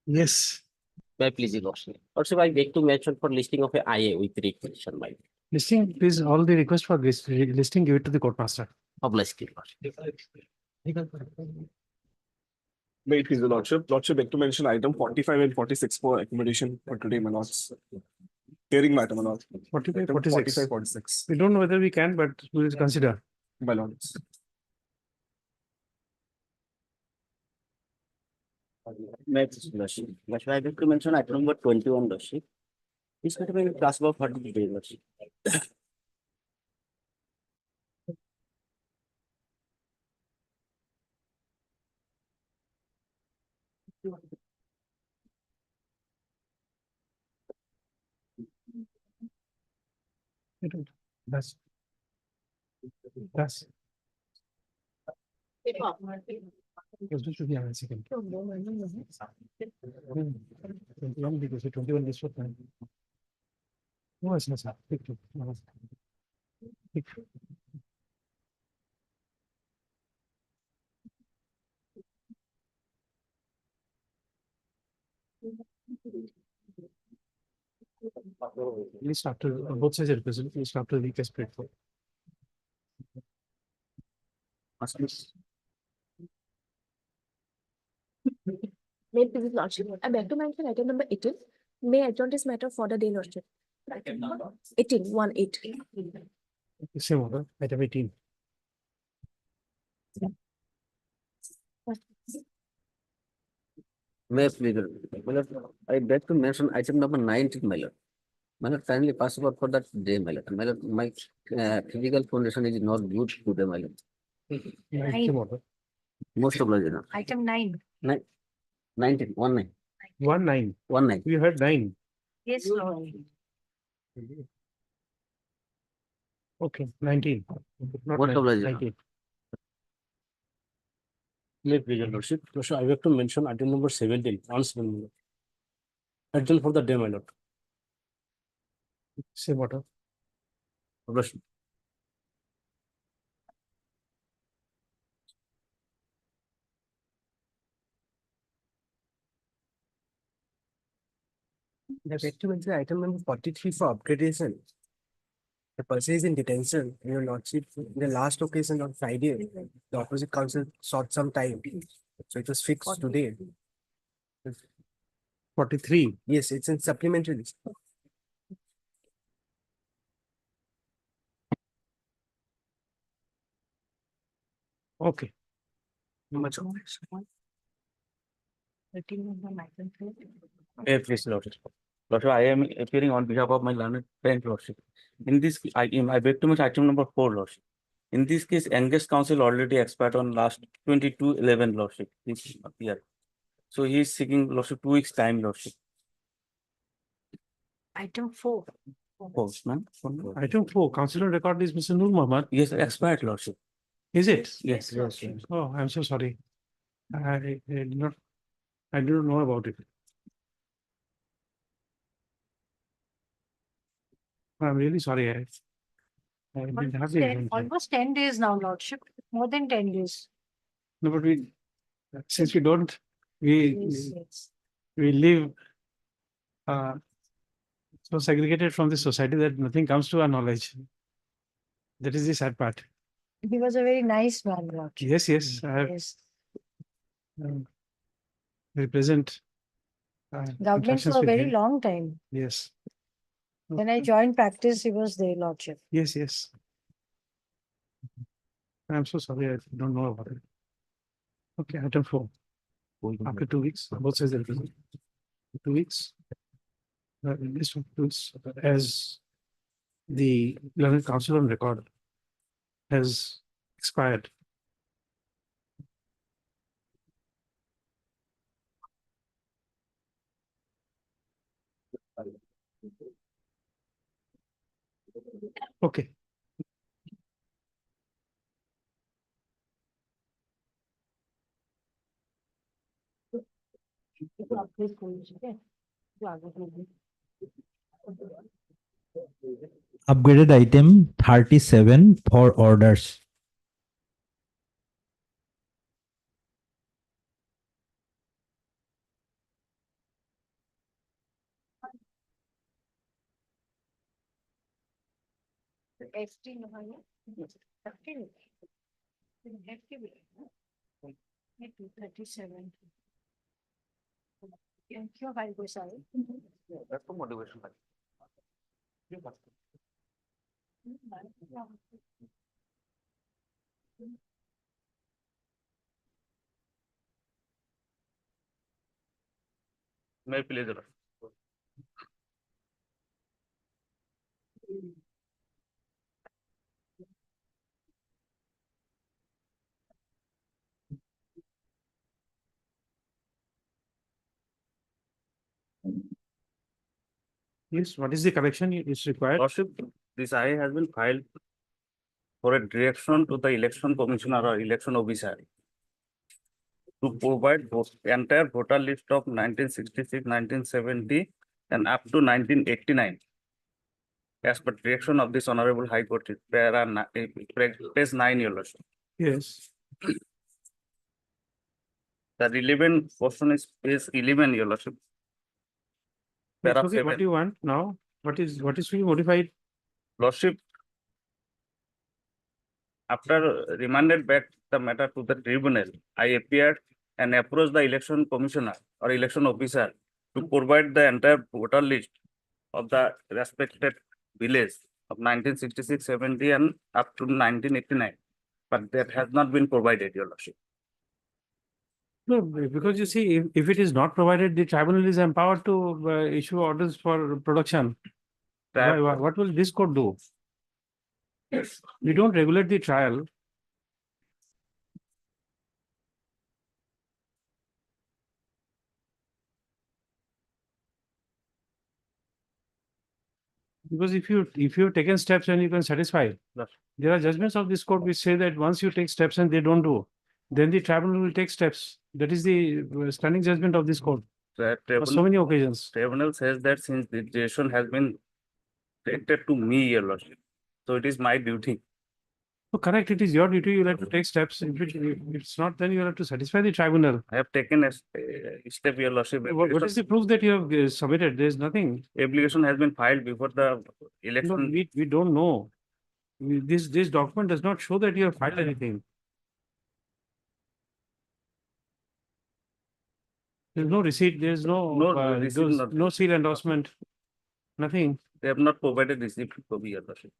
Yes. May I please, Your Lordship. Also, I beg to mention for listing of a IA with requisition by Listing, please, all the request for listing, give it to the court master. obliged, Your Lordship. May it please the Lordship. Lordship, beg to mention item 45 and 46 for accommodation for today, my lords. Hearing matter, my lords. 45, Item 46. 45, 46, We don't know whether we can, but we will consider. my lords. May I please, Your Lordship. Lordship, I beg to mention item number 21, Lordship. This matter may be classified for the day, Lordship. That's. Yes, we should be a second. 21 because 21 is what time. No, it's not, sir. Pick two. No, pick. List after both sides are represented, list after the weakest platform. May it please his lordship. I beg to mention item number 18. May adjourn this matter for the day, lordship. 18, 1-8. Same order, item 18. May I please, my lord, I beg to mention item number 19, my lord. My lord, kindly pass over for that day, my lord. My lord, my physical condition is not good today, my lord. Same order. Most obliged. Item 9. 19, 19. 1-9. 19. We heard 9. Yes, Lord. Okay, 19. Not What 9, obliged? 19. Late Your Lordship. Lordship, I have to mention item number 17, answer. Adjourn for the day, my lord. Same order. Obliged. The document item number 43 for upgradation. The person is in detention, Your Lordship. In the last occasion on Friday, the opposite counsel sought some time. So it was fixed today. 43. Yes, it's in supplementary list. Okay. Much May I please, Lordship. Lordship, I am appearing on behalf of my learned friend, Lordship. In this, I beg to mention item number 4, Lordship. In this case, Angus Council already expired on last 22/11, Lordship. This year. So he is seeking, Lordship, 2 weeks time, Lordship. Item 4. Ma'am. Item 4, councillor record is Mr. Nur Mohammed. Yes, expired, Lordship. Is it? Yes. Oh, I'm so sorry. I did not know about it. I'm really sorry. I didn't have the information. Almost 10 days now, lordship. More than 10 days. No, but since we don't, we live so segregated from the society that nothing comes to our knowledge. That is the sad part. He was a very nice man, lordship. Yes, I have Yes. represent. Government interactions for a with very him. long time. Yes. When I joined practice, he was there, lordship. Yes. I'm so sorry, I don't know about it. Okay, item 4. After 2 weeks, both sides are represented. 2 weeks. This includes as the learned council on record has expired. Okay. Upgraded item 37 for orders. That's the motivation. May I please, Your Yes, what is the correction is required? Lordship, this IA has been filed for a direction to the election commissioner or election officer to provide entire voter list of 1966, 1970, and up to 1989. As per direction of this Honorable High Court, page 9, Your Lordship. Yes. The relevant portion is page 11, Your Lordship. That's Paragraph okay, what 7. do you want now? What is to be modified? Lordship, after remanded back the matter to the tribunal, I appeared and approached the election commissioner or election officer to provide the entire voter list of the respected village of 1966, 70, and up to 1989. But that has not been provided, Your Lordship. No, because you see, if it is not provided, the tribunal is empowered to issue orders for production. What will this court do? We don't regulate the trial. Because if you've taken steps and you can satisfy, Yes. there are judgments of this court which say that once you take steps and they don't do, then the tribunal will take steps. That is the standing judgment of this court The for so many occasions. tribunal says that since the decision has been directed to me, Your Lordship, so it is my duty. So correct, it is your duty. You'll have to take steps. If it's not, then you'll have to satisfy the tribunal. I have taken a step, Your Lordship. What is the proof that you have submitted? There is nothing. Application has been filed before the No, election. we don't know. This document does not show that you have filed anything. There's no receipt, there's no, No receipt, no seal endorsement, nothing. They have not provided receipt copy, Your Lordship.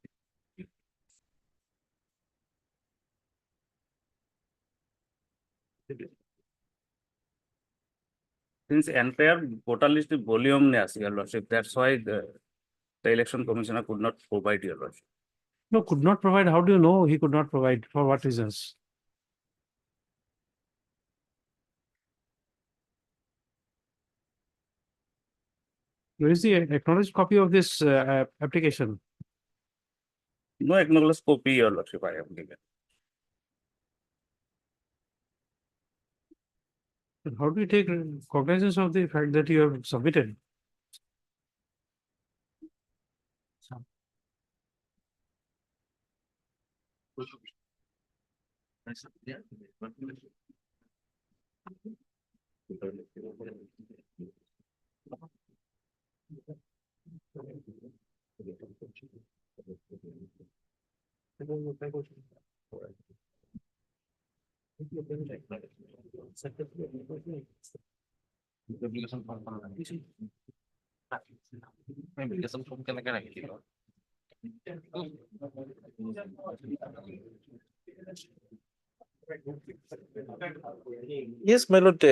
Since entire voter list is voluminous, Your Lordship, that's why the election commissioner could not provide, Your Lordship. No, could not provide. How do you know he could not provide? For what reasons? Where is the acknowledged copy of this application? No acknowledged copy, Your Lordship, I have given. How do you take cognizance of the fact that you have submitted? Yes, my lord,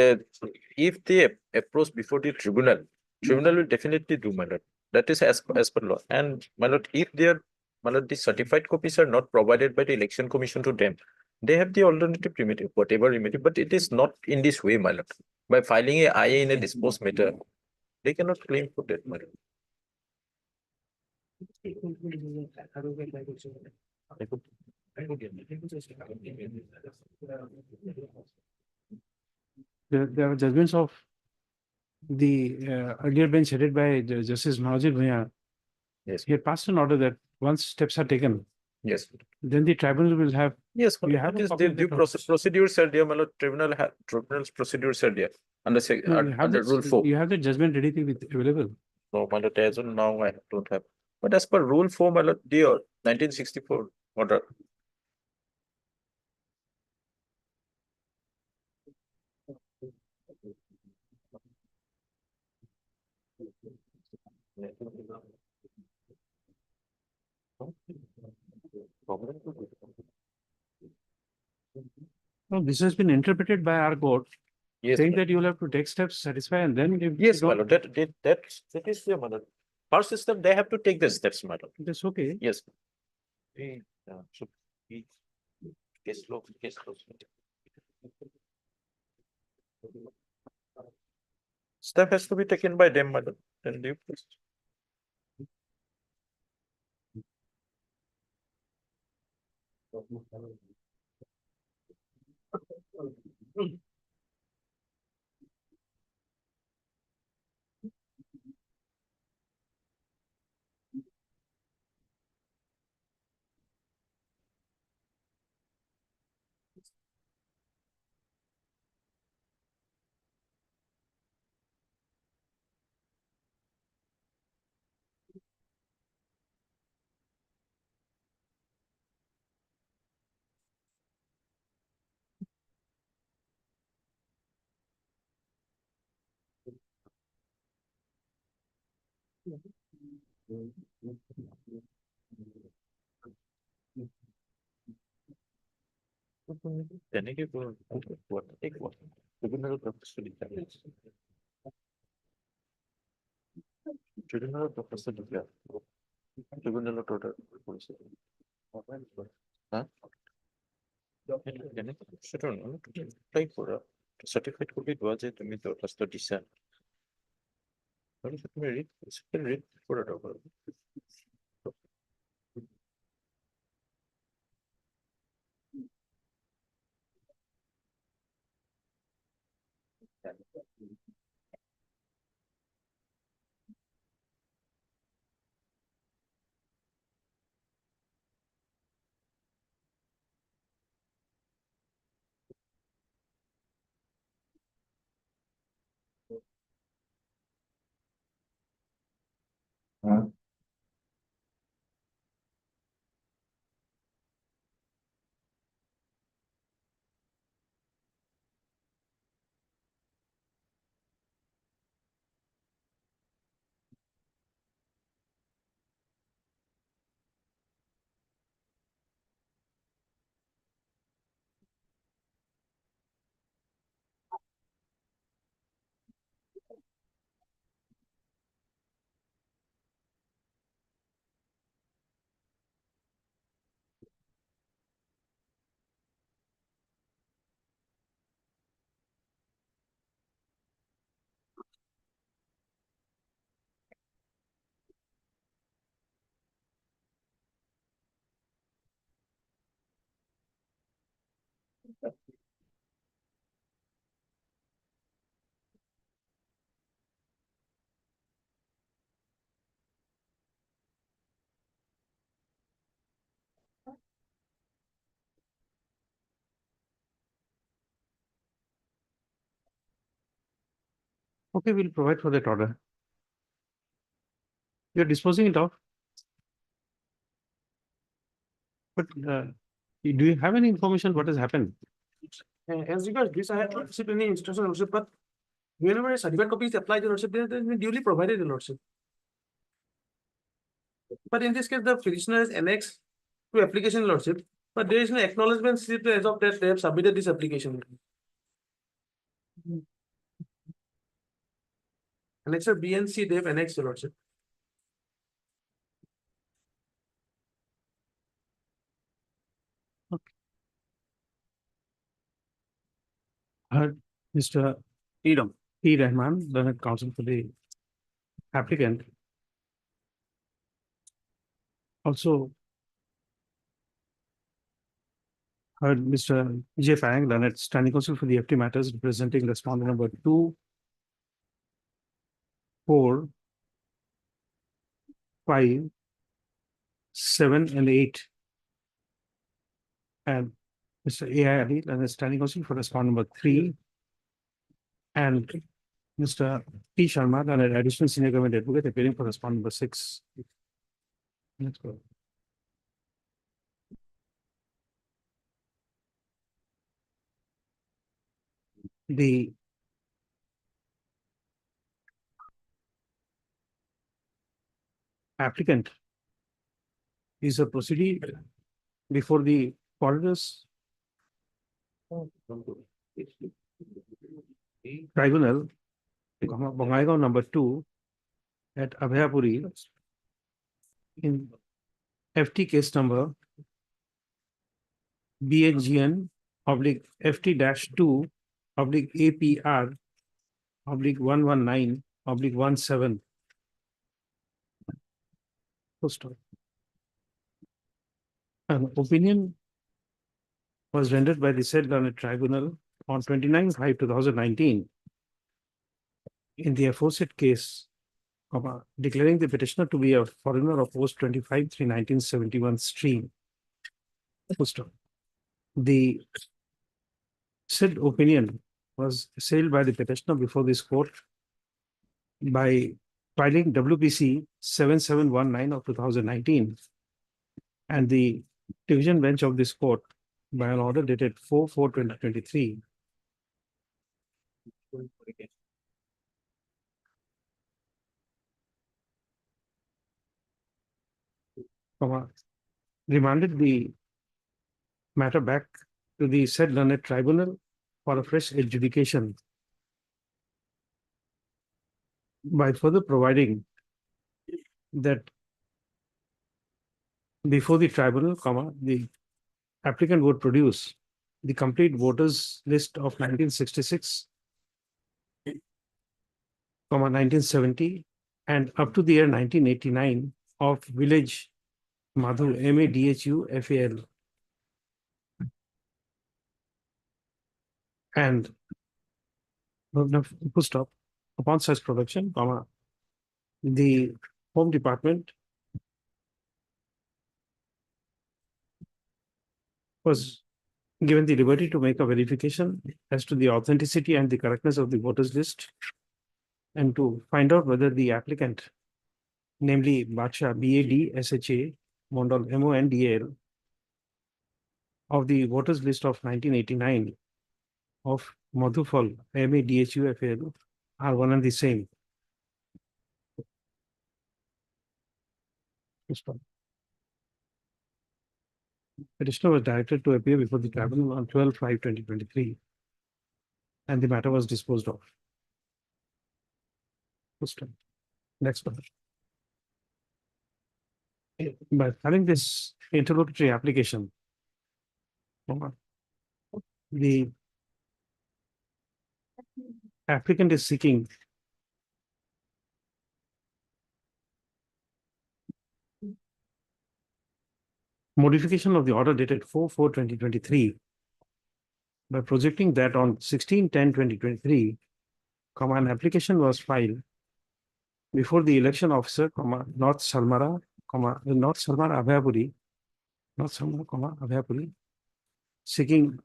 if they approach before the tribunal, tribunal will definitely do, my lord. That is as per law. And my lord, if my lord, the certified copies are not provided by the election commission to them, they have the alternative remedy, whatever remedy, but it is not in this way, my lord. By filing a IA in a disposed matter, they cannot claim for that, my lord. There are judgments of the earlier bench headed by Justice Nawazir Bhuiyan. Yes, He had passed an order that once steps are taken, yes, then the tribunal will have. yes. You have a It is copy the of due that procedures are there, my lord. Tribunal's procedures are there under No, you have under this- rule 4. You have the judgment ready with available. No, my lord, as of now, I don't have. But as per Rule 4, my lord, dear, 1964 order. No, this has been interpreted by our court, Yes, saying my- that you will have to take steps, satisfy, and then if you yes, my don't, lord, that is the, my lord. Our system, they have to take the steps, my lord. that's okay. Yes. So, case law, case law. Step has to be taken by them, my lord. Then they please. তেনেকে take what? Tribunal purpose to declare. Tribunal purpose to declare. Tribunal order. Huh? সেটা না, apply করা certificate copy দেওয়া যায়, তুমি দরখাস্ত দিছা তাহলে তুমি read করে দাও। Okay, we'll provide for that order. You're disposing it off. But do you have any information what has happened? As regards this, I have not received any instruction, Lordship, but whenever a certificate copy is applied, Lordship, then it has been duly provided, Lordship. But in this case, the petitioner is annexed to application, Lordship, but there is no acknowledgement slip as of that they have submitted this application. Annexer B and C, they have annexed, Lordship. Heard Mr. T. Rahman, learned counsel for the applicant. Also heard Mr. J. Fang, learned standing counsel for the FT matters, representing respondent number 2, 4, 5, 7, and 8. And Mr. A.I. Ali, learned standing counsel for respondent number 3. And Mr. T. Sharma, learned additional senior government advocate, appearing for respondent number 6. Let's go. The applicant is a proceeding before the foreigners tribunal, Bongaigaon number 2 at Abhayapuri in FT case number BHGN oblique FT-2 oblique APR oblique 119 oblique 17. Full stop. An opinion was rendered by the said learned tribunal on 29/5/2019 in the aforesaid case, declaring the petitioner to be a foreigner of post 25/3/1971 stream. Full stop. The said opinion was assailed by the petitioner before this court by filing WPC 7719 of 2019 and the division bench of this court by an order dated 4/4/2023 remanded the matter back to the said learned tribunal for a fresh adjudication by further providing that before the tribunal, the applicant would produce the complete voters list of 1966, 1970, and up to the year 1989 of village Madhu, MADHU, FAL. And full stop. Upon such production, the Home Department was given the liberty to make a verification as to the authenticity and the correctness of the voters list and to find out whether the applicant, namely Badsha, BADSHA, Mondal, MONDAL, of the voters list of 1989 of Madhufal, MADHUFAL, are one and the same. Petitioner was directed to appear before the tribunal on 12/5/2023, and the matter was disposed of. Next one. By having this interlocutory application, the applicant is seeking modification of the order dated 4/4/2023 by projecting that on 16/10/2023, an application was filed before the election officer, North Salmara, Abhayapuri, seeking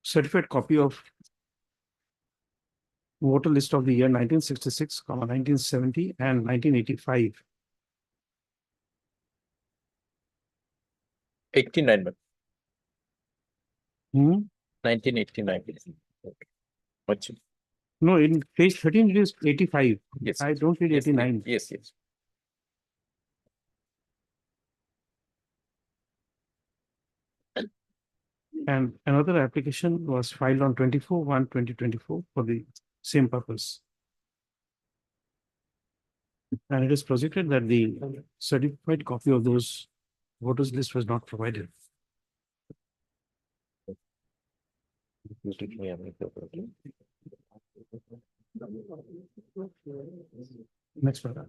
certified copy of voter list of the year 1966, 1970, and 1985. 89, but Hmm? 1989. Okay. Much. No, in page 13, it is 85. Yes. I don't read Yes, 89. Yes, yes. And another application was filed on 24/1/2024 for the same purpose. And it is projected that the certified copy of those voters list was not provided. Next paragraph.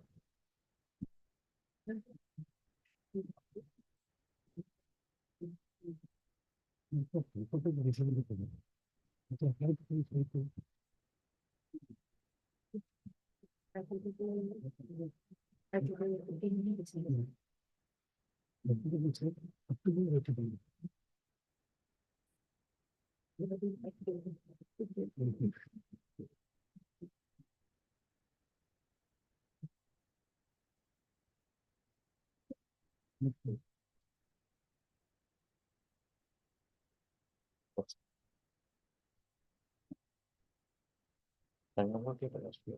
Time number क्या था last year?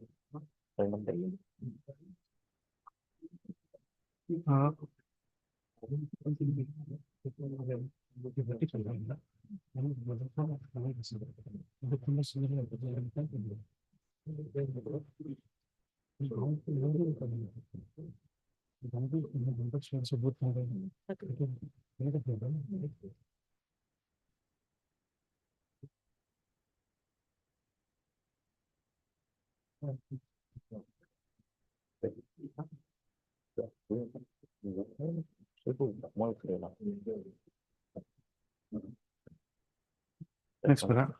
Time number. Uh, Next para.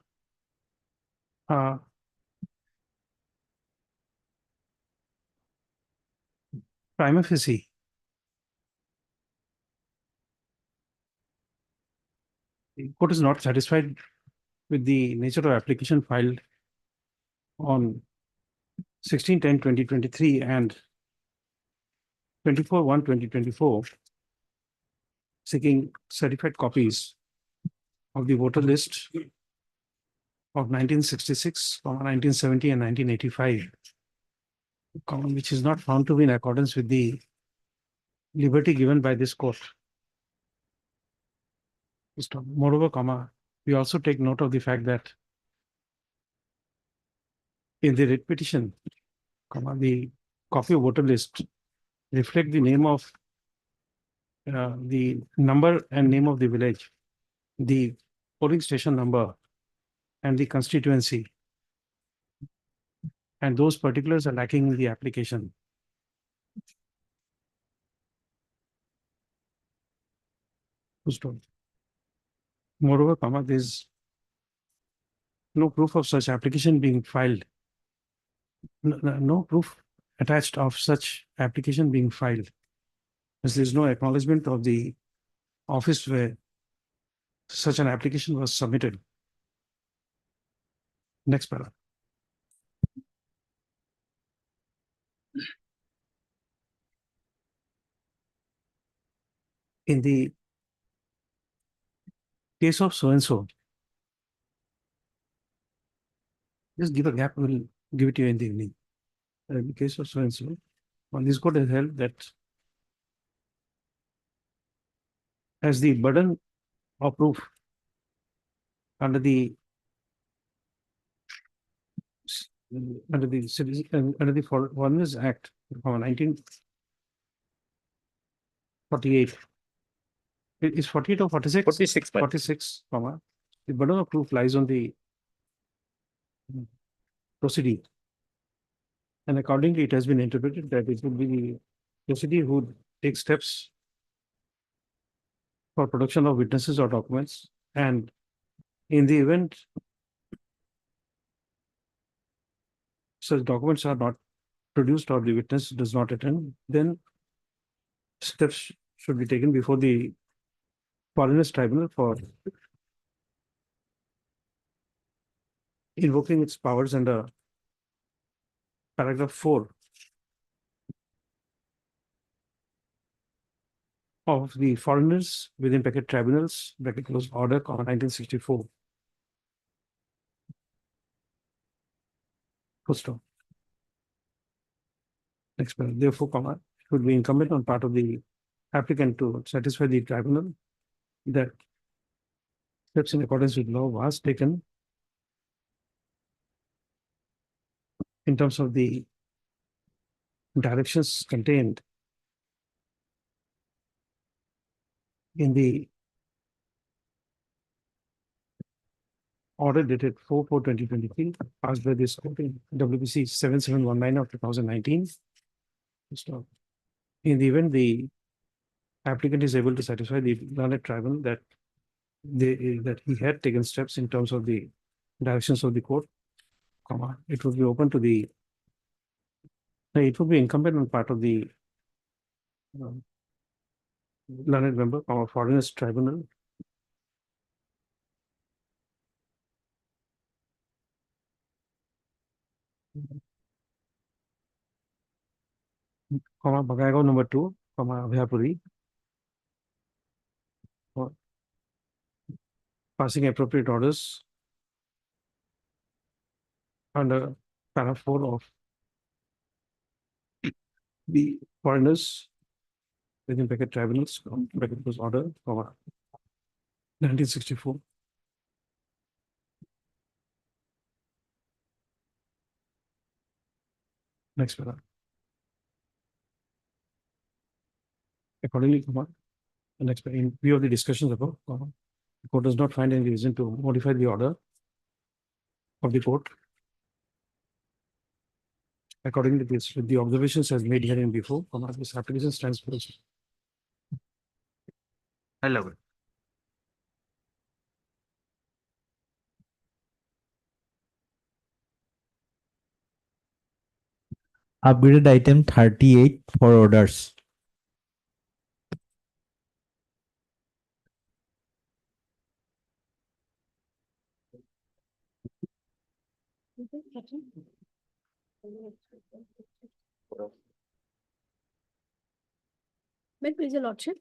Prima facie. The court is not satisfied with the nature of application filed on 16/10/2023 and 24/1/2024, seeking certified copies of the voter list of 1966, 1970, and 1985, which is not found to be in accordance with the liberty given by this court. Moreover, we also take note of the fact that in the writ petition, the copy of voter list reflect the name of the number and name of the village, the polling station number, and the constituency. And those particulars are lacking in the application. Moreover, there is no proof of such application being filed. No proof attached of such application being filed, as there is no acknowledgement of the office where such an application was submitted. Next paragraph. In the case of so and so, just give a gap, we'll give it to you in the evening. In the case of so and so, this court has held that as the burden of proof under the Foreigners Act of 1948. It is 48 or 46? 46, man. 46, the burden of proof lies on the proceeding. And accordingly, it has been interpreted that it would be the proceeding who takes steps for production of witnesses or documents. And in the event such documents are not produced or the witness does not attend, then steps should be taken before the Foreigners Tribunal for invoking its powers under paragraph 4 of the Foreigners within bracket Tribunals, bracket close order, 1964. Full stop. Next paragraph. Therefore, it would be incumbent on part of the applicant to satisfy the tribunal that steps in accordance with law was taken in terms of the directions contained in the order dated 4/4/2023, passed by this court in WBC 7719 of 2019. Stop. In the event the applicant is able to satisfy the learned tribunal that he had taken steps in terms of the directions of the court, it would be open to the, it would be incumbent on part of the learned member, Foreigners Tribunal, Bagago number 2, Abhayapuri, passing appropriate orders under para 4 of the foreigners within bracket tribunals, bracket was order, 1964. Next para. Accordingly, the next in view of the discussions above, the court does not find any reason to modify the order of the court. According to this, with the observations as made herein before, this application stands for. I love it. Upgraded item 38 for orders. May it please your lordship.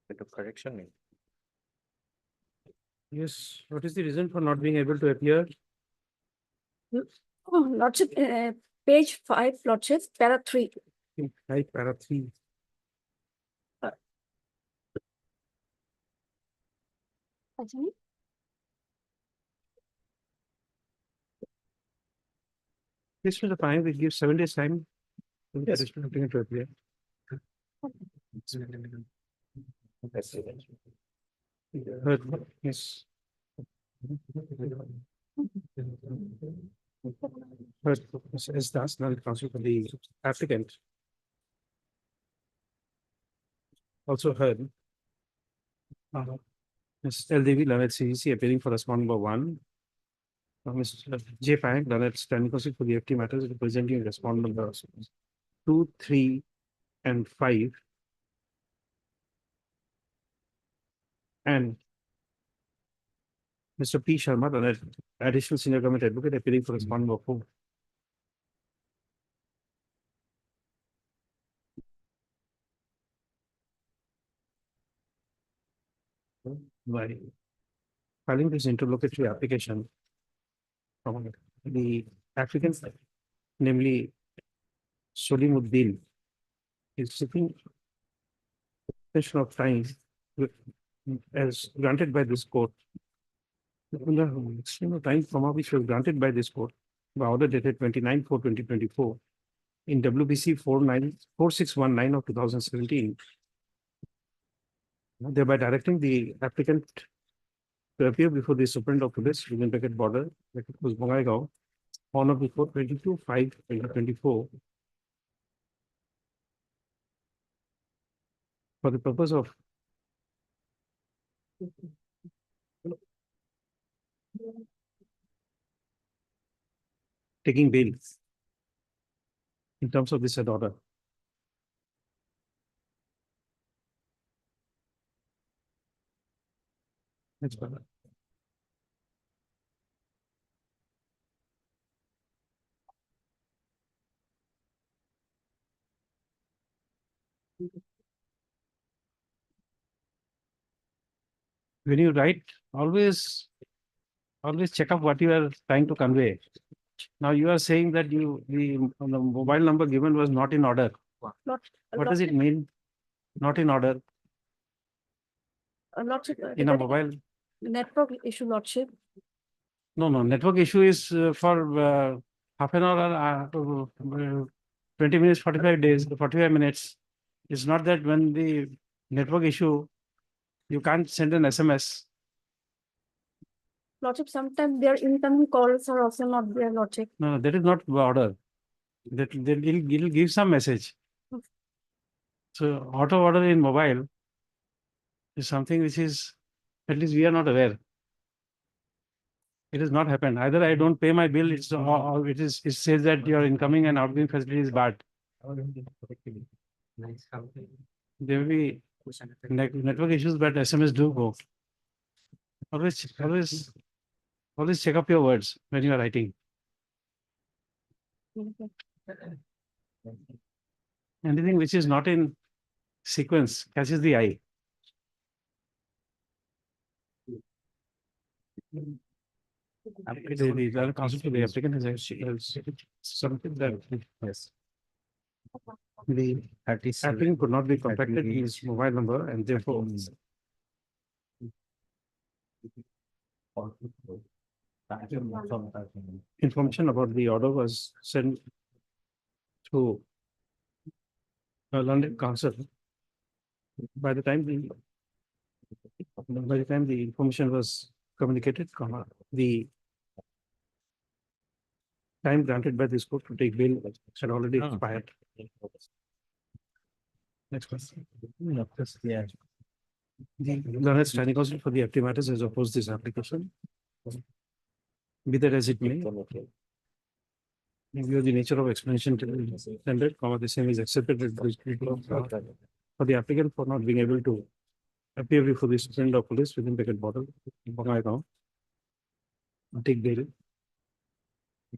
Bit of correction. Yes, what is the reason for not being able to appear? Oh, lordship, page 5, lordship, para 3. Right, para 3. Ajay? This was the time we give 7 days time. For the petitioner to appear. Yes. But as the national counsel for the applicant also heard. Ms. LDV Lanet CEC appearing for respondent number 1. Mr. J. Pank Lanet standing counsel for the FT matters representing respondent numbers 2, 3, and 5. And Mr. P. Sharma, Lanet additional senior government advocate appearing for respondent number 4. By filing this interlocutory application from the applicant, namely Solimuddin, is seeking extension of time as granted by this court. The extension of time from which was granted by this court by order dated 29/4/2024 in WBC 4619 of 2017. Thereby directing the applicant to appear before the Superintendent of Police within bracket border, bracket was Bongaigaon, on or before 22/5/2024 for the purpose of taking bail in terms of this said order. Next one. When you write, always check up what you are trying to convey. Now you are saying that the mobile number given was not in order. Not, What does it mean? Not in order lordship, in a regarding mobile? network issue, lordship. No, network issue is for half an hour, 20 minutes, 45 days, 45 minutes. It's not that when the network issue, you can't send an SMS. Lordship, sometimes their incoming calls are also not there, lordship. No, that is not order. It'll give some message. So auto order in mobile is something which is, at least we are not aware. It has not happened. Either I don't pay my bill, or it says that your incoming and outgoing facility is bad. There will be network issues, but SMS do go. Always check up your words when you are writing. Anything which is not in sequence catches the eye. The learned counsel for the applicant has actually something that Yes. the 37. applicant could not be contacted his mobile number and therefore information about the order was sent to London council. By the time the information was communicated, the time granted by this court to take bail had already Ah. expired. Next question. Yeah. The learned standing counsel for the FT matters has opposed this application. Be that as it may, in view of the nature of explanation tendered, the same is accepted for the applicant for not being able to appear before the superintendent of police within Beckett Bottle, Bongaigaon, take bail.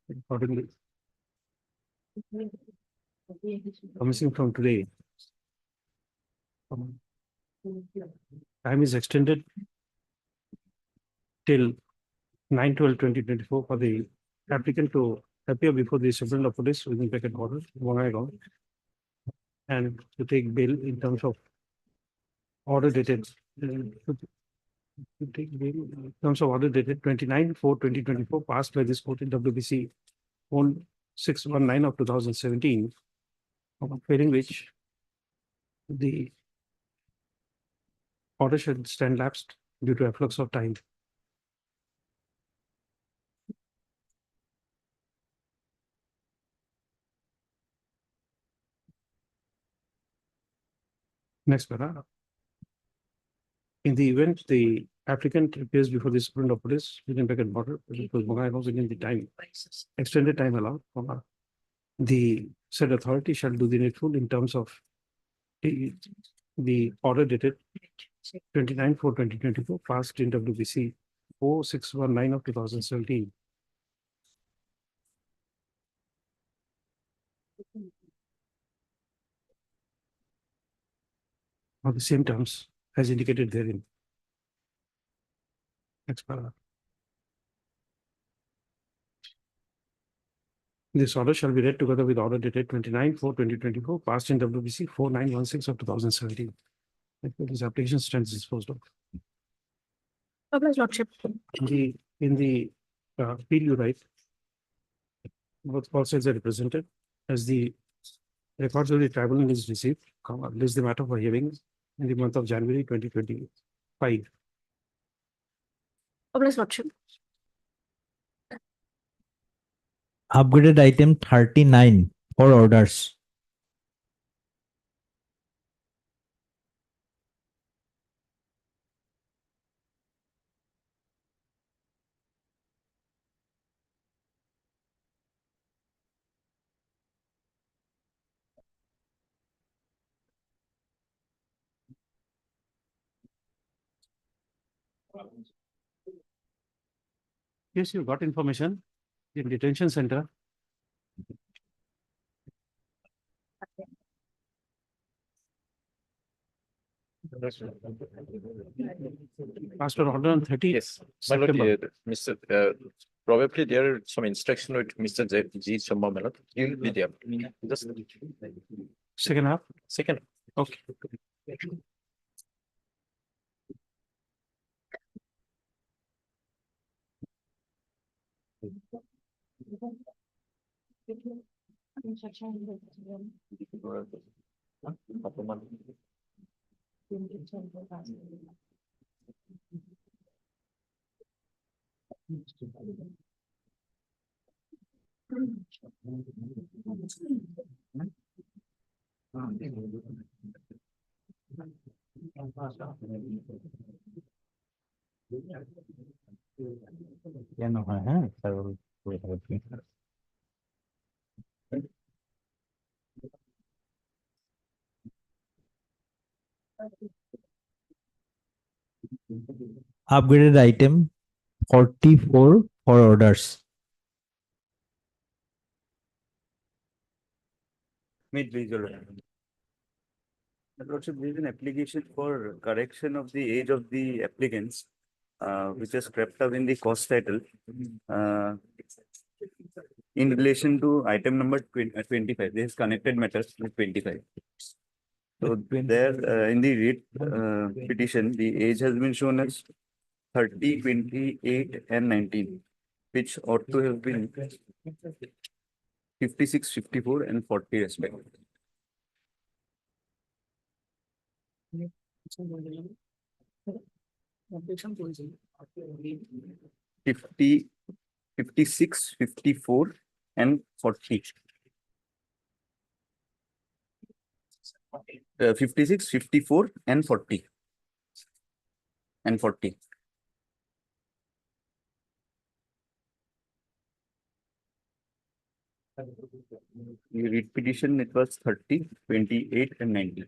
Accordingly, commencing from today, time is extended till 9/12/2024 for the applicant to appear before the superintendent of police within Beckett Bottle, Bongaigaon, and to take bail in terms of order dated. To take bail in terms of order dated 29/4/2024, passed by this court in WBC 1619 of 2017, failing which the order should stand lapsed due to afflux of time. Next paragraph. In the event the applicant appears before the superintendent of police within Beckett Bottle, because Bongaigaon within the time, extended time allowed, the said authority shall do the needful in terms of the order dated 29/4/2024, passed in WBC 4619 of 2017. On the same terms as indicated therein. Next paragraph. This order shall be read together with order dated 29/4/2024, passed in WBC 4916 of 2017. This application stands disposed of. Obliged lordship. In the appeal you write, both all sides are represented as the records of the tribunal is received, list the matter for hearing in the month of January 2025. Obliged lordship. Upgraded item 39 for orders. Yes, you got information in detention center. Pastor order on 30. Yes, my lord, September. Mr. Probably there are some instruction with Mr. G. Sharma, my lord. He will be there. Just Second half. second. Okay. Yeah, no, I will wait. Upgraded item 44 for orders. Meet visual. Lordship, there is an application for correction of the age of the applicants. which is crept up in the cost title, in relation to item number 25. This is connected matters with 25. So there, in the petition, the age has been shown as 30, 28, and 19, which ought to have been 56, 54, and 40 respectively. 50, 56, 54, and 40. 56, 54, and 40. And 40. You read petition, it was 30, 28, and 19.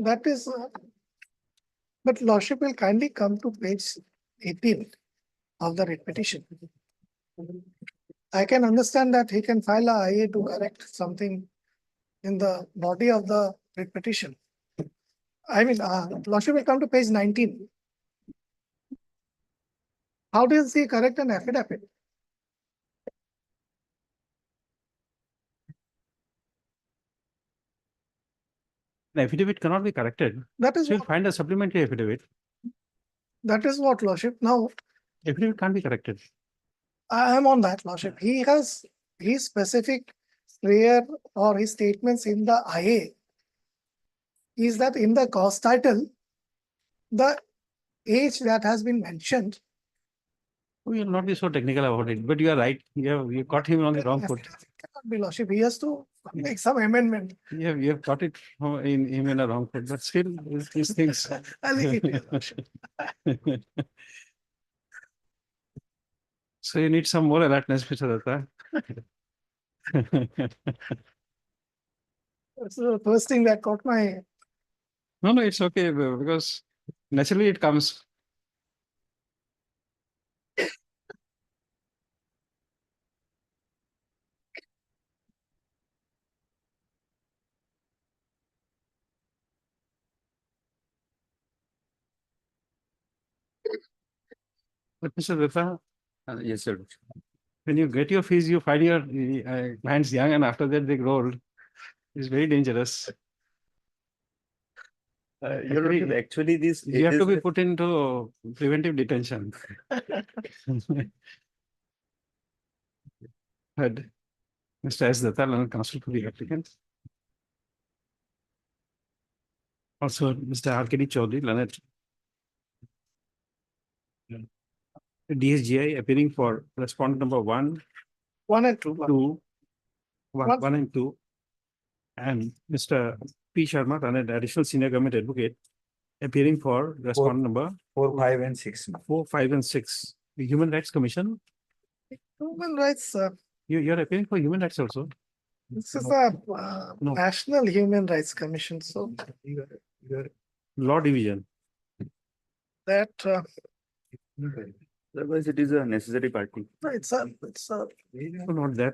That is, but Lordship will kindly come to page 18 of the writ petition. I can understand that he can file a IA to correct something in the body of the writ petition. I mean, Lordship will come to page 19. How does he correct an affidavit? The affidavit cannot be corrected. That is So you'll what, find a supplementary affidavit. Lordship. Now, Affidavit can't be corrected. I am on that, Lordship. He has his specific prayer or his statements in the IA is that in the cost title, the age that has been mentioned. We will not be so technical about it, but you are right. You got him on the wrong foot. Cannot be, Lordship. He has to make some amendment. You have got it in him in a wrong foot, but still these things. I'll leave it here, Lordship. So you need some more alertness, Mr. Datta. That's the first thing that caught my. No, it's okay because naturally it comes. But Mr. Datta, Yes, sir. when you get your fees, you find your clients young, and after that they grow old. It's very dangerous. Actually, this You have to be ages- put into preventive detention. Heard Mr. S. Datta, learned counsel for the applicant. Also, Mr. R.K.D. Chaudhary, learned DSGI appearing for respondent number 1, 1 and 2. 2, One. 1 and 2. And Mr. P. Sharma, learned additional senior government advocate, appearing for respondent number 4, 5, and 6. 4, 5, and 6. The Human Rights Commission, Human rights, you're appearing for human rights also. this is a No. National Human Rights Commission, so Law Division. that, Otherwise, it is a necessary party. it's a, Oh, not that.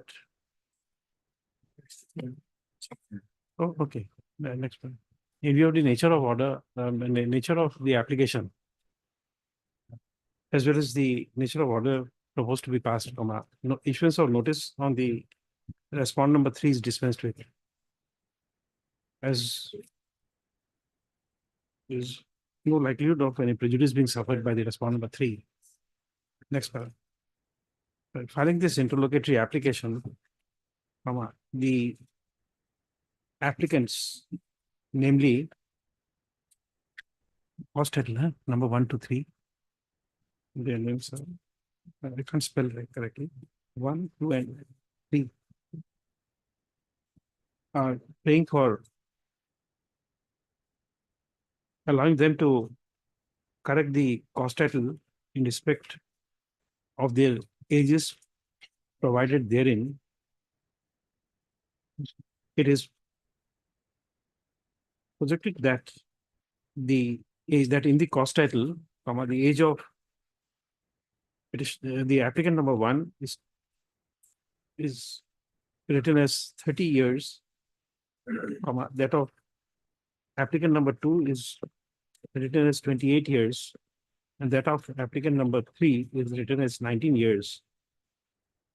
Oh, okay. Next one. In view of the nature of order, and the nature of the application, as well as the nature of order proposed to be passed from a issuance of notice on the respondent number 3 is dispensed with. As is no likelihood of any prejudice being suffered by the respondent number 3. Next paragraph. By filing this interlocutory application, the applicants, namely hospital number 1 to 3. Their names are, I can't spell right correctly. 1, 2, and 3 are paying for allowing them to correct the cost title in respect of their ages provided therein. It is projected that the age that in the cost title, comma, the age of the applicant number one is written as 30 years, comma, that of applicant number two is written as 28 years, and that of applicant number three is written as 19 years,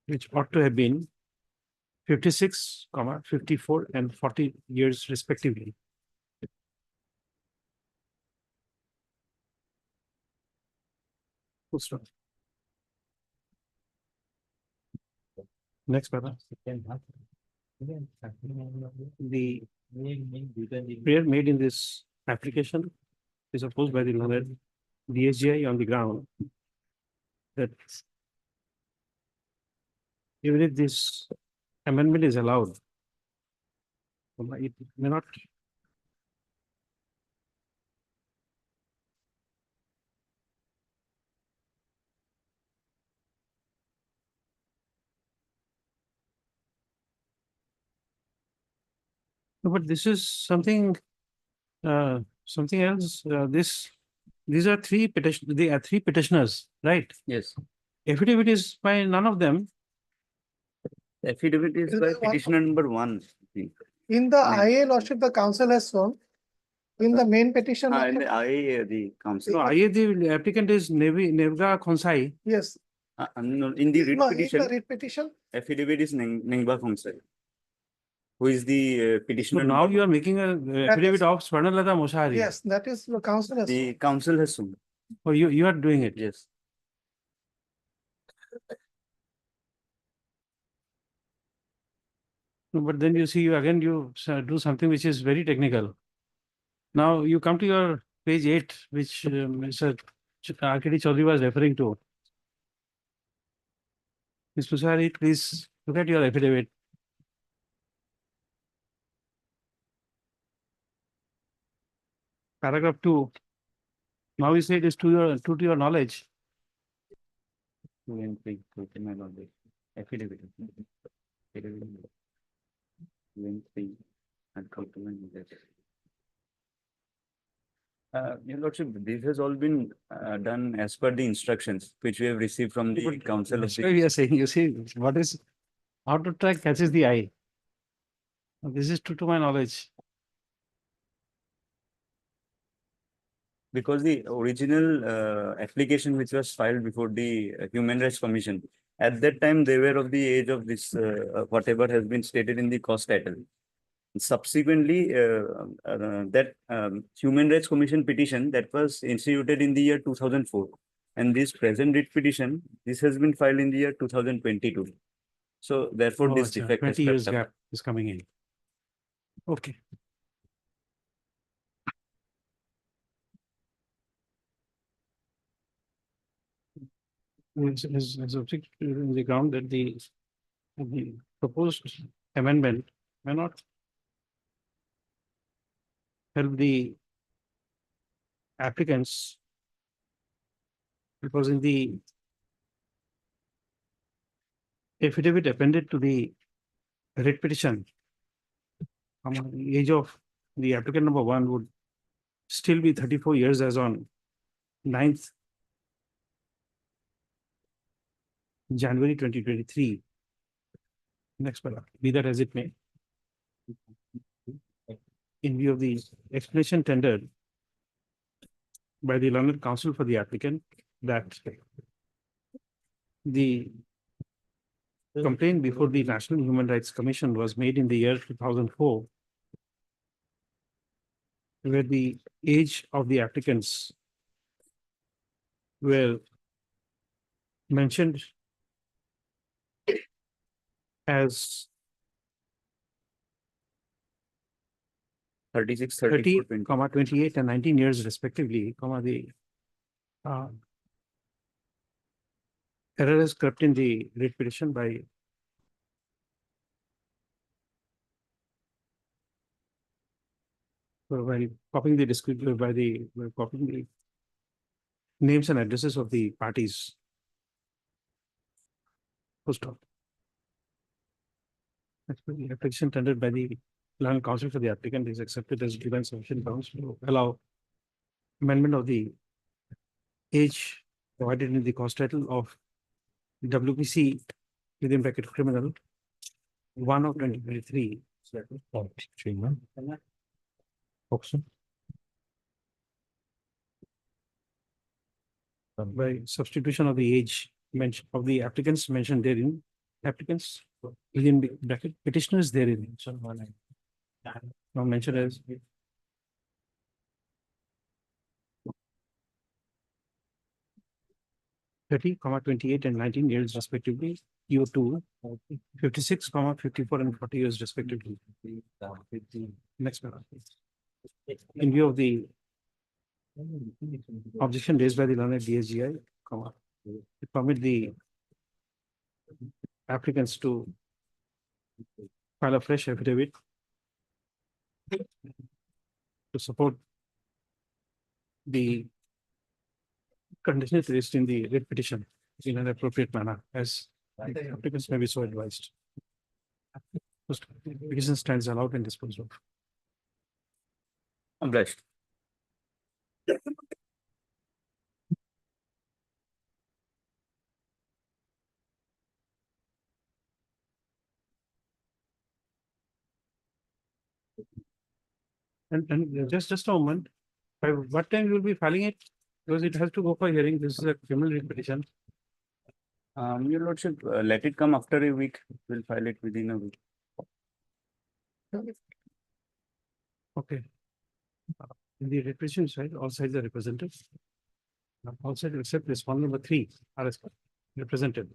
which ought to have been 56, comma, 54, and 40 years respectively. Full stop. Next paragraph. The prayer made in this application is opposed by the learned DSGI on the ground that even if this amendment is allowed, it may not. No, but this is something else. These are three petitioners, right? Yes. Affidavit is by none of them. Affidavit is by petitioner number one, I think. In the Right. IA lordship, the council has shown, in the main petition, And the council. No, the applicant is Nevga Khonsai. yes, No, in the writ no, in petition, the writ petition, affidavit is Nengba Khonsai, who is the So petitioner. now number you are one. making a affidavit of Swarnalata Moshari. yes, that is the council has. The council has shown. Or you are doing it. Yes. No, but then you see, you do something which is very technical. Now you come to your page 8, which Mr. RKD Chaudhary was referring to. Ms. Pusari, please look at your affidavit. Paragraph 2. Now you say it is to your knowledge. Two and three, to my knowledge. Affidavit. Affidavit. Two and three, and come to my knowledge. Your Lordship, this has all been done as per the instructions which we have received from the council of That's why we the. are saying, you see, what is how to track catches the eye. Now, this is true to my knowledge. Because the original application which was filed before the Human Rights Commission, at that time they were of the age of this whatever has been stated in the cost title. Subsequently, that Human Rights Commission petition that was instituted in the year 2004, and this present writ petition, this has been filed in the year 2022. So therefore, Oh, this acha, defect has 20 years crept up. gap is coming in. Okay. Is object in the ground that the proposed amendment may not help the applicants, because in the affidavit appended to the writ petition, the age of the applicant number one would still be 34 years as on 9th January 2023. Next paragraph, be that as it may. In view of the explanation tendered by the learned counsel for the applicant that the complaint before the National Human Rights Commission was made in the year 2004, where the age of the applicants were mentioned as 36, 30, 34, 20. 28 and 19 years respectively, the error is crept in the writ petition by while copying the description by copying the names and addresses of the parties. Full stop. That's the application tendered by the Land council for the applicant is accepted as given sufficient grounds to allow amendment of the age provided in the cost title of WPC within bracket criminal 1 of 2023 by substitution of the age mentioned of the applicants mentioned therein, applicants within bracket petitioners therein. Now mentioned as 30, 28 and 19 years respectively, EU2, 56, 54 and 40 years respectively. Next paragraph. In view of the objection raised by the learned DSGI, to permit the applicants to file a fresh affidavit to support the conditions raised in the writ petition in an appropriate manner, as the applicants may be so advised. Post petition stands allowed and disposed of. Obliged. And just a moment, by what time you will be filing it? Because it has to go for hearing. This is a criminal writ petition. Your lordship, let it come after a week. We'll file it within a week. Okay. In the writ petition side, all sides are represented. All sides except respondent number 3 are represented.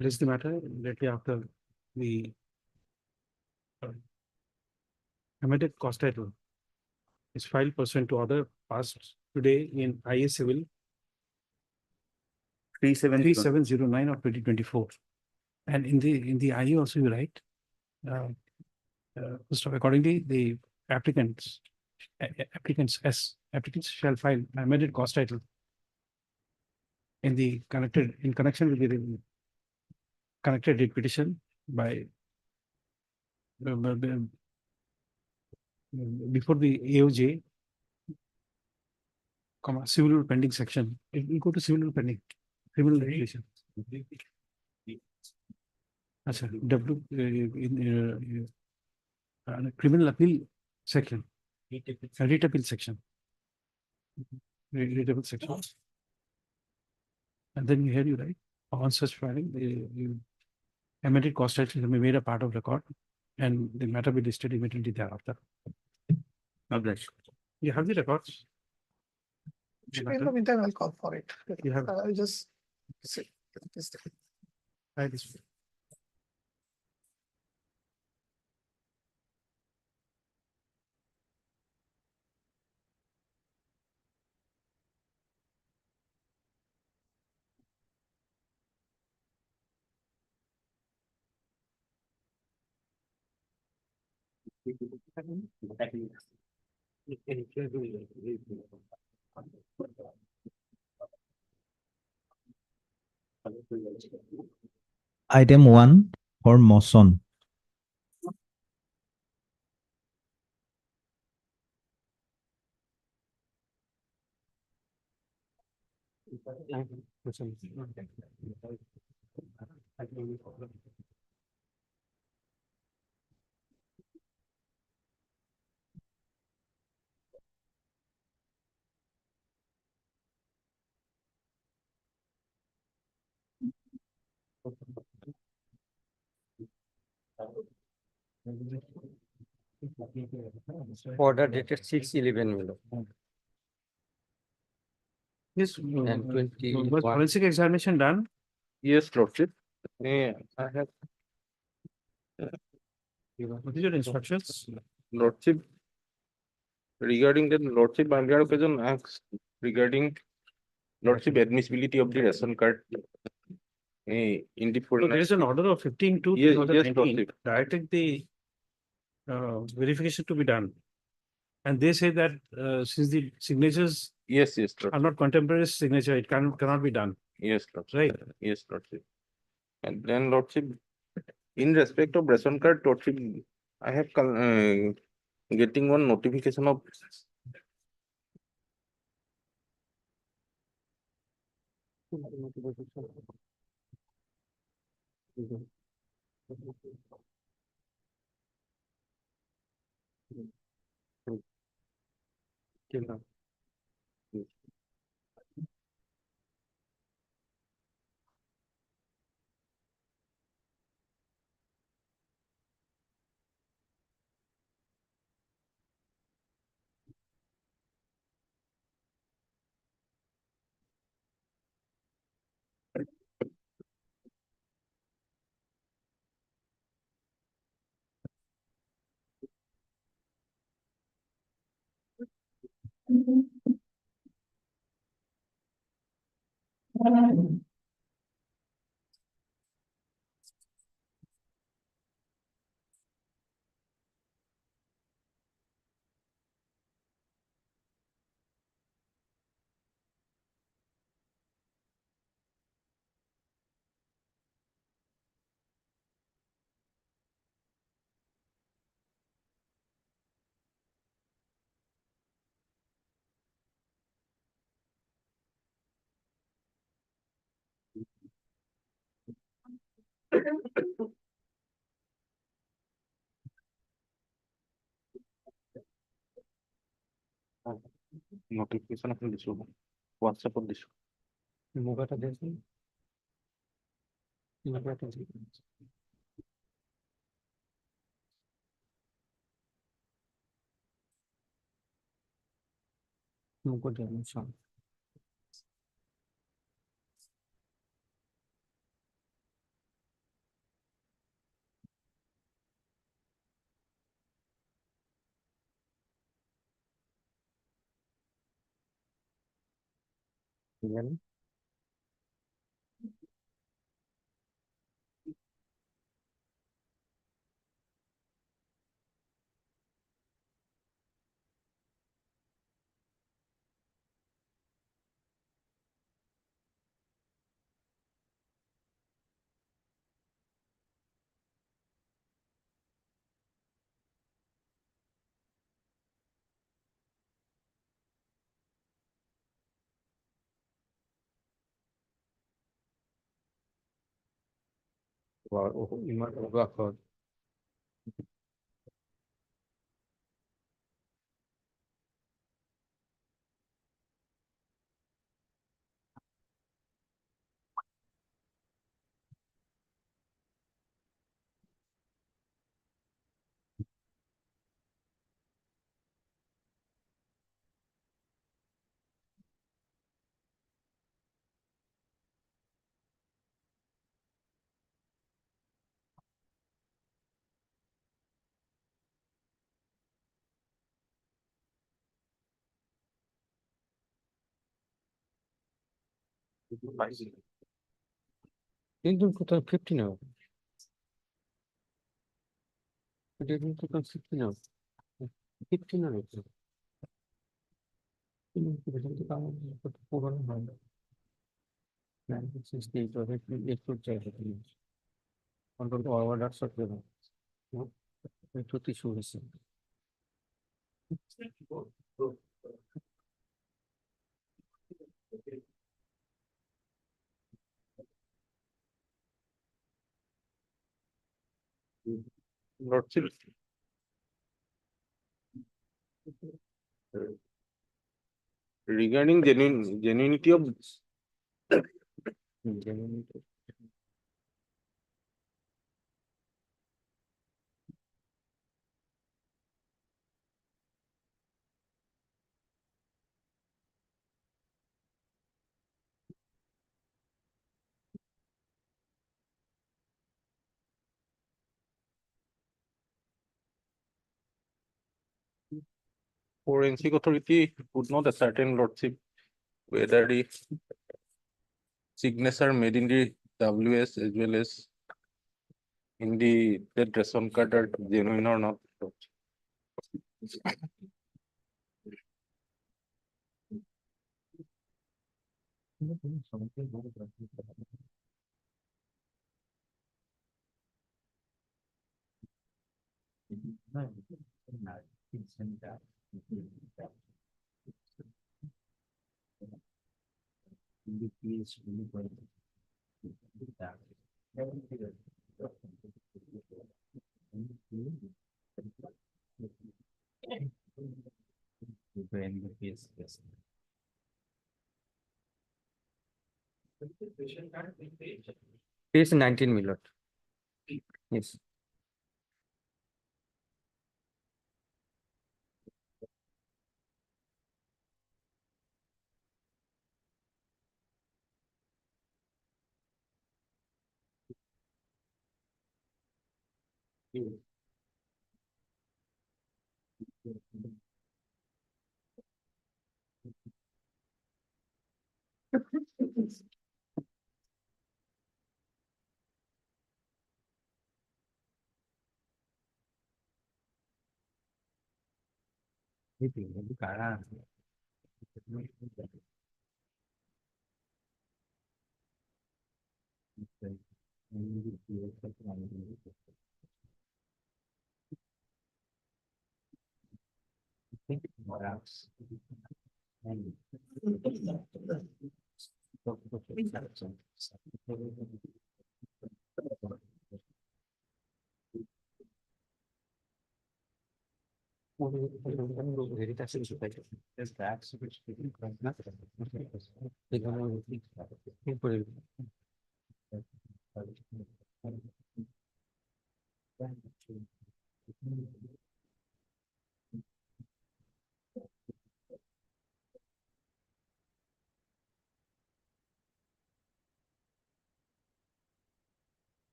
Raise the matter immediately after the amended cost title is filed pursuant to order passed today in IA Civil 3709 of 2024. And in the IA also you write, first of accordingly, the applicants shall file amended cost title in connection with the connected writ petition by before the AOJ, civil rule pending section. It will go to civil rule pending, criminal regulation. Criminal appeal section. Writ appeal section. Writ appeal section. And then here you write, on such filing, the amended cost title will be made a part of record and the matter will be listed immediately thereafter. Obliged. You have the records? In the meantime, I'll call for it. You have. I'll just see. Right, this- Item 1 for motion. Order dated 6/11. Yes. And 21. Was forensic examination done? Yes, lordship. I have What is your instructions? lordship. Regarding the lordship, on the occasion asked regarding lordship admissibility of the ration card. In the So there is an order of 15 to Yes, 2019 lordship. directing the verification to be done. And they say that since the signatures Yes, are not contemporary signature, it cannot be done. yes, lordship. Right. Yes, lordship. And then lordship, In respect of ration card, Lordship, I have getting one notification of notification of this WhatsApp on this. মোবাইলটা দেখুন মোবাইলটা দেখুন মোবাইলটা দেখুন কিন্তু কোথাও 15 হবে এটা কিন্তু কোথাও 15 হবে 15 হবে কিন্তু কারণ পুরনো হয় না 1968 ওদের একটু চাইছে অন্তত অর্ডার সত্ত্বেও একটু টিস্যু হয়েছে Lordship, regarding genuinity of forensic authority would not ascertain Lordship whether the signature made in the WS as well as in the dead ration card are genuine or not. Page 19, my lord. Yes.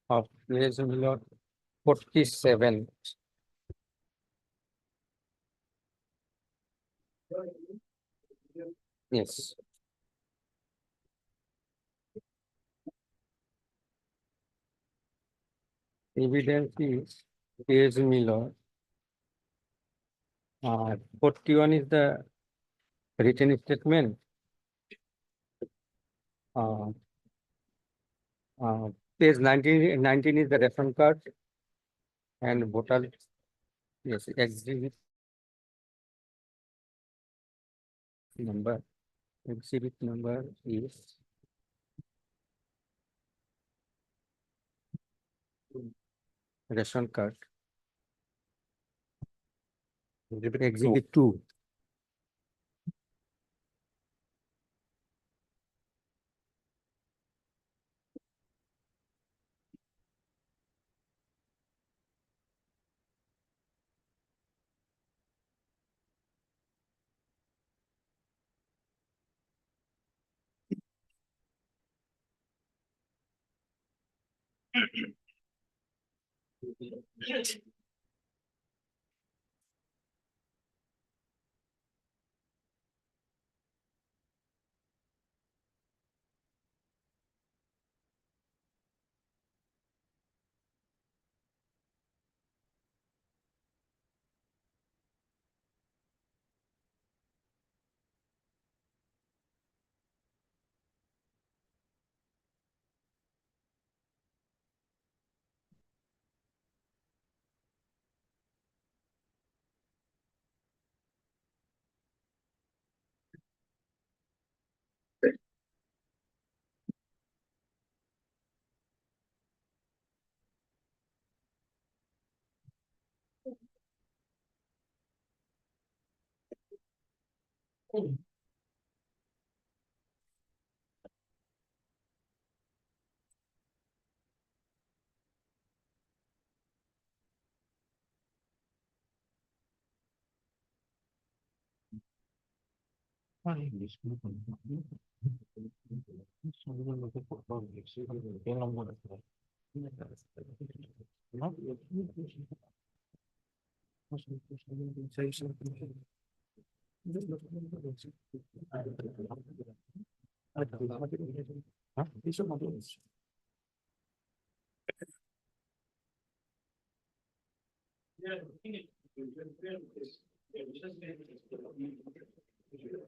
Of place, my lord, 47. Yes. Evidence is, page, my lord. 41 is the written statement. Uh, Page 19 is the ration card and voter. Yes, exhibit number. Exhibit number is ration card. Exhibit 2.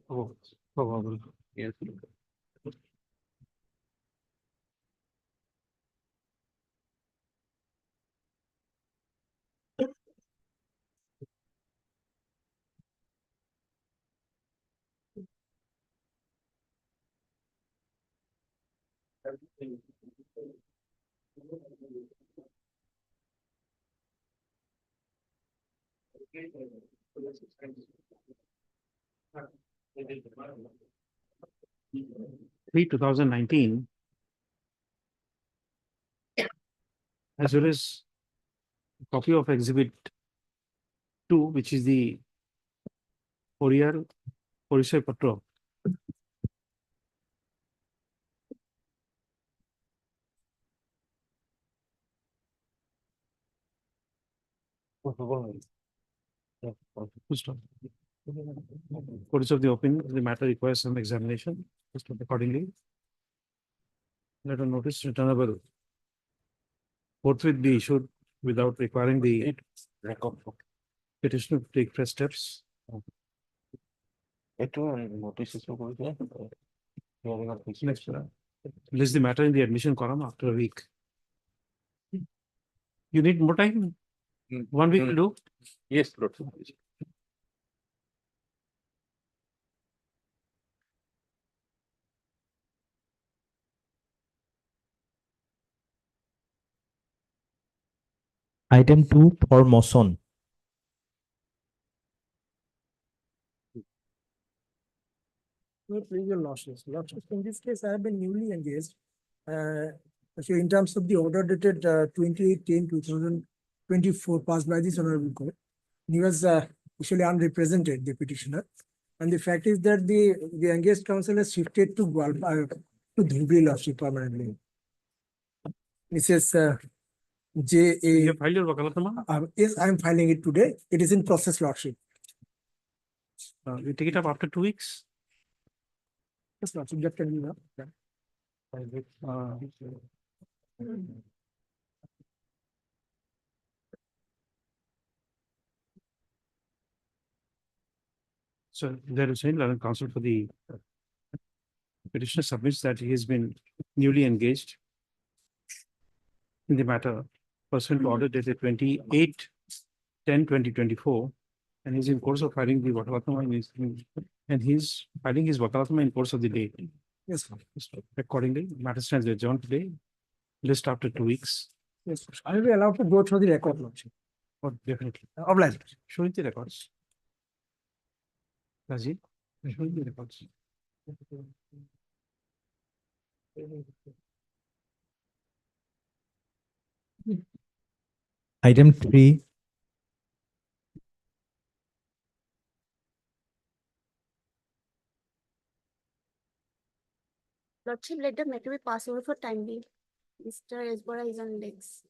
Oh, probably. Yes. 2019, as well as a copy of Exhibit 2, which is the Oriar Porishay Patra. Full stop. Course of the opening, the matter requires some examination. Accordingly, letter notice returnable forthwith be issued without requiring the record petitioner to take fresh steps. Next, list the matter in the admission column after a week. You need more time? 1 week will do? Yes, Lord. Item 2 for motion. Legal losses. Losses in this case, I have been newly engaged. So in terms of the order dated 28/10/2024 passed by this honorable court, he was usually unrepresented, the petitioner. And the fact is that the engaged counsel has shifted to to Dhubri lordship permanently. Mrs. J. You A. have filed your wakalatnama? Yes, I am filing it today. It is in process lordship. You take it up after 2 weeks? Yes, lordship, just tell me now. So there is a counsel for the petitioner submits that he has been newly engaged in the matter pursuant to order dated 28/10/2024, and he's in course of filing the wakalatnama and he's filing his wakalatnama in course of the day. Yes, Accordingly, matter stands adjourned today, list after 2 weeks. yes, I will be allowed to go through the record lordship. Oh, definitely. Obliged. Showing the records. Rajiv, showing the records. Item 3 Lordship, let the matter be passed over for time being. Mr. Esbora is on legs.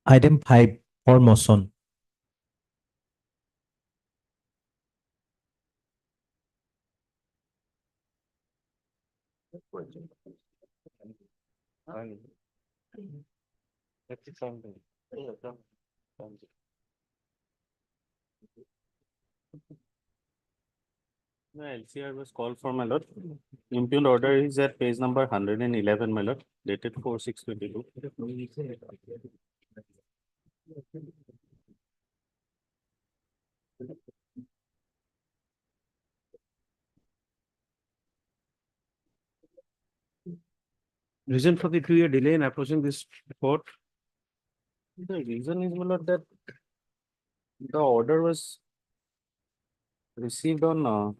Item 5 for motion. No, LCR was called for, my lord. Impugned order is at page number 111, my lord, dated 4/6/22. Reason for the 2-year delay in approaching this court? The reason is, my lord, that the order was received on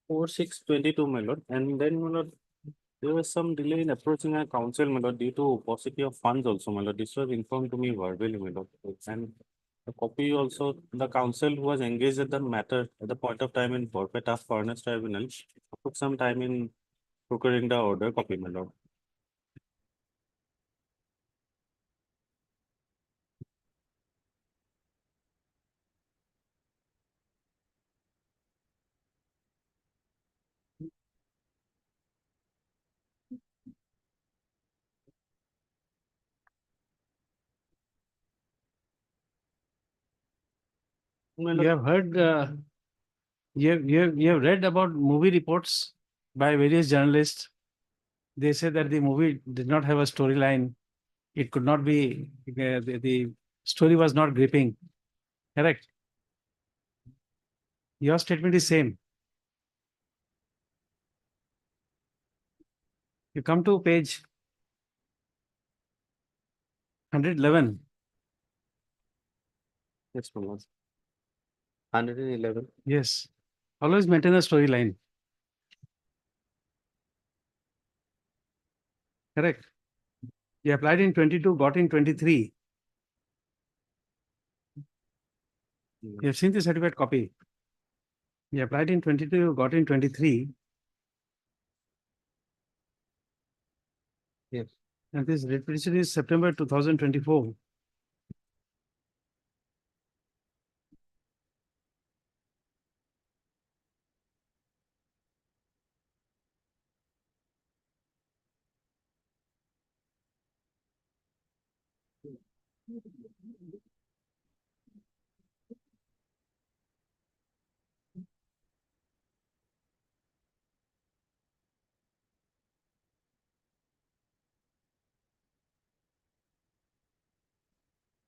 4/6/22, my lord, and then, my lord, there was some delay in approaching our council, my lord, due to paucity of funds also, my lord. This was informed to me verbally, my lord. And a copy also, the council who was engaged at the matter at the point of time in Borpeta Furnace Tribunal took some time in procuring the order copy, my lord. My You lord, have heard, you have read about movie reports by various journalists. They say that the movie did not have a storyline. It could not be, the story was not gripping. Correct? Your statement is same. You come to page 111. yes, my lord. 111. Yes. Always maintain a storyline. Correct? You applied in 22, got in 23. You have seen the certificate copy. You applied in 22, you got in 23. Yes. And this petition is September 2024.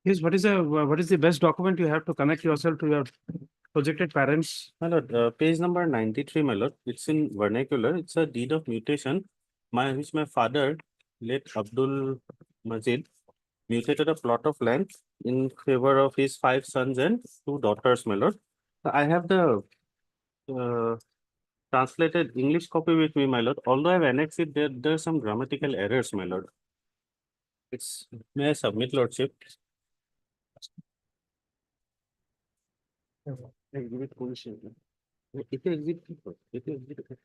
Yes, what is the best document you have to connect yourself to your projected parents? My lord, page number 93, my lord. It's in vernacular. It's a deed of mutation, which my father, late Abdul Majid, mutated a plot of land in favor of his 5 sons and 2 daughters, my lord. I have the uh, translated English copy with me, my lord. Although I've annexed it, there are some grammatical errors, my lord. It's, may I submit, lordship? Exhibit position. It is exhibit. It is exhibit.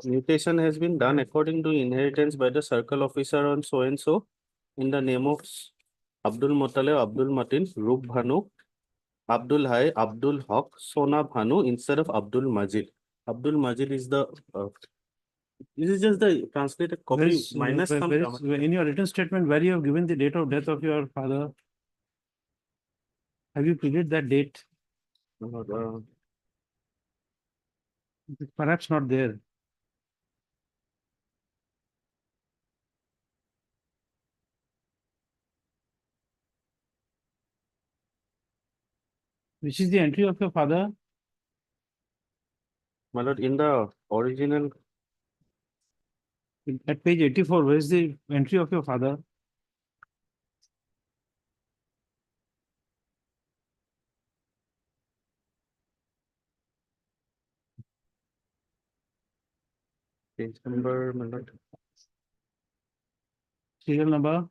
Mutation has been done according to inheritance by the circle officer on so and so in the name of Abdul Muttalib, Abdul Matin, Rup Bhanu, Abdul Hai, Abdul Haq, Sona Bhanu instead of Abdul Majid. Abdul Majid is the this is just the translated copy minus some In your written statement, where you have given the date of death of your father, have you pleaded that date? Perhaps not there. Which is the entry of your father? My lord, in the original, At page 84, where is the entry of your father? page number, my lord. Serial number?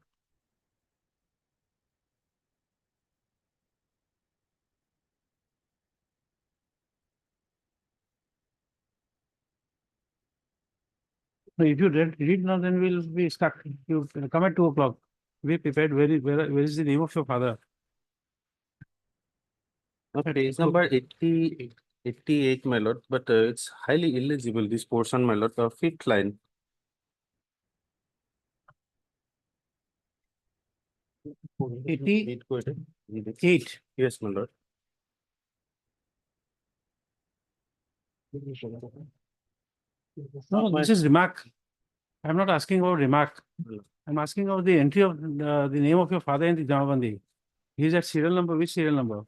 No, if you read now, then we'll be stuck. You come at 2 o'clock. Be prepared. Where is the name of your father? Page number 88, my lord, but it's highly illegible, this portion, my lord, the fifth line. 88. Yes, my lord. No, this is remark. I'm not asking about remark. I'm asking about the entry of the name of your father in the Jamabandi. He's at serial number. Which serial number?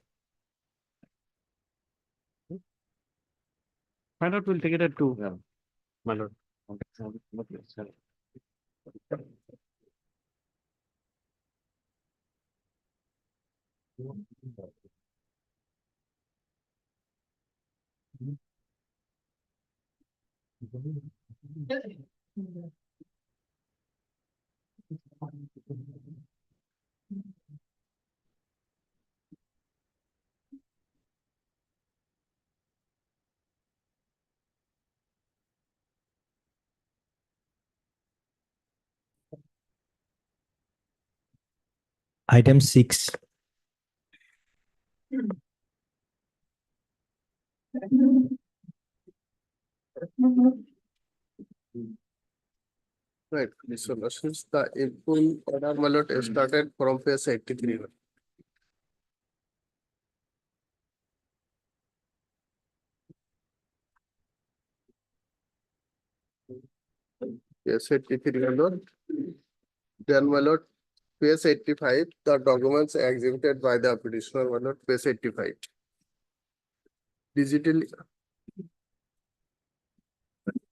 Find out. We'll take it at 2. Yeah, my lord. Item 6. Right, this solutions, the input order mallet started from page 83. Page 83 mallet. Then mallet, page 85, the documents exhibited by the petitioner mallet, page 85. Digitally.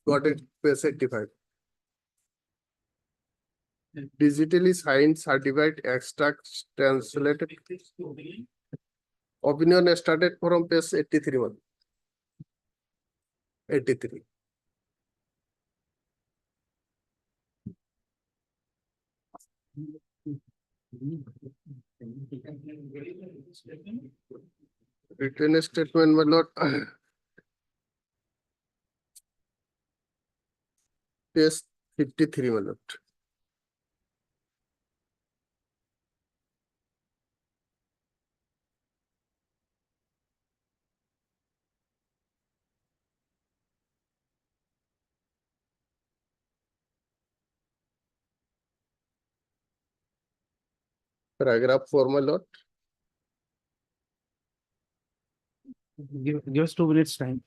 Got it, page 85. Digitally signed certified extract translated. Opinion started from page 83 one. 83. Written statement my lord. Page 53 my lord. Paragraph 4 my lord. Give us 2 minutes time.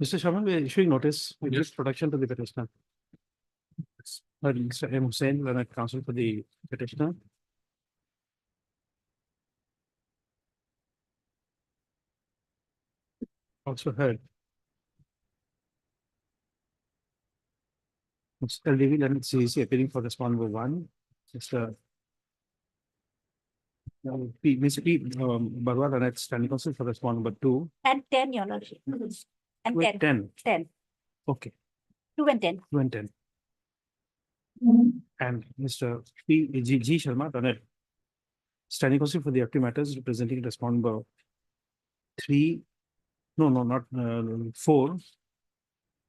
Mr. Sharma, we are issuing notice with this production to the petitioner. Mr. M. Hussain, learned counsel for the petitioner. Also heard. Mr. LDV, learned CEC appearing for respondent number 1. Mr. Mr. P. Barwa, learned standing counsel for respondent number 2. And 10, Your Lordship. And 10. 10. 10. Okay, 2 and 10. 2 and 10. And Mr. G. Sharma, learned standing counsel for the active matters representing respondent number 3. No, not 4,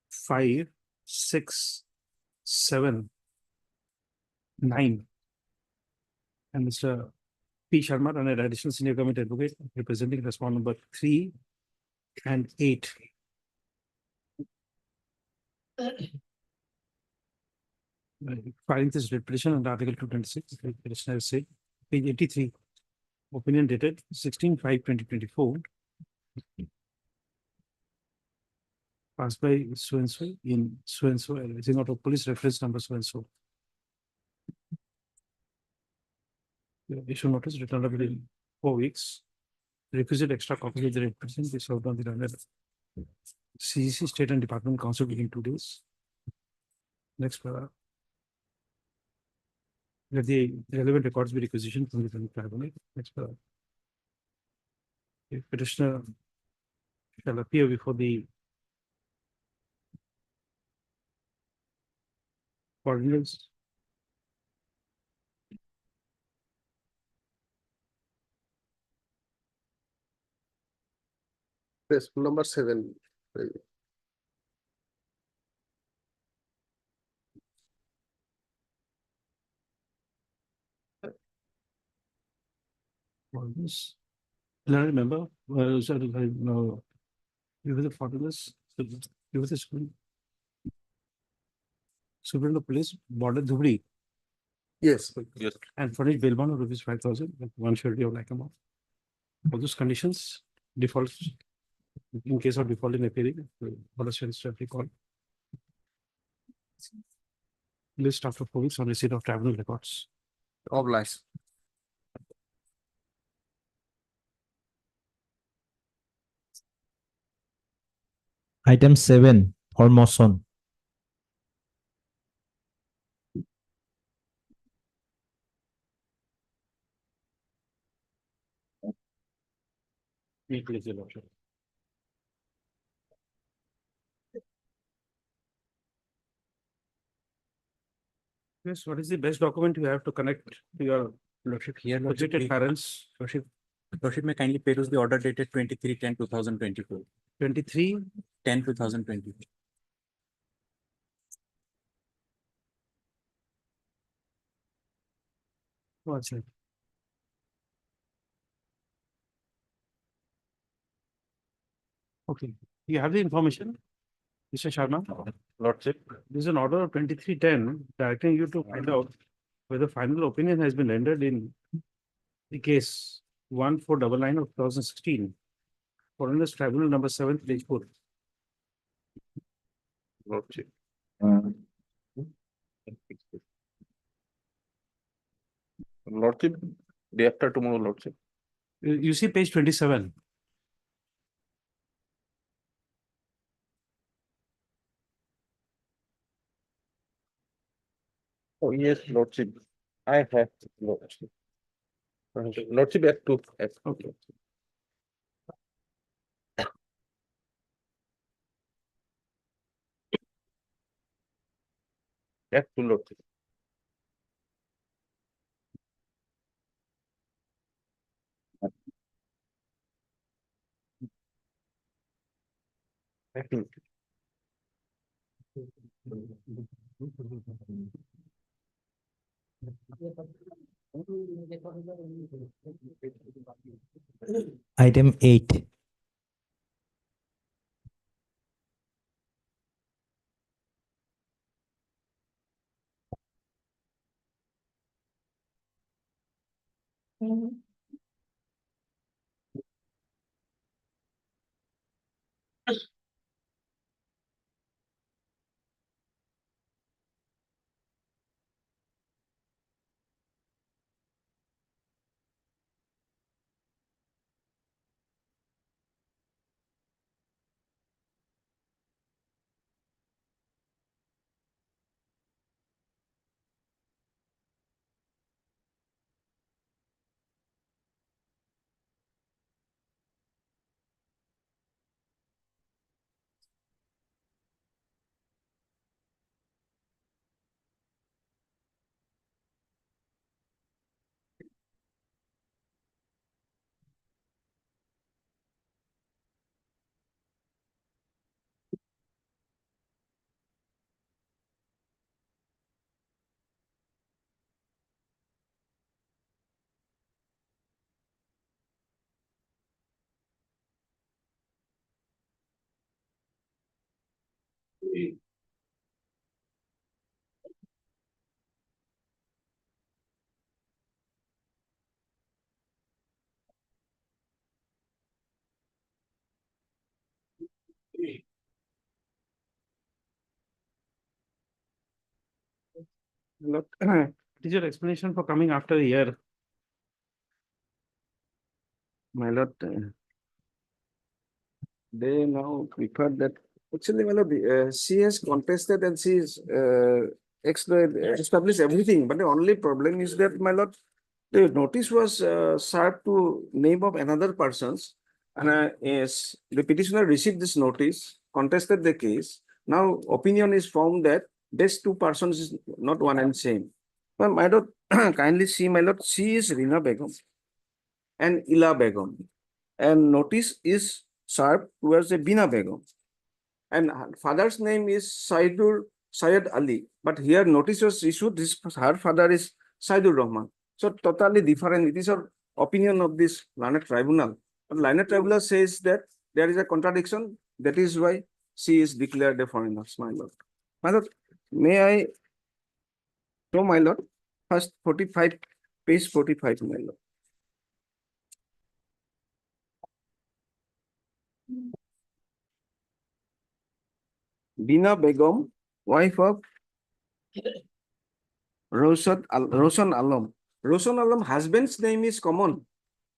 5, 6, 7, 9. And Mr. P. Sharma, an additional senior government advocate representing respondent number 3 and 8. Filing this writ petition under Article 226, the petitioner has said, page 83, opinion dated 16/5/2024. Passed by so-and-so in so-and-so, arising out of police reference number so-and-so. Issue notice returned within 4 weeks. Requisite extra copy of the writ petition be served on the runner. CEC State and Department Council within 2 days. Next para. Let the relevant records be requisitioned from the tribunal. Next para. The petitioner shall appear before the ordinance. Yes, number 7. Ordinance. And I remember, no, you were the foreigners, you were the school. Superintendent of Police, Border Dhubri, Yes. Yes. and furnished bail bond of rupees 5,000, with 1 surety of like amount. All those conditions, defaults, in case of default in appearing, what is your recall? List after 4 weeks on receipt of tribunal records. Obliged. Item 7 for motion. Please, Your Lordship. Yes, what is the best document you have to connect to your Lordship, here, projected parents? Lordship may kindly peruse the order dated 23/10/2024. 23, 10/2020. what's it? Okay, you have the information, Mr. Sharma? Lordship, This is an order of 2310 directing you to find out whether final opinion has been rendered in the case 1499 of 2016. Foreigners Tribunal number 7, page 4. Lordship. Lordship, day after tomorrow, Lordship. You see page 27. Oh, yes, Lordship. I have Lordship. Lordship Act 2. Okay. Act 2, Lordship. Act 2. Item 8. Look, it is your explanation for coming after a year. My lord, they now prefer that. Actually, my lord, she has contested and she is established everything. But the only problem is that, my lord, the notice was served to name of another persons, and yes, the petitioner received this notice, contested the case. Now, opinion is formed that these two persons is not one and same. Well, my lord, kindly see, my lord, she is Rina Begum and Ila Begum, and notice is served towards a Bina Begum, and her father's name is Syed Ali, but here notice was issued. This her father is Saidur Rahman. So totally different. It is an opinion of this learned tribunal. But learned tribunal says that there is a contradiction. That is why she is declared a foreigner. My lord. My lord, may I show my lord? First 45, page 45, my lord. Bina Begum, wife of Roshan Alam. Roshan Alam, husband's name is common,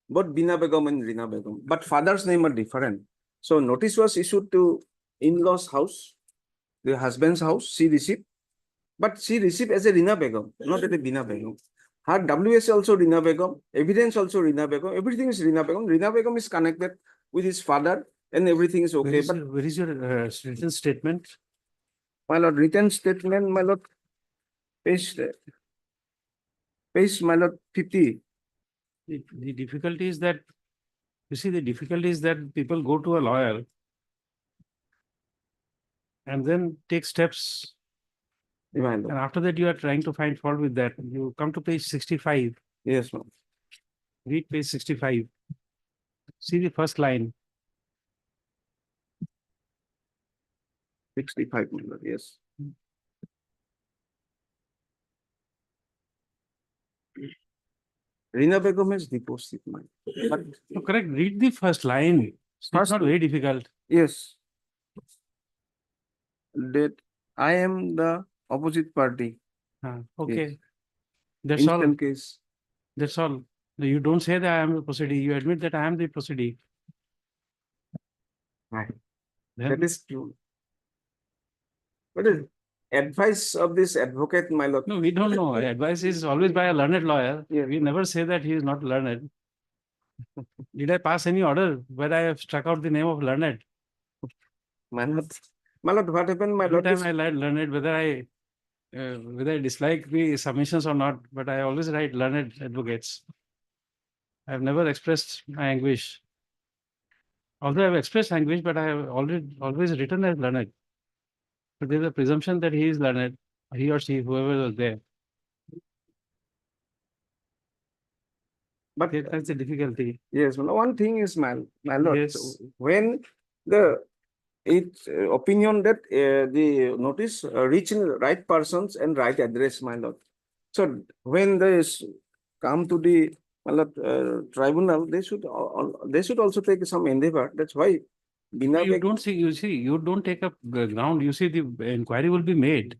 both Bina Begum and Rina Begum, but father's name are different. So notice was issued to in-laws house, the husband's house, she received, but she received as a Rina Begum, not as a Bina Begum. Her WS also Rina Begum, evidence also Rina Begum, everything is Rina Begum. Rina Begum is connected with his father and everything is okay. Where is your written statement? My lord, written statement, my lord, page, my lord, 50. The difficulty is that, you see, the difficulty is that people go to a lawyer and then take steps. And after that, you are trying to find fault with that. You come to page 65. Yes, ma'am. Read page 65. See the first line. 65, my lord, yes. Rina Begum is deposed, but correct, read the first line. It's First- not very difficult. Yes. That I am the opposite party. Okay. That's all. Instant case. That's all. You don't say that I am the proceedee. You admit that I am the proceedee. Right. Then That is true. What is advice of this advocate, my lord? no, we don't know. Advice is always by a learned lawyer. Yeah. We never say that he is not learned. Did I pass any order where I have struck out the name of learned? My lord, what happened, my Every lord? time is- I write learned, whether I dislike the submissions or not, but I always write learned advocates. I have never expressed my anguish. Although I have expressed anguish, but I have always written as learned. But there is a presumption that he is learned, he or she, whoever was there. But That's the difficulty. yes, one thing is, my lord, Yes. when the opinion that the notice reach in right persons and right address, my lord. So when they come to the my lord, tribunal, they should also take some endeavor. That's why. Bina You Beg- don't see, you don't take up ground. You see, the inquiry will be made.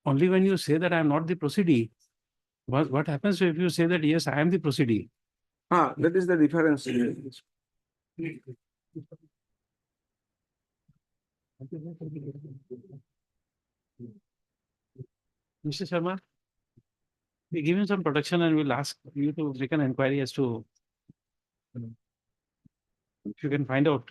Only when you say that I am not the proceedee. What happens if you say that, yes, I am the proceedee? that is the difference. Mr. Sharma, we give him some protection and we'll ask you to make an inquiry as to if you can find out.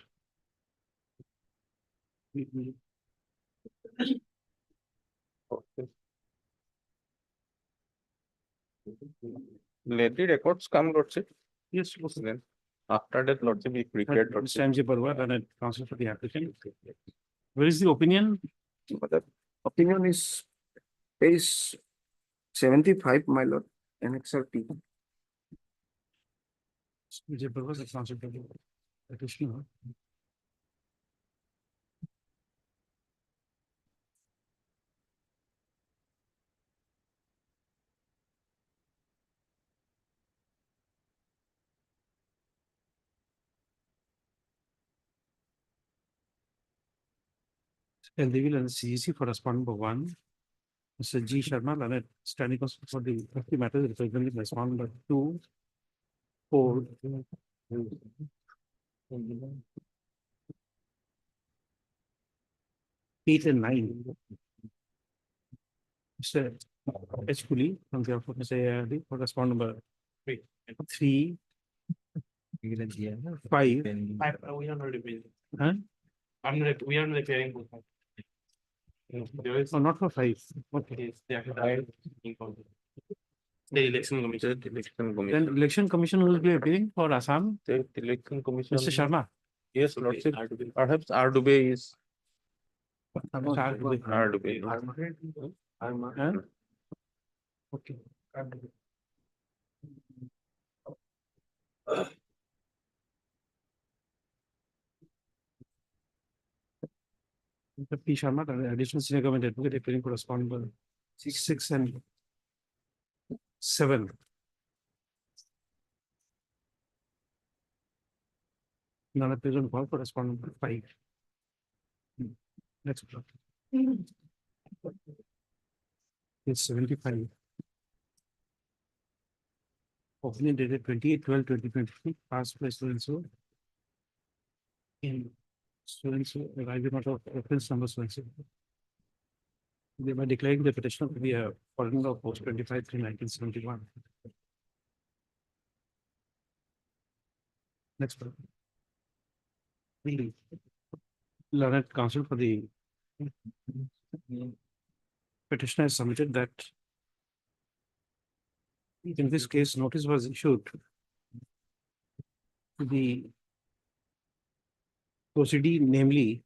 Let the records come, lordship. Yes, Then after that, lordship, we prepared Mr. lordship. M.J. Barwa, and counsel for the applicant. Where is the opinion? The opinion is page 75, my lord, annexure P. M.J. Barwa, the counsel for the petitioner. And they will and CEC for respondent number 1. Mr. G. Sharma, Lanet, standing counsel for the matters representing respondent number 2, 4. 8 and 9. Mr. H. Cooley, on behalf of Mr. AIRD, for respondent number 3, 5. We are not repairing. Huh? We are not repairing both. There is. Oh, not for 5. Okay. Yes, they are. The election commission. Then election commission will be appearing for Assam. The election commission. Mr. Sharma. Yes, lordship. Perhaps R Dubey is. R Dubey. Huh? Okay. Mr. P. Sharma, the additional senior government advocate appearing for respondent number 6 and 7. None appears on call for respondent number 5. Next. It's 75. Opinion dated 28/12/2023, passed by so and so. In so and so, arriving out of reference number so and so. Thereby declaring the petitioner to be a foreigner of post 25/3/1971. Next one. The learned counsel for the petitioner has submitted that in this case, notice was issued to the proceedee, namely,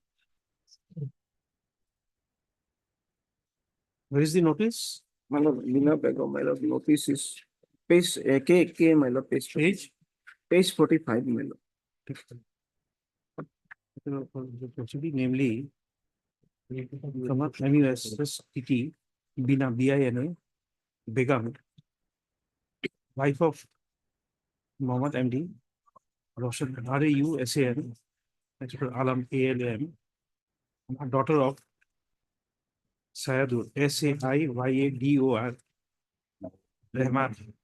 where is the notice? My lord, Bina Begum, my lord, notice is page K, my lord, page 45, my lord. The proceedee, namely, from MUSSTT, Bina, BINA, Begum, wife of Mohammed MD, Roshan RAUSAN, Alam ALM, daughter of Sayadur SAIYADOR Rahman.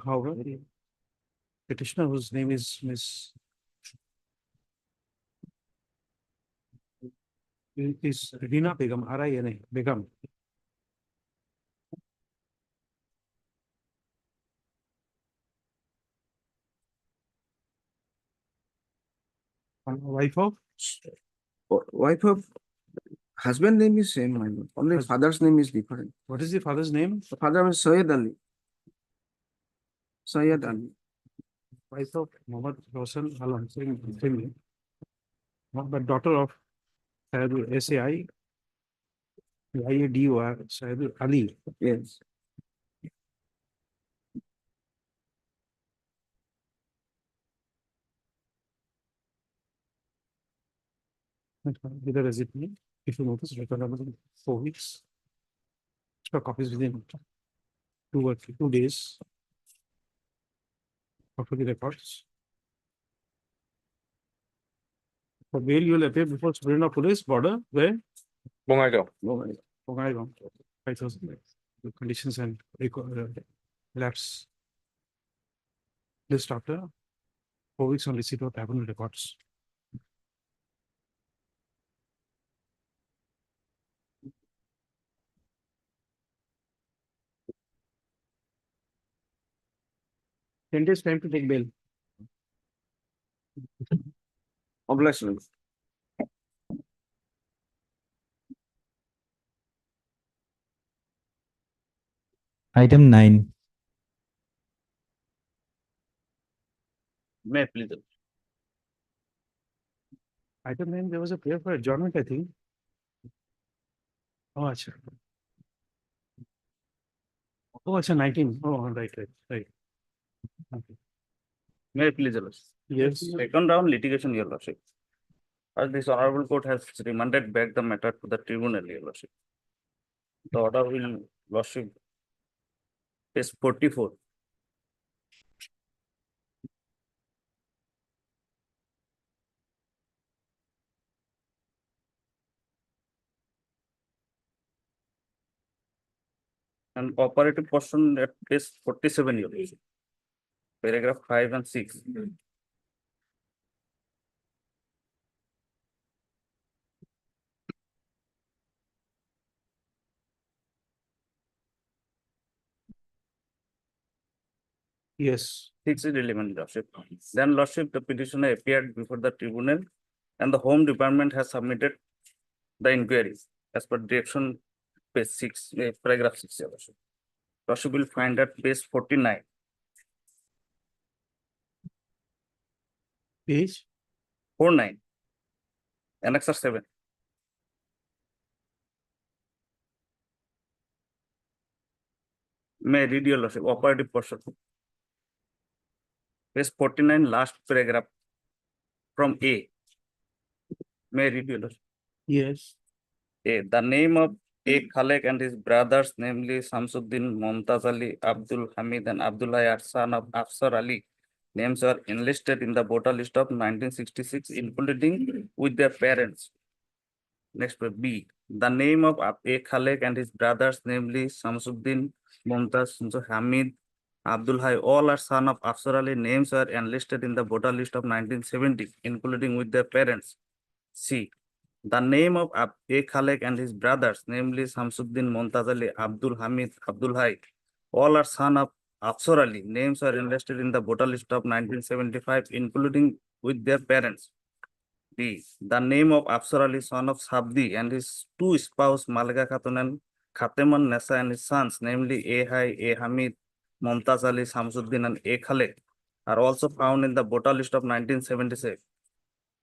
However, the petitioner whose name is Miss is Rina Begum, RINA Begum. Wife of Wife of husband name is same, my lord. Only Husband. father's name is different. what is the father's name? The father is Syed Ali. Syed Ali. Wife of Muhammad Roshan Alam, same. But daughter of Sayadur SAIYADOR Sayadur Ali. Yes. With the recipe, if you notice, record number 4 weeks. Extra copies within 2 days. After the records. For bail, you will appear before Supreme Police border where Bongaigaon. Bongaigaon, 5,000. The conditions and lapse. List after 4 weeks on receipt of tribunal records. Ten days time to take bail. Obligation. Item 9. May I please? Item 9, there was a prayer for adjournment, I think. Oh, acha. Oh, acha, 19. Oh, right. Okay. May I please? Your Lordship? Yes. Second round litigation, Your Lordship. As this honorable court has remanded back the matter to the tribunal, Your Lordship. The order will, Lordship, page 44. And operative portion at page 47, Your Lordship. Paragraph 5 and 6. Yes. 6 is relevant, Lordship. Then, Lordship, the petitioner appeared before the tribunal and the Home Department has submitted the inquiries as per direction page 6, paragraph 6, Your Lordship. Lordship will find at page 49. Page 49. Annexer 7. May I read, Your Lordship, operative portion. Page 49, last paragraph from A. May I read, Your Lordship? Yes. A. The name of A. Khalek and his brothers, namely Samsuddin, Momtaz Ali, Abdul Hamid, and Abdullah, son of Afsar Ali, names are enlisted in the voter list of 1966, including with their parents. Next, B. The name of A. Khalek and his brothers, namely Samsuddin, Momtaz, Hamid, Abdul Hai, all are son of Afsar Ali. Names are enlisted in the voter list of 1970, including with their parents. C. The name of A. Khalek and his brothers, namely Samsuddin, Momtaz Ali, Abdul Hamid, Abdul Hai, all are son of Afsar Ali. Names are enlisted in the voter list of 1975, including with their parents. D. The name of Afsar Ali, son of Sabdi, and his two spouse Malika Khatun and Khateman Nessa, and his sons, namely A. Hai, A. Hamid, Momtaz Ali, Samsuddin, and A. Khalek, are also found in the voter list of 1976.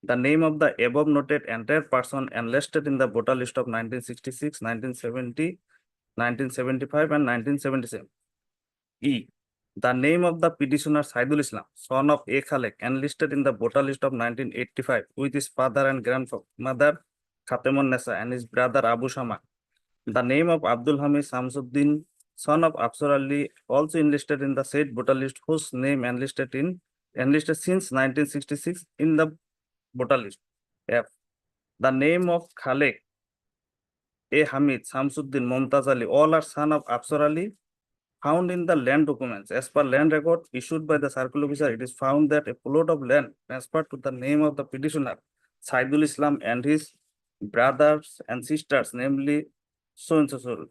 The name of the above noted entire person enlisted in the voter list of 1966, 1970, 1975, and 1977. E. The name of the petitioner Saidul Islam, son of A. Khalek, enlisted in the voter list of 1985 with his father and grandmother Khatemun Nessa and his brother Abu Shama. The name of Abdul Hamid Samsuddin, son of Afsar Ali, also enlisted in the said voter list, whose name enlisted since 1966 in the voter list. F. The name of Khalek A. Hamid Samsuddin Mumtaz Ali, all are son of Afsar Ali, found in the land documents. As per land record issued by the circle officer, it is found that a plot of land transferred to the name of the petitioner, Saidul Islam, and his brothers and sisters, namely so and so,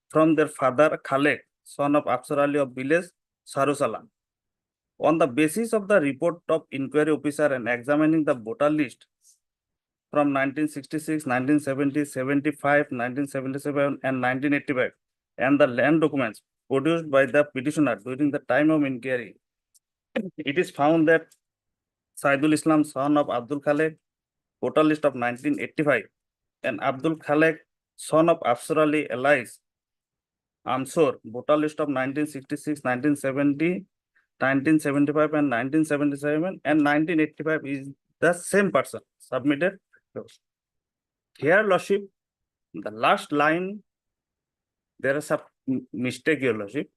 from their father Khalek, son of Afsar Ali of village Sarusalam. On the basis of the report of inquiry officer and examining the voter list from 1966, 1970, 75, 1977, and 1985, and the land documents produced by the petitioner during the time of inquiry, it is found that Saidul Islam, son of Abdul Khalek, voter list of 1985, and Abdul Khalek, son of Afsar Ali alias Amsor, voter list of 1966, 1970, 1975, and 1977, and 1985 is the same person submitted. Here, Lordship, the last line, there is a mistake, Your Lordship.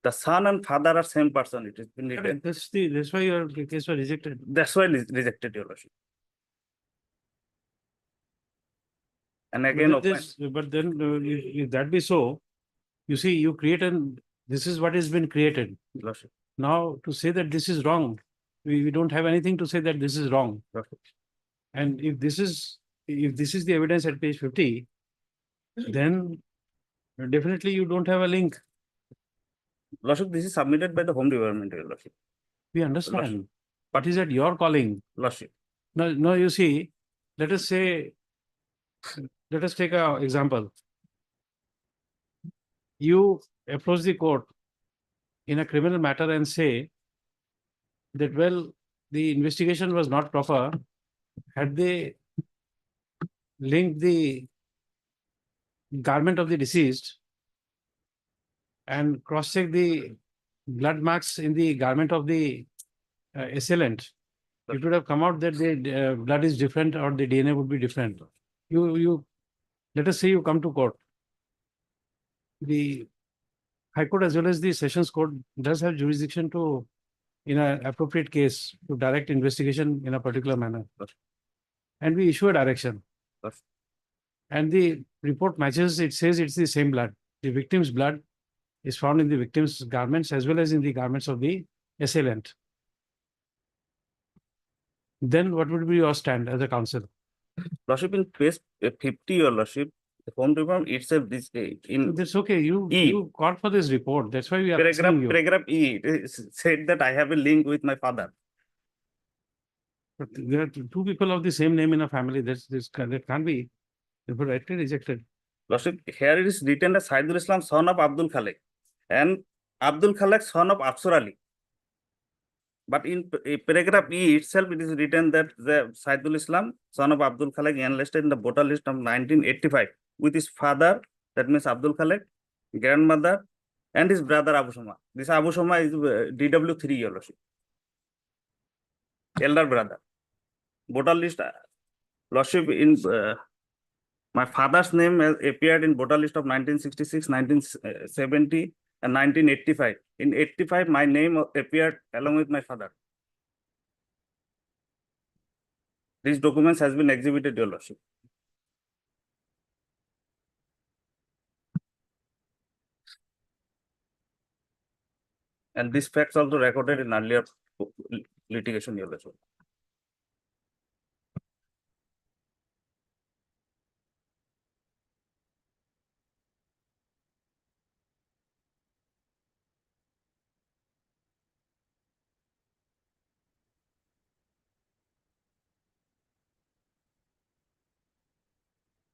The son and father are same person. It has been written. That's why your case was rejected. That's why it is rejected, Your Lordship. And again, But then, if that be so, you see, you create this is what has been created. Lordship. Now, to say that this is wrong, we don't have anything to say that this is wrong. And if this is the evidence at page 50, then definitely you don't have a link. Lordship, this is submitted by the Home Department, Your Lordship. We understand. But is that your calling? Lordship. No, you see, let us take an example. You approach the court in a criminal matter and say that, well, the investigation was not proper. Had they linked the garment of the deceased and cross-checked the blood marks in the garment of the assailant, it would have come out that the blood is different or the DNA would be different. You let us say you come to court. The High Court as well as the Sessions Court does have jurisdiction to, in an appropriate case, to direct investigation in a particular manner. And we issue a direction. And the report matches, it says it's the same blood. The victim's blood is found in the victim's garments as well as in the garments of the assailant. Then what would be your stand as a counsel? Lordship, in page 50, Your Lordship, the Home Department itself, this in That's okay. You called for this report. That's why we are asking you. paragraph E, it said that I have a link with my father. But there are two people of the same name in a family. That can't be rightly rejected. Lordship, here it is written as Saidul Islam, son of Abdul Khalek, and Abdul Khalek, son of Afsar Ali. But in paragraph E itself, it is written that the Saidul Islam, son of Abdul Khalek, enlisted in the voter list of 1985 with his father, that means Abdul Khalek, grandmother, and his brother Abu Shama. This Abu Shama is DW3, Your Lordship. Elder brother. Voter list, Lordship, in my father's name has appeared in voter list of 1966, 1970, and 1985. In 85, my name appeared along with my father. These documents has been exhibited, Your Lordship. And these facts also recorded in earlier litigation, Your Lordship.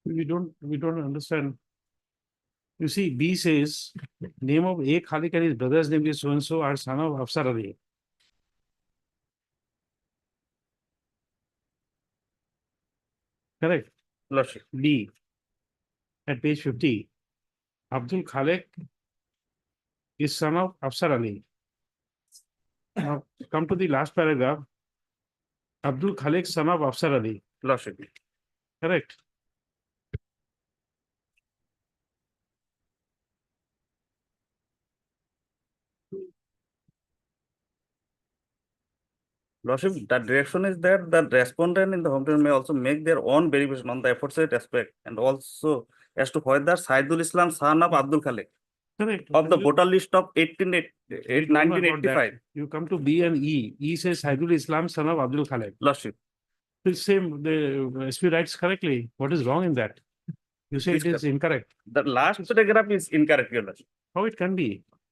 We don't understand. You see, B says, name of A. Khalik and his brother's name is so-and-so are son of Afsar Ali. Correct. Lordship. B. At page 50. Abdul Khalek is son of Afsar Ali. Now, come to the last paragraph. Abdul Khalek, son of Afsar Ali. Lordship. Correct. Lordship, the direction is that the respondent in the home tenant may also make their own verification on the aforesaid aspect and also as to whether Saidul Islam, son of Abdul Khalik, Correct. of the You- voter list of you don't know about that. 1985. You come to B and E. E says Saidul Islam, son of Abdul Khaled. Lordship, The same, the SP writes correctly. What is wrong in that? You say It's it is incorrect. the last paragraph is incorrect, Your Lordship. How it can be?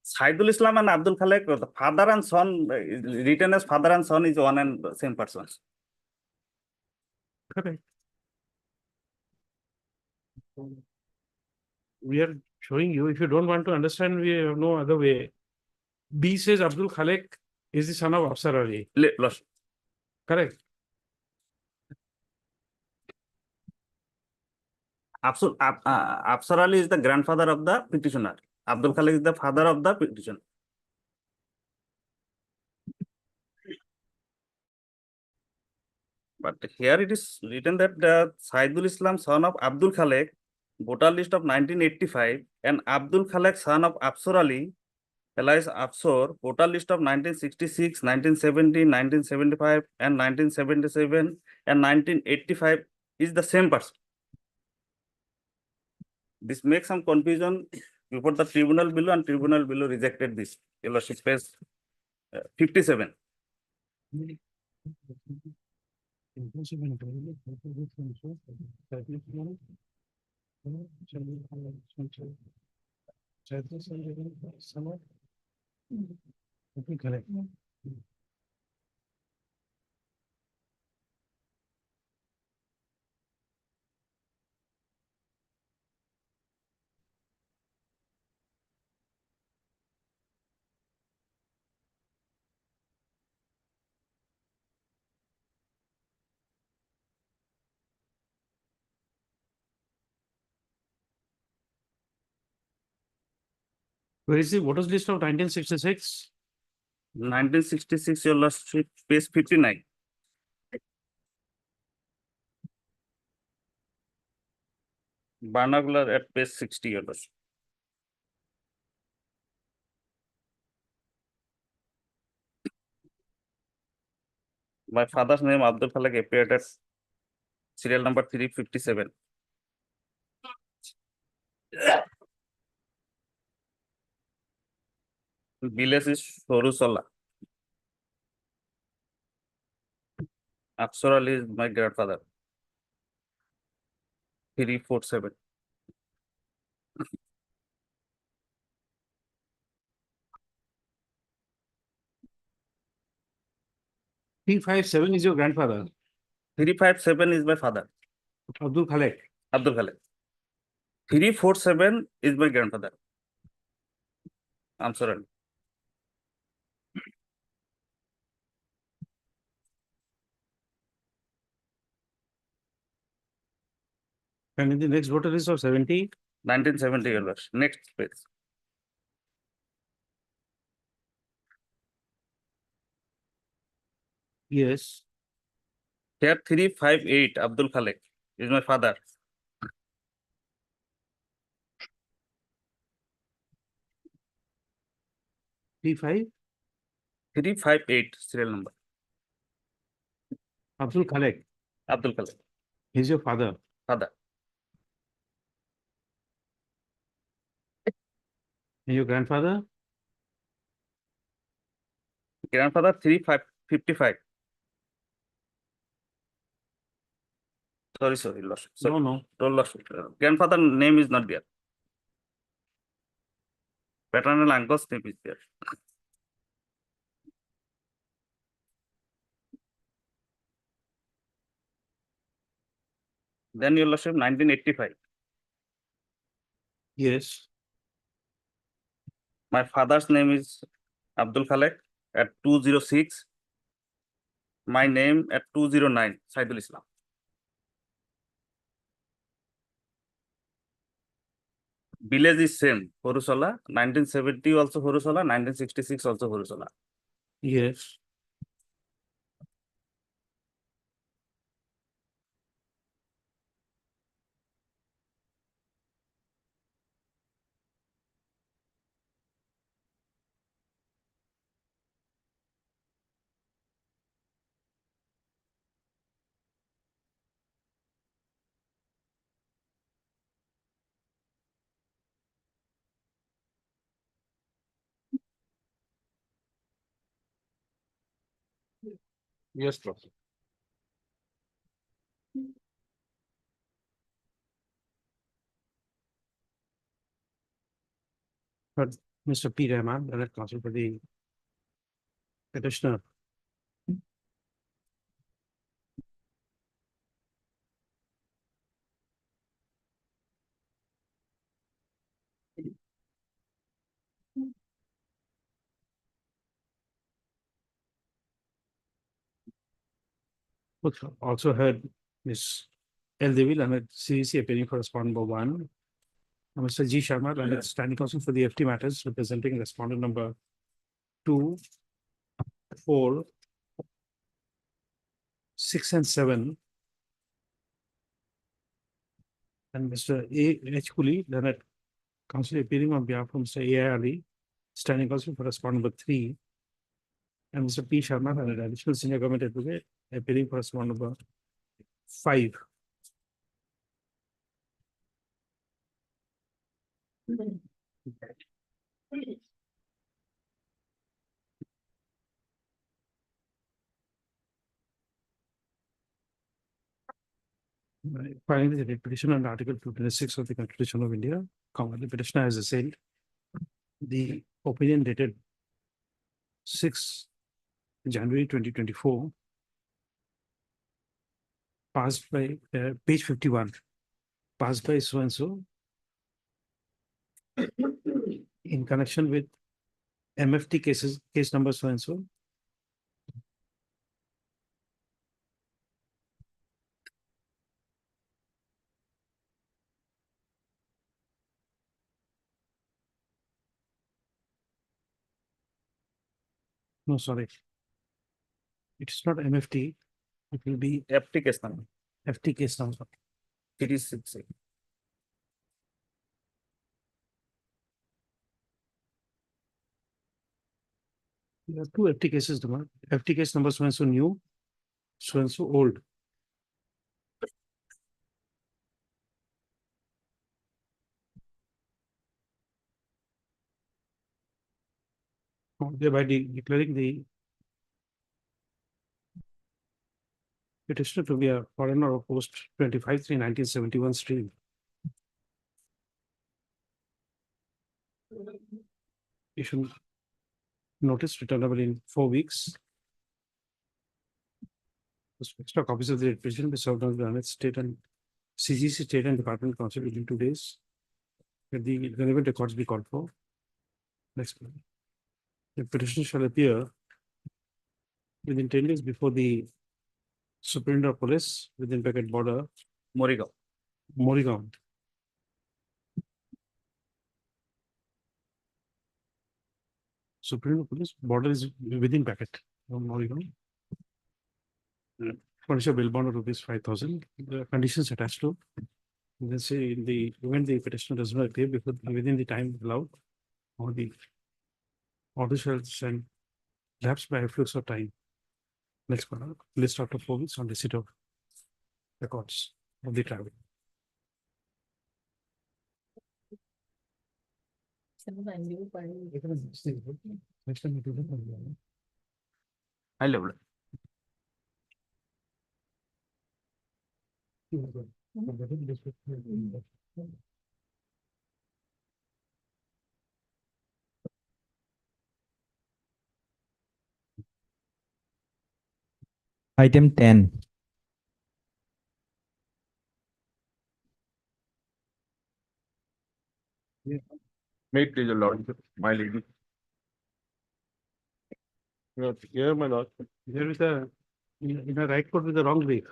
Saidul Islam and Abdul Khalik, the father and son, written as father and son is one and the same person. Correct. We are showing you, if you don't want to understand, we have no other way. B says Abdul Khalek is the son of Afsar Ali. Lordship. Correct. Afsar Ali is the grandfather of the petitioner. Abdul Khalik is the father of the petitioner. But here it is written that Saidul Islam, son of Abdul Khalik, voter list of 1985, and Abdul Khalik, son of Afsar Ali, alias Afsar, voter list of 1966, 1970, 1975, and 1977, and 1985 is the same person. This makes some confusion before the tribunal below, and tribunal below rejected this. Your Lordship, page 57. Correct. Where is the voters list of 1966? 1966, Your Lordship, page 59. Barnacular at page 60, Your Lordship. My father's name Abdul Khalik appeared at serial number 357. Village is Sorusola. Afsar Ali is my grandfather. 347. P57 is your grandfather, 357 is my father, Abdul Khalek. Abdul Khalik. 347 is my grandfather, Afsar Ali. And in the next voter list of 70, 1970, Your Lordship. Next page. yes, Here 358 Abdul Khalik is my father. P5, 358 serial number. Abdul Khalek, Abdul Khalik, he's your father. father. And your grandfather, Grandfather 3555. Sorry, Lordship. no, no, Lordship. Grandfather name is not there. Paternal uncle's name is there. Then Your Lordship, 1985. yes, My father's name is Abdul Khalek at 206. My name at 209, Saidul Islam. Village is same, Horusola, 1970 also Horusola, 1966 also Horusola. yes. Yes, Lordship. But Mr. P. Rahman, Learned Counsel for the petitioner. Also heard Ms. L. Devi, Learned CEC appearing for respondent number 1. And Mr. G. Sharma, Learned Standing Counsel for the FT matters, representing respondent number 2, 4, 6, and 7. And Mr. A. H. Cooley, Learned Counsel appearing on behalf of Mr. A. Ali, Standing Counsel for respondent number 3. And Mr. P. Sharma, an additional senior government advocate, appearing for respondent number 5. Finally, the petition under Article 226 of the Constitution of India, the petitioner has assailed the opinion dated 6 January 2024, passed by page 51, passed by so and so in connection with MFT cases, case number so and so. No, sorry. It's not MFT. It will be FT case number. FT case number. 36. There are 2 FT cases. FT case number so and so new, so and so old. Thereby declaring the petitioner to be a foreigner of post 25/3/1971 stream. Issue notice returnable in 4 weeks. Extra copies of the petition be served on the state and CGC state and department council within 2 days. Let the relevant records be called for. Next. The petition shall appear within 10 days before the Superintendent of Police within bracket border Morigaon. Superintendent of Police border is within bracket Morigaon. Furnish a bill bond of rupees 5,000. The conditions attached to. Then say in the when the petitioner does not appear within the time allowed, or the order shall send lapse by a flux of time. Next one, list after 4 weeks on receipt of records of the travel. Next time we do that. High level. Item 10. May it please the Lordship, my lady. Here, my lord. There is a in a right code with the wrong way.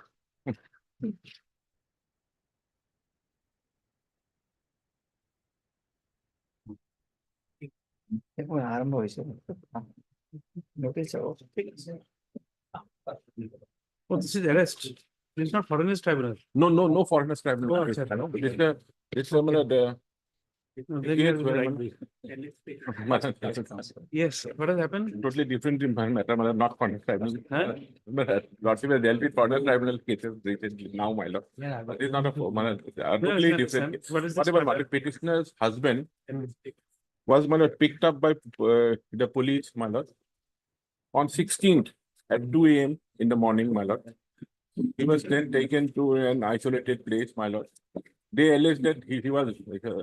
Oh, this is arrest. It's not foreigners tribunal. No foreigners tribunal. Oh, case, अच्छा, you know. okay. It's the No, It there is is very right way. Yes, what has happened? totally different in matter, not foreign tribunal. Huh? But Lordship has dealt with foreign tribunal cases recently now, my lord. Yeah, But it's not a No, totally it's different. not- what is this Whatever, matter? the petitioner's husband was my lord, picked up by the police, my lord, on 16th at 2 AM in the morning, my lord. He was then taken to an isolated place, my lord. They alleged that he was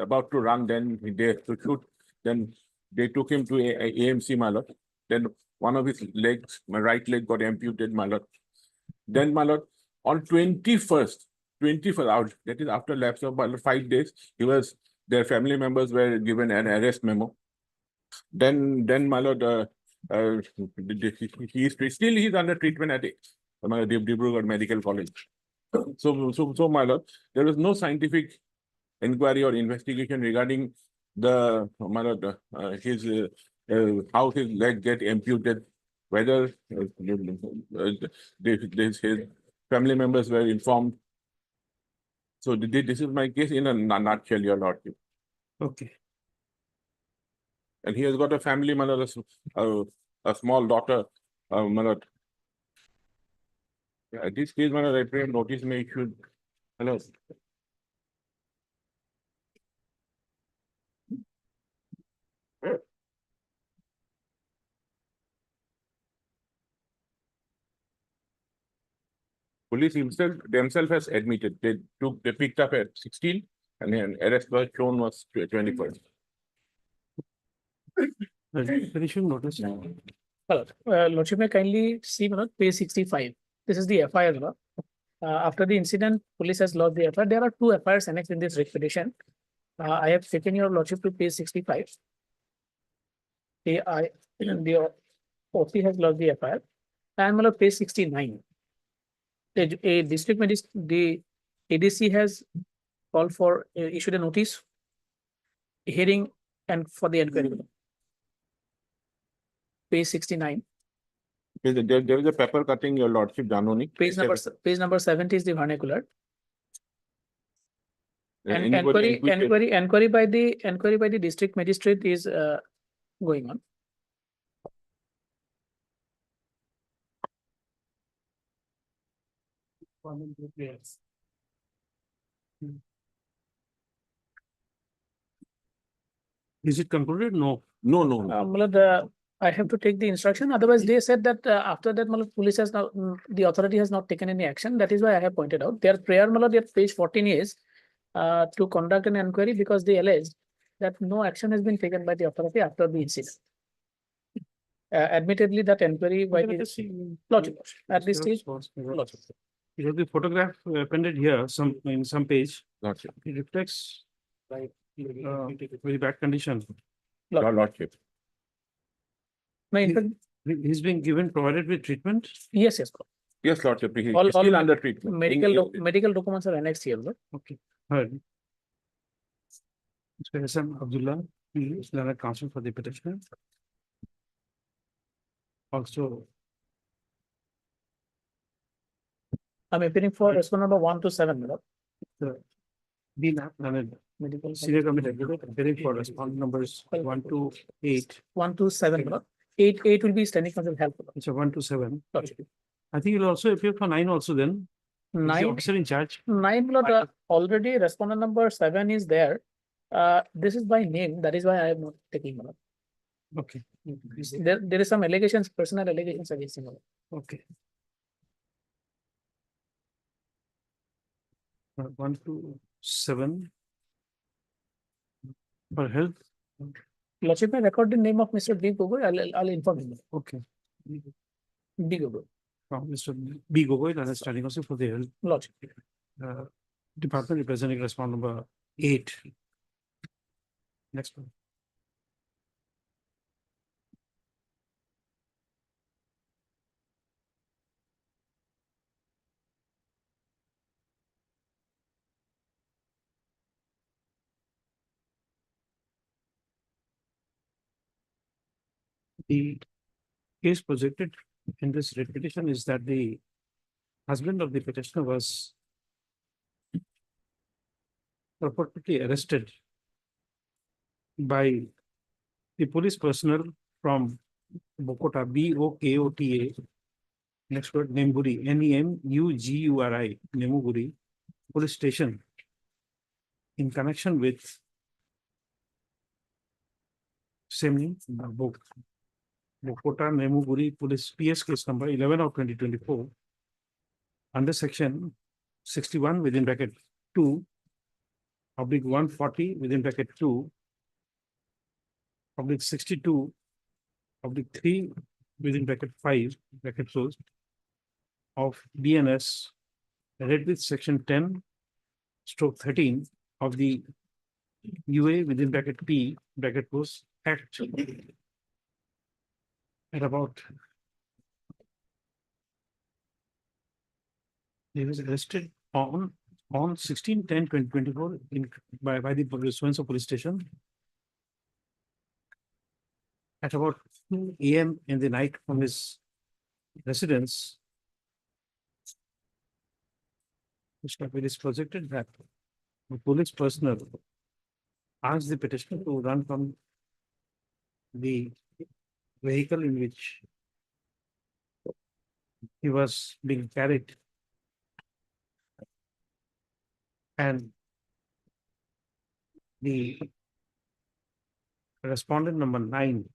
about to run, then they to shoot. Then they took him to AMC, my lord. Then one of his legs, my right leg, got amputated, my lord. Then, my lord, on 21st out, that is after lapse of 5 days, their family members were given an arrest memo. Then, my lord, he's under treatment at Dibrugarh Medical College. So, my lord, there was no scientific inquiry or investigation regarding my lord, how his leg get amputated, whether his family members were informed. So this is my case in a nutshell, your lordship. Okay. And he has got a family, my lord, a small daughter, my lord. This case, my lord, I pray notice may issued. Hello. Police themselves has admitted they picked up at 16 and then arrest was shown was 21st. Petition notice. Hello, Lordship may kindly see page 65. This is the FIR. After the incident, police has lodged the FIR. There are 2 FIRs annexed in this writ petition. I have taken your Lordship to page 65. The OC has lodged the FIR. And page 69. A district magistrate, the ADC has called for issued a notice, hearing, and for the inquiry. Page 69. There is a paper cutting, your lordship, Janoni. Page number 70 is the vernacular. And Anybody inquiry by the district magistrate is going on. Is it concluded? No. No. I have to take the instruction. Otherwise, they said that after that, police has now, the authority has not taken any action. That is why I have pointed out their prayer, their page 14 is to conduct an inquiry because they alleged that no action has been taken by the authority after the incident. Admittedly, that inquiry by the logic at this stage. Logic. You have the photograph appended here, in some page. Lordship. It reflects very bad condition. Your lordship. No, in fact, He's being provided with treatment. yes. Yes, lordship. He All- is still all under treatment. Medical documents are annexed here. Okay. Heard. Mr. Hassan Abdullah, he is learned counsel for the petitioner. Also, I'm appearing for response number 1 to 7. the DNAP learned Medical senior committee appearing for response numbers 1 to 8. 1 to 7. 8 will be standing counsel help. It's a 1 to 7. Logic. I think you'll also appear for 9 also then. Is the 9. officer in charge. 9 already respondent number 7 is there. This is by name. That is why I am not taking one. Okay. There is some allegations, personal allegations against him. Okay. 1 to 7. For health. Lordship may record the name of Mr. B. Gogoi. I'll inform him. Okay. B. Gogoi. From Mr. B. Gogoi, that is standing also for the health. Lordship. Department representing response number 8. Next one. The case projected in this writ petition is that the husband of the petitioner was purportedly arrested by the police personnel from Bokota, Bokota, next word, Nemguri, Nemuguri, Nemuguri police station in connection with same name, Bokota Nemuguri Police PS case number 11 of 2024 under section 61 within bracket 2 oblique 140 within bracket 2 oblique 62 oblique 3 within bracket 5 bracket closed of BNS read with section 10 stroke 13 of the UA within bracket P bracket close Act at about he was arrested on 16/10/2024 in by the Swansea police station at about 2 AM in the night from his residence. It is projected that the police personnel asked the petitioner to run from the vehicle in which he was being carried. And the respondent number 9,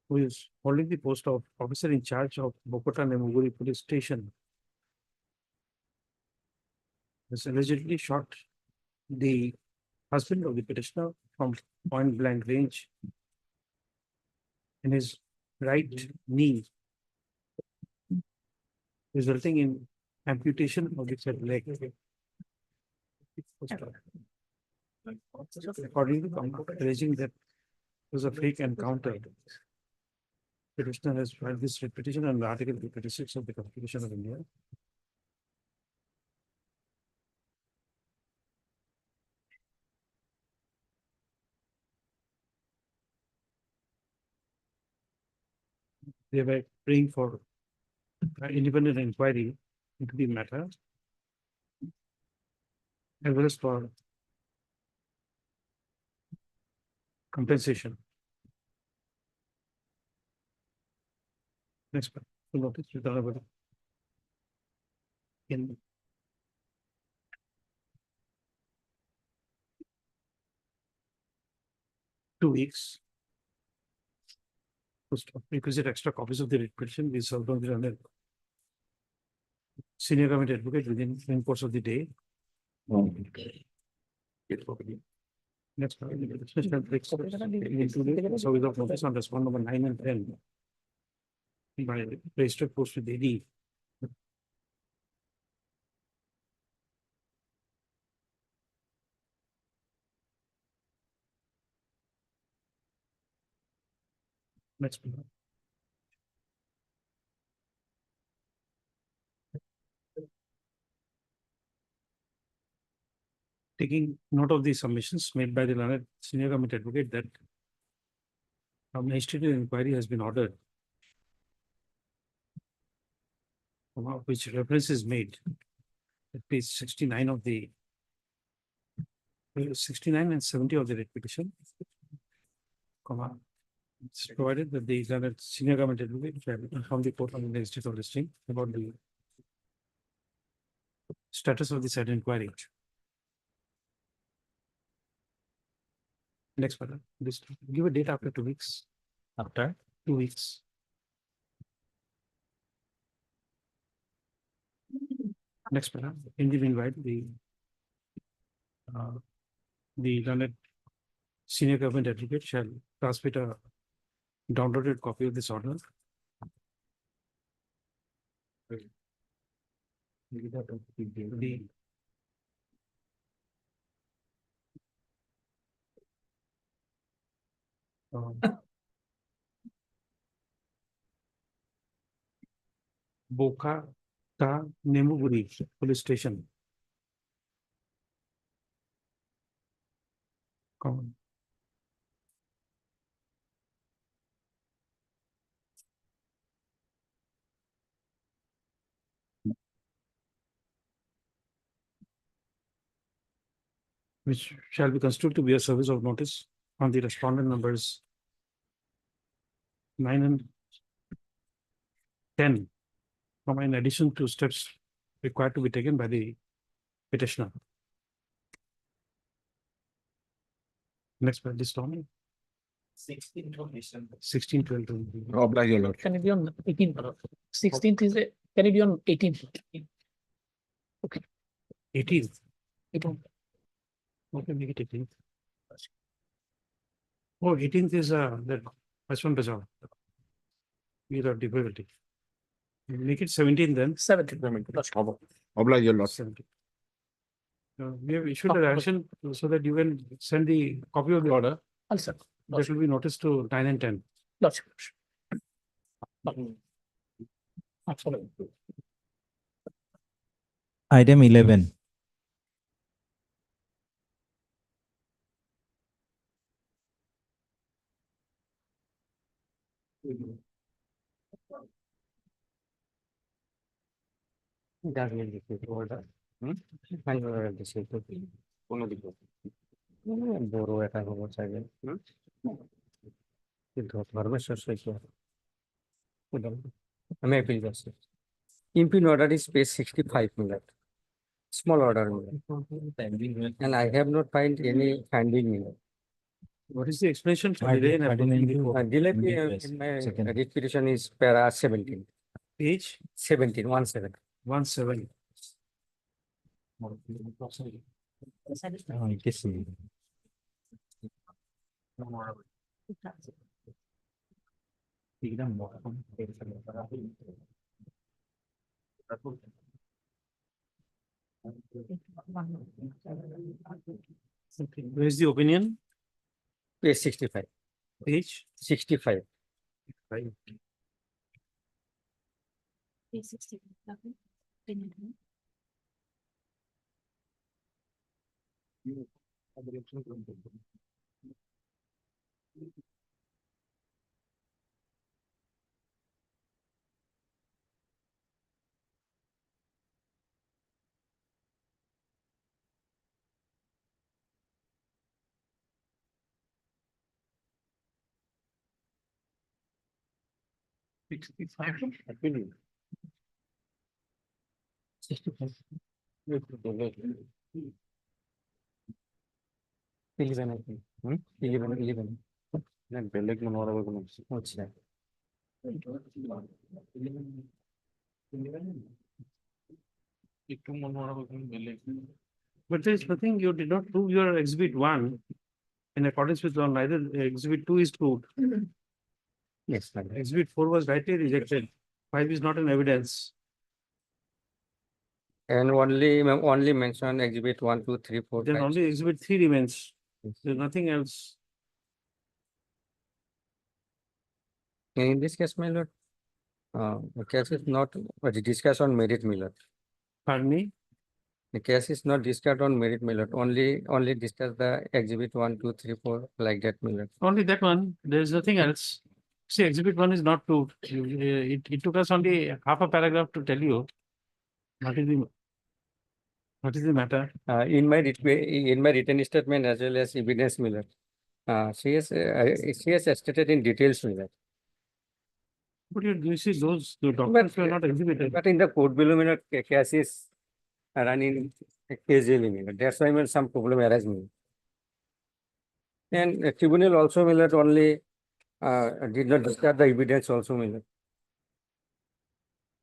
who is holding the post of officer in charge of Bokota Nemuguri police station, has allegedly shot the husband of the petitioner from point blank range in his right knee, resulting in amputation of the said leg. According to Congress, alleging that it was a fake encounter, petitioner has filed this petition under Article 36 of the Constitution of India. They were praying for independent inquiry into the matter, as well as for compensation. Next, notice in two weeks. Requisite extra copies of the writ petition be served on the senior government advocate within course of the day. Next, so with of notice on respond number 9 and 10 by registered post with AD. Next. Taking note of the submissions made by the learned senior government advocate that administrative inquiry has been ordered, which reference is made at page 69 of the 69 and 70 of the writ petition, it's provided that the learned senior government advocate shall inform the court on the state of listing about the status of the said inquiry. Next, this give a date after 2 weeks. After 2 weeks. Next, in the meanwhile, the learned senior government advocate shall transmit a downloaded copy of this order. The Bokota Nemuguri police station. Common. Which shall be construed to be a service of notice on the respondent numbers 9 and 10, in addition to steps required to be taken by the petitioner. Next, by this Tommy. 16, 12. Oblige your lordship. Can it be on 18th? 16th is a, can it be on 18th? 18th. It won't. Okay, make it 18th. Oh, 18th is the Ashwan Bazaar. You have difficulty. Make it 17 then. 17th. Oblige your lordship. 17. We have issued a action so that you can send the copy of the order. I'll send. That will be noticed to 9 and 10. Lordship. Absolutely. Item 11. That will be good order. Final order decision. বড় একটা খবর চাইবেন কিন্তু ধর্মেশ্বর সৈক্য আমি appeal করছি imping order is page 65 minute small order minute. And I have not find any finding minute. What is the explanation for delay in approving the Delay Yes, in my second. read petition is para 17 page 17 17. 17? Okay, where is the opinion? Page 65 Page 65. 5. Opinion. 65. 11 I think. 11. বেলেগ মনোৱাৰ কোনো আচ্ছা একটু মনোৱাৰ কোনো বেলেগ But there is nothing, you did not prove your exhibit 1 in accordance with law, neither exhibit 2 is proved. yes madam. Exhibit 4 was rightly rejected. 5 is not an evidence. And only mention exhibit 1 2 3 4 Then 5. only exhibit 3 remains. There's nothing else. In this case, my lord, the case is not discussed on merit, my lord. Pardon me? The case is not discussed on merit, my lord. Only discuss the exhibit 1 2 3 4 like that, my lord. Only that one. There is nothing else. See, exhibit 1 is not proved. It took us only half a paragraph to tell you what is the matter. In my written statement as well as evidence, my lord. She has stated in details, my lord. But you see, those the documents were not exhibited. But in the court below, my lord, case is running casually, my lord. That's why, my lord, some problem arise, my lord. And the tribunal also, my lord, only did not discuss the evidence also, my lord.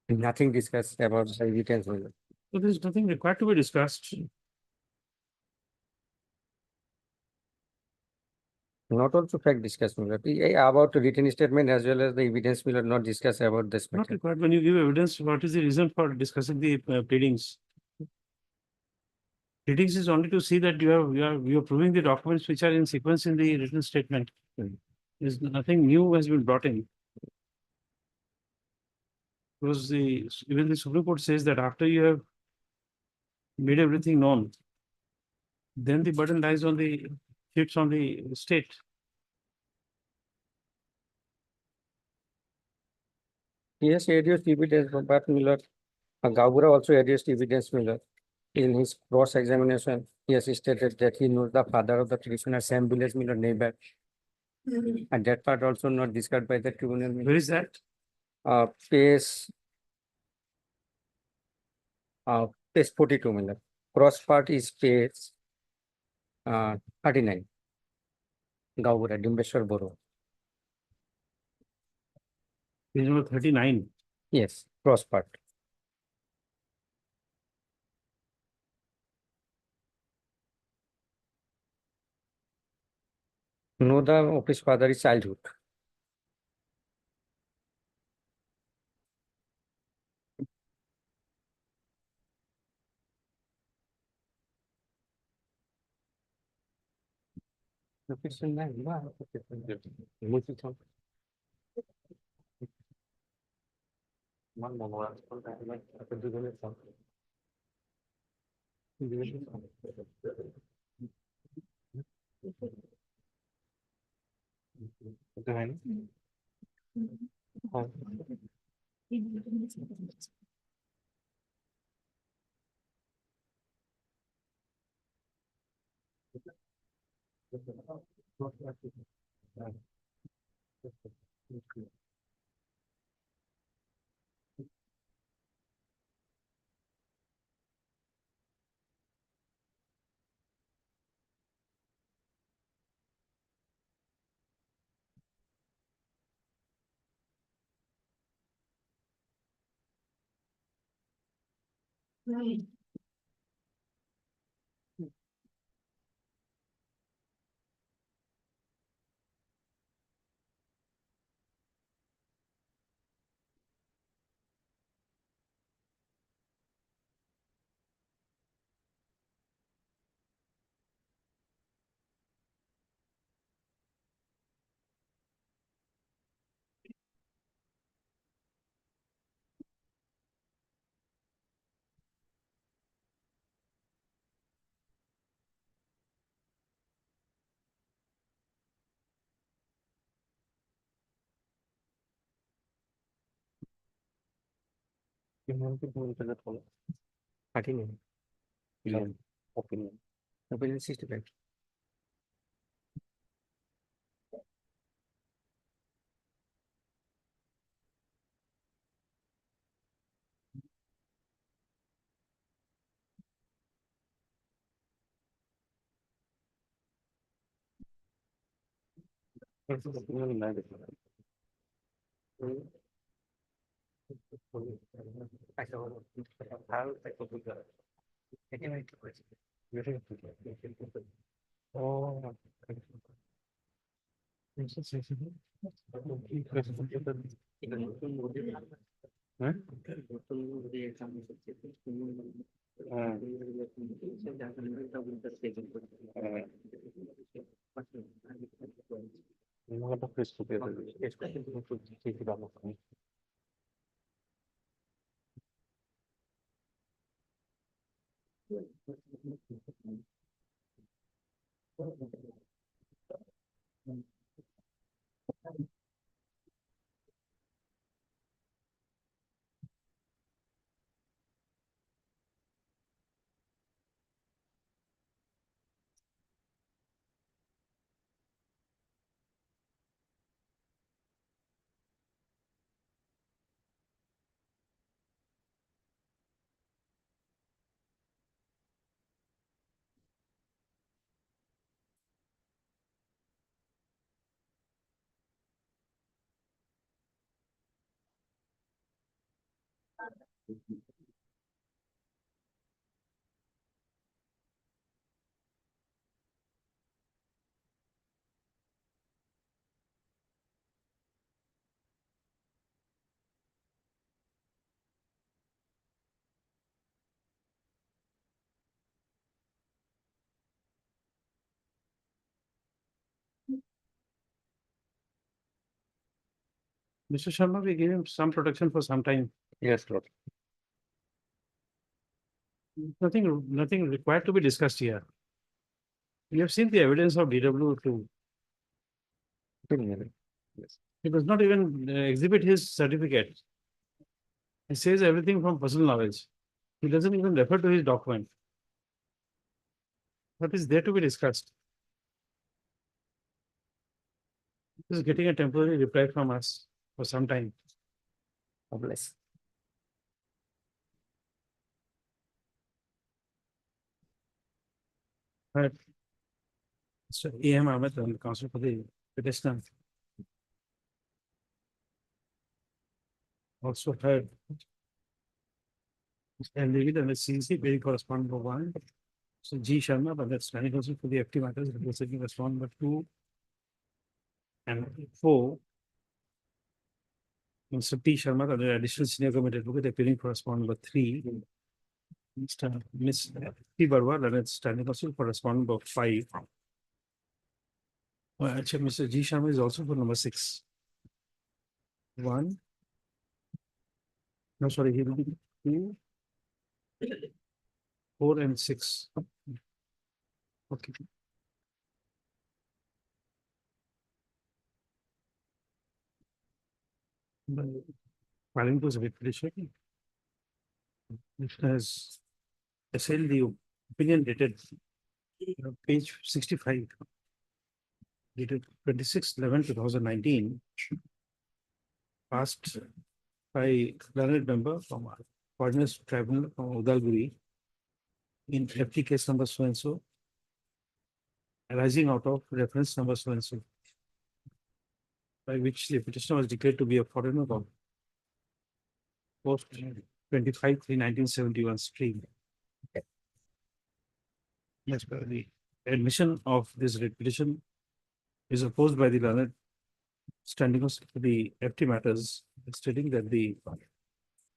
Nothing discussed about the evidence, my lord. So there is nothing required to be discussed. Not also fact discussed, my lord. About the written statement as well as the evidence, my lord, not discuss about this Not matter. required. When you give evidence, what is the reason for discussing the pleadings? Pleadings is only to see that you are proving the documents which are in sequence in the written statement. There's nothing new has been brought in. Because even the Supreme Court says that after you have made everything known, then the burden lies on the state. Yes, adduced evidence, but my lord, Gabura also adduced evidence, my lord. In his cross-examination, he has stated that he knows the father of the petitioner, Sam Village, my lord, neighbor. And that part also not discussed by the tribunal. my Where is that? lord. Page 42, my lord. Cross part is page 39. Gabura, Dimbeshwar Boro. Page number 39. Yes, cross part. Know the office father is childhood. Opinion 65. Oh. Mr. Sharma, we gave him some protection for some time. Yes, Lord. Nothing required to be discussed here. We have seen the evidence of DW too. He does not even exhibit his certificate. He says everything from personal knowledge. He doesn't even refer to his document. What is there to be discussed? He is getting a temporary reply from us for some time. God bless. Right. So A.M. Ahmed, the counsel for the petitioner. also had and leave it and let's see very corresponding to one. So G Sharma, but that's standing also for the FT matters, representing respond number 2 and 4. Mr. P. Sharma, the additional senior committee advocate appearing for respondent number 3. Mr. Miss P. Barwa, and it's standing also for respondent number 5. Actually, Mr. G. Sharma is also for number 6. 1. No, sorry, he will be 2, 4, and 6. Okay. Filing was a bit tricky. It has assailed the opinion dated page 65, dated 26/11/2019, passed by learned member from Foreigners Tribunal from Udalguri in FT case number so and so, arising out of reference number so and so, by which the petitioner was declared to be a foreigner of post 25/3/1971 stream. Yes, but the admission of this writ petition is opposed by the learned standing us to the FT matters, stating that the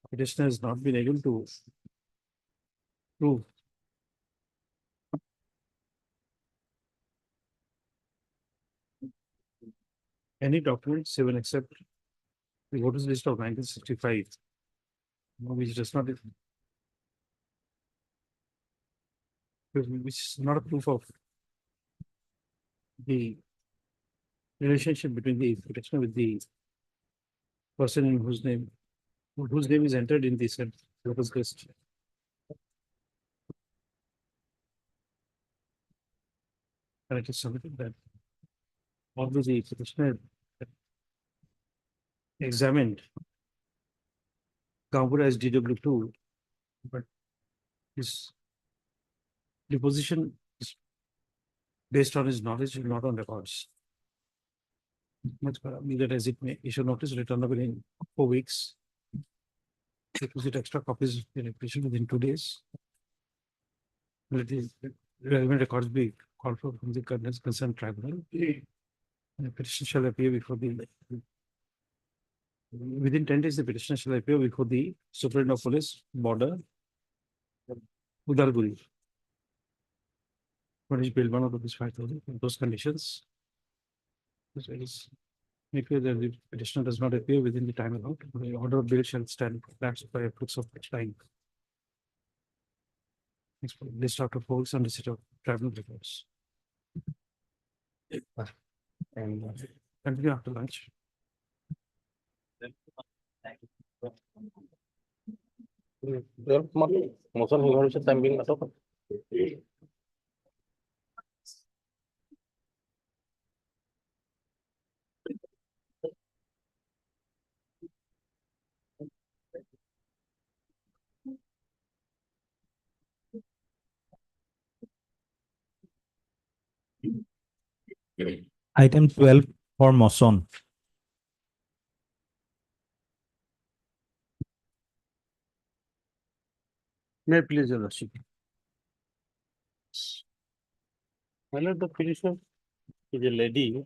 petitioner has not been able to prove any documents even except the voters list of 1965, which does not, which is not a proof of the relationship between the petitioner with the person in whose name is entered in the said voters list. And it is submitted that although the petitioner examined Gambura as DW2, but his deposition is based on his knowledge, not on records. Much better, be that as it may, issue notice returnable in 4 weeks. Deposit extra copies of the application within 2 days. Let the relevant records be called for from the concerned tribunal. And the petition shall appear before the within 10 days, the petitioner shall appear before the Superintendent of Police, Border, Udalguri. Furnish bill 1 of rupees 5,000 in those conditions. As well as make clear that the petitioner does not appear within the time allowed. The order of bail shall stand lapsed by a flux of time. Next, list out of holds on the set of tribunal records. And continue after lunch. Motion he was time being Item 12 for motion. May I please, Your Lordship. My lord, the petitioner is a lady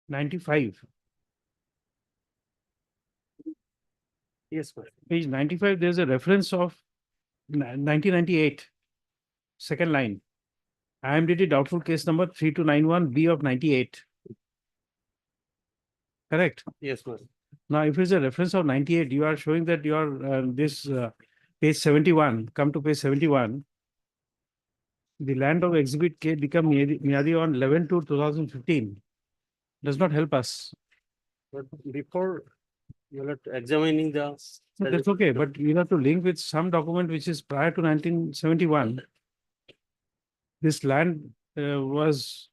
95. Yes, sir. Page 95, there's a reference of 1998, second line. IMDT doubtful case number 3291B of 98. Correct. Yes, sir. Now, if it's a reference of 98, you are showing that you are page 71, come to page 71. The land of exhibit K become Miadi on 11/2/2015. Does not help us. But before you're not examining the. No, that's okay, but you have to link with some document which is prior to 1971. This land was,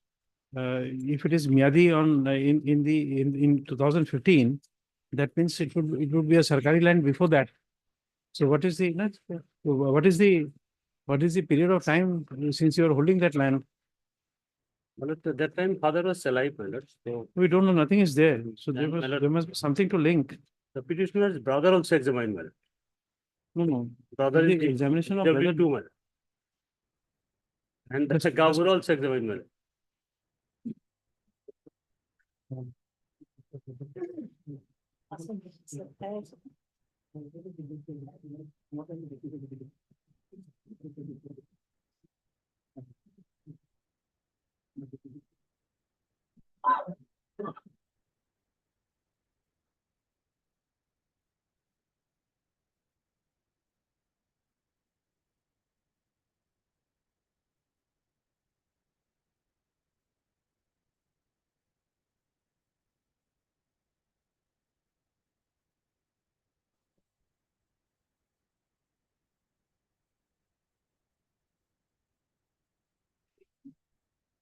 if it is Miadi on in 2015, that means it would be a Sarkari land before that. So what is the period of time since you are holding that land? Well, at that time, father was alive, my lord. So We don't know, nothing is there. So Then, my lord- there must be something to link. the petitioner's brother also examined, well. No. Brother The is examination of W whether- two, well. And that's a That's- Gabur also examined, well.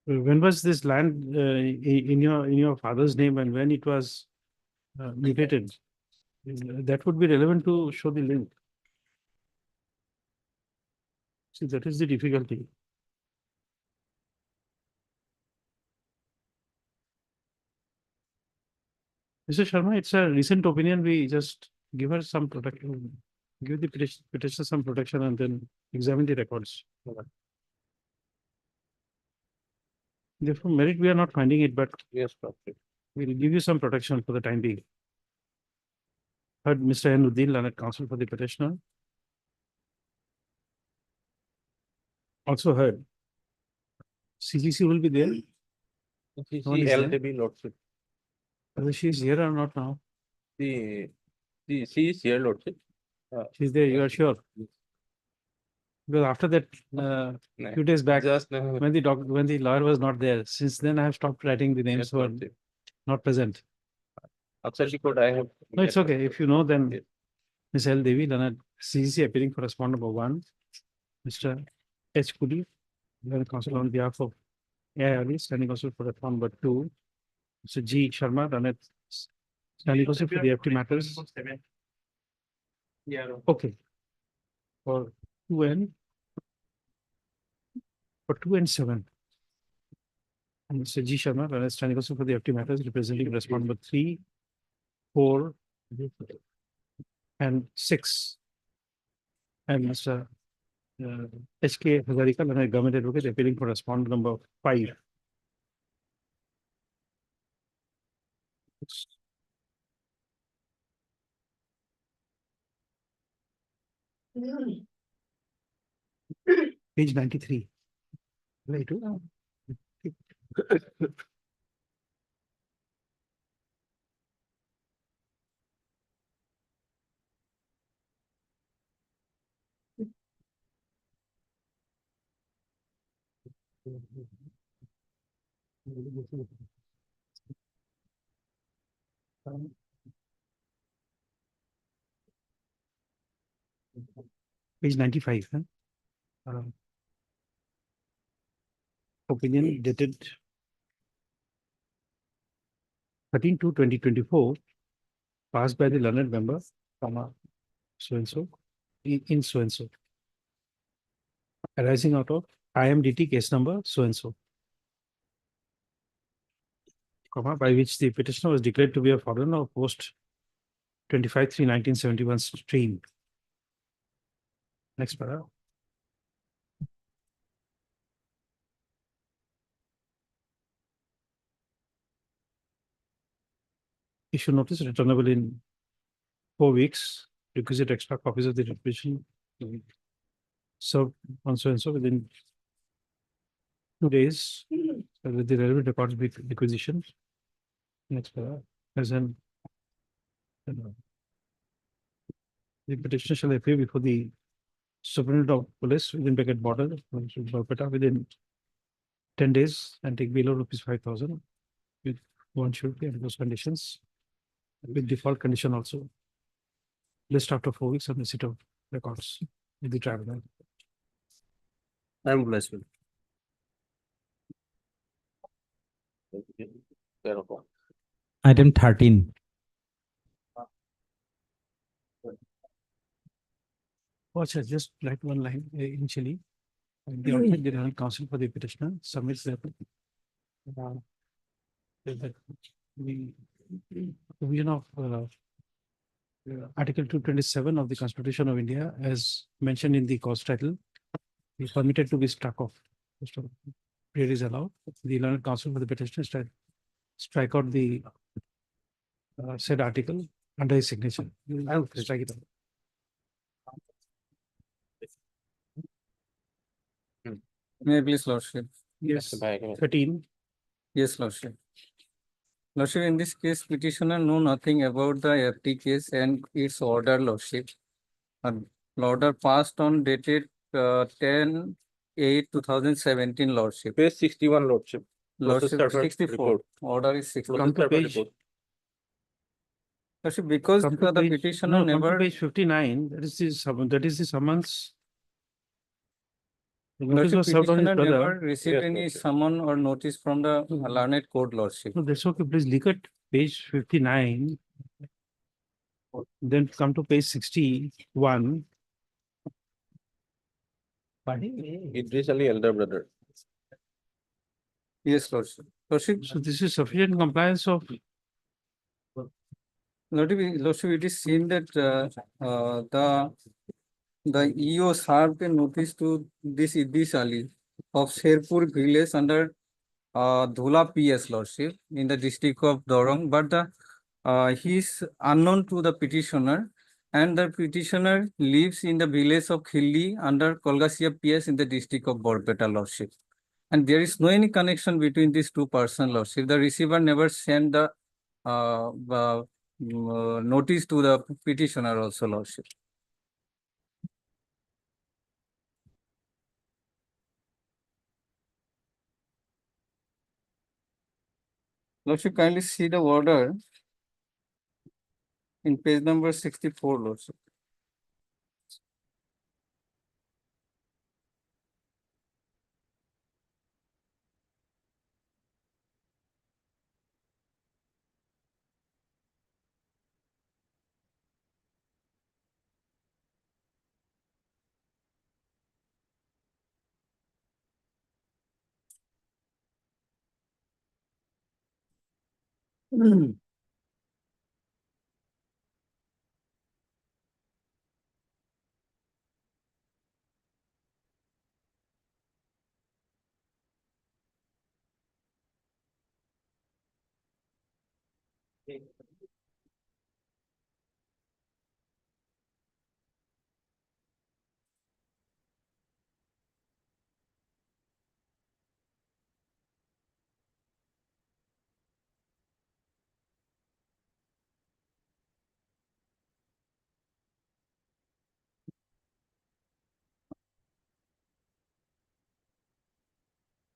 When was this land in your father's name and when it was mutated? That would be relevant to show the link. See, that is the difficulty. Mr. Sharma, it's a recent opinion. We just give her some protection, give the petitioner some protection and then examine the records. Therefore, merit, we are not finding it, but Yes, perfect. we'll give you some protection for the time being. Heard Mr. Nuddin, learned counsel for the petitioner. Also heard. CGC will be there. No one is there. LDB lordship. Whether she is here or not now. The she is here lordship. She's there, you are sure? Because after that, few days back, Just when the lawyer was not there, since then I have stopped writing the names who are not present. Outside code I have. No, it's okay. If you know, then Yes. Ms. L. Devi, Leonard, CCC appearing for respondent number 1, Mr. H. Kudi, learned counsel on behalf of AI Ali, standing counsel for respondent number 2, Mr. G. Sharma, Leonard, standing counsel for the FT matters. Yeah. Okay. For 2 and 7. And Mr. G. Sharma, Leonard, standing counsel for the FT matters, representing respondent number 3, 4, and 6. And Mr. H.K. Hazarika, Leonard, government advocate, appearing for respondent number 5. Page 93. Right. Page 95. Opinion dated 13/2/2024, passed by the learned member, so and so, in so and so, arising out of IMDT case number so and so, by which the petitioner was declared to be a foreigner of post 25/3/1971 stream. Next paragraph. issue notice returnable in 4 weeks. Requisite extra copies of the requisition. So on so and so within 2 days, with the relevant records be requisition. Next, as an the petitioner shall appear before the superintendent of police within bracket border, Barpeta, within 10 days and take below rupees 5,000 with one surety and those conditions. With default condition also. List after 4 weeks on the receipt of records with the traveler. I'm blessed with. Item 13. Watch, I just write one line initially. And the alternate general counsel for the petitioner submits the the provision of Article 227 of the Constitution of India, as mentioned in the cause title, is permitted to be struck off. Period is allowed. The learned counsel for the petitioner strike out the said article under his signature. I'll strike it out. May I please, Lordship? Yes, 13. Yes, Lordship. Lordship, in this case, petitioner know nothing about the FT case and its order, Lordship. Order passed on dated 10/8/2017, Lordship. Page 61, Lordship. Lordship, Process server 64. report. Order is 64. Come to page. Lordship, because Come to the page- petitioner no, come to never. Page 59, that is the summons. The notice Lordship, was served on his petitioner never brother. received Yes, any Lordship. summon or notice from the learned court, Lordship. No, that's okay. Please look at page 59. Then come to page 61. Idris Ali, elder brother. Yes, Lordship. Lordship, So this is sufficient compliance of. Lordship, it is seen that the EO served a notice to this Idris Ali of Sherpur village under Dhula PS, Lordship, in the district of Dorong, but he is unknown to the petitioner, and the petitioner lives in the village of Khilli under Kolgasia PS in the district of Borpeta, Lordship. And there is no any connection between these two persons, Lordship. The receiver never sent the notice to the petitioner also, Lordship. Lordship, kindly see the order in page number 64, Lordship.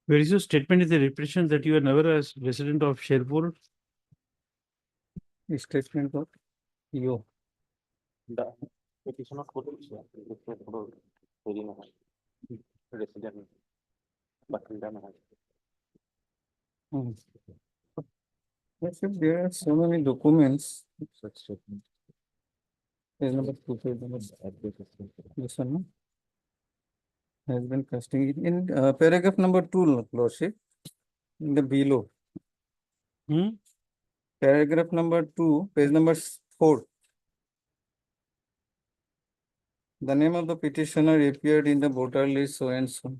Where is your statement in the reputation that you are never a resident of Sherpur? Statement of EO. Lordship, there are so many documents. Page number 2, page number. This one, no? Has been casting it in paragraph number 2, Lordship, in the below. Paragraph number 2, page number 4. The name of the petitioner appeared in the voter list so and so.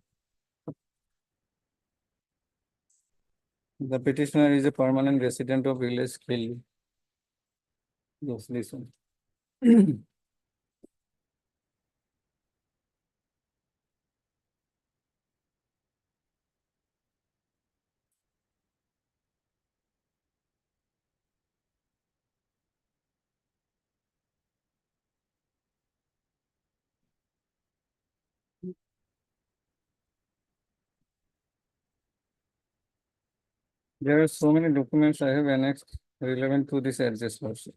The petitioner is a permanent resident of village Khilli. Yes, this one. There are so many documents I have annexed relevant to this address also.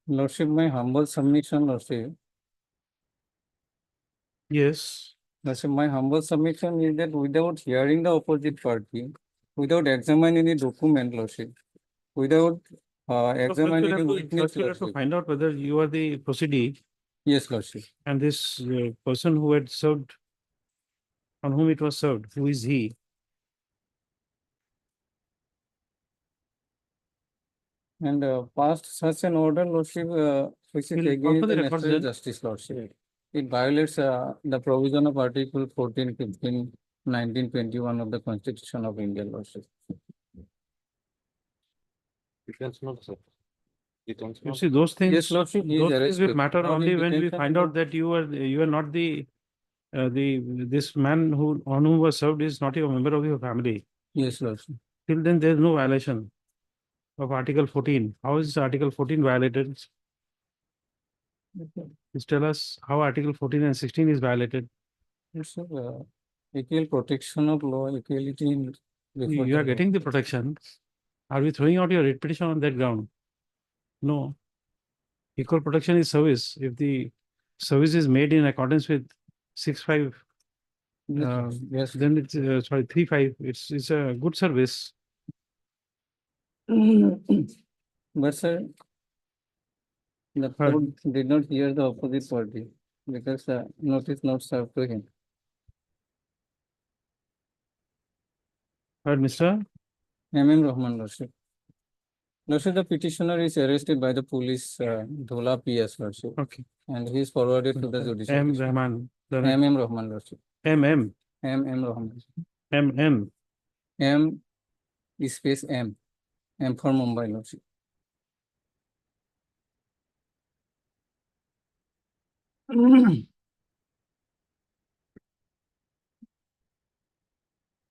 Lordship, my humble submission, Lordship. Yes, Lordship, my humble submission is that without hearing the opposite party, without examining the document, Lordship, without so first examining the you'll witness, have to Lordship. find out whether you are the proceedee Yes, Lordship. and this person who had served, on whom it was served, who is he? And passed such an order, Lordship, which is We'll call against for the the records natural then. justice, Lordship. It violates the provision of Article 14, 15, 19, 21 of the Constitution of India, Lordship. You see, those things, Yes, Lordship, he is those things will arrested. matter Not in only when we detention, find out that you are not this man who, on whom was served is not a member of your family. Yes, Lordship. Till then, there is no violation of Article 14. How is Article 14 violated? Please tell us how Article 14 and 16 is violated. It's equal protection of law, equality in. before You the are law. getting the protection. Are we throwing out your writ petition on that ground? No. Equal protection is service. If the service is made in accordance with 6.5, Yes. then it's, sorry, 3.5, it's a good service. But sir, the court did not hear the opposite party because the notice not served to him. But Mr. M.M. Rahman, Lordship. Lordship, the petitioner is arrested by the police, Dhola PS, Lordship. Okay. And he is forwarded to the judicial. M. district. Rahman. M.M. Rahman, Lordship. M.M. M.M. Rahman. M.M. M space M. M for Mumbai, Lordship.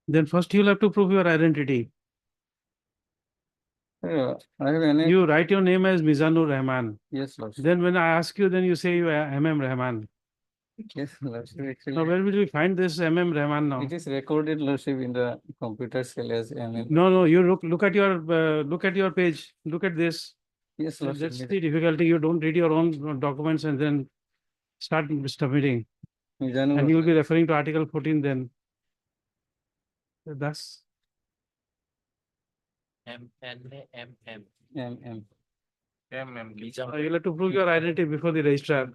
Then first you'll have to prove your identity. I have an. You write your name as Mizanur Rahman. Yes, Lordship. Then when I ask you, then you say you are M.M. Rahman. Yes, Lordship. Actually, Now where will we find this M.M. Rahman now? it is recorded, Lordship, in the computer cell as M.M. No, you look at your page. Look at this. Yes, So Lordship. that's the difficulty. You don't read your own documents and then start submitting. Mizanur And you will be referring to Article 14 then. That's M.M. you'll have to prove your identity before the registrar.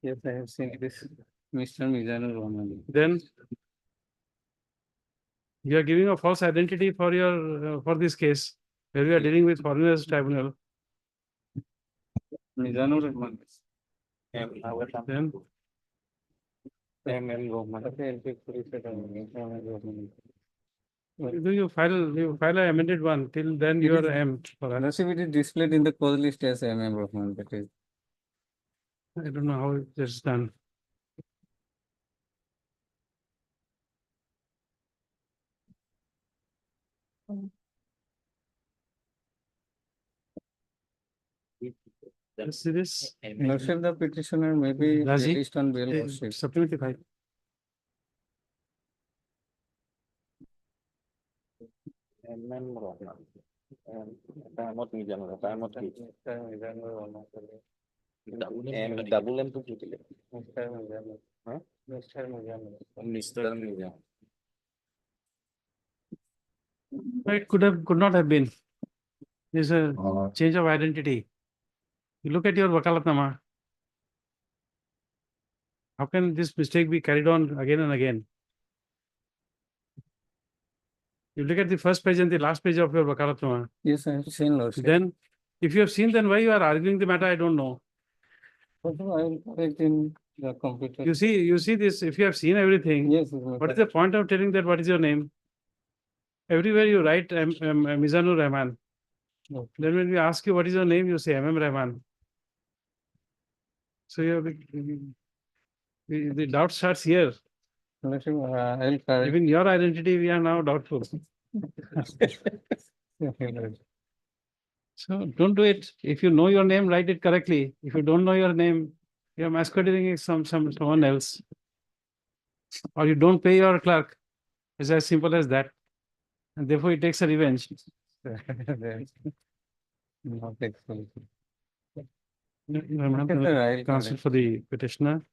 Yes, I have seen this. Mr. Mizanur Rahman. Then you are giving a false identity for your for this case where we are dealing with foreigners tribunal. Mizanur Rahman. Then M.M. Rahman. you file an amended one. Till then you are M for us. Lordship, it is displayed in the code list as M.M. Rahman. That is. I don't know how it's done. See this? Lordship, the petitioner may be Does he? released on bail, Lordship. Supplementary file. Double M to It could not have been. There's a change of identity. You look at your wakalatnama. How can this mistake be carried on again and again? You look at the first page and the last page of your wakalatnama. Yes, I have seen, Lordship. Then, if you have seen, then why you are arguing the matter, I don't know. But I will correct in the computer. You see this, if you have seen everything, Yes. what is the point of telling that what is your name? Everywhere you write Mizanur Rahman. Okay. Then when we ask you what is your name, you say MM Rahman. So you have the doubt starts here. Lordship, I will correct. Even your identity, we are now doubtful. So don't do it. If you know your name, write it correctly. If you don't know your name, you are masquerading as someone else. Or you don't pay your clerk. It's as simple as that. And therefore he takes a revenge. Not excellent. Counsel for the petitioner.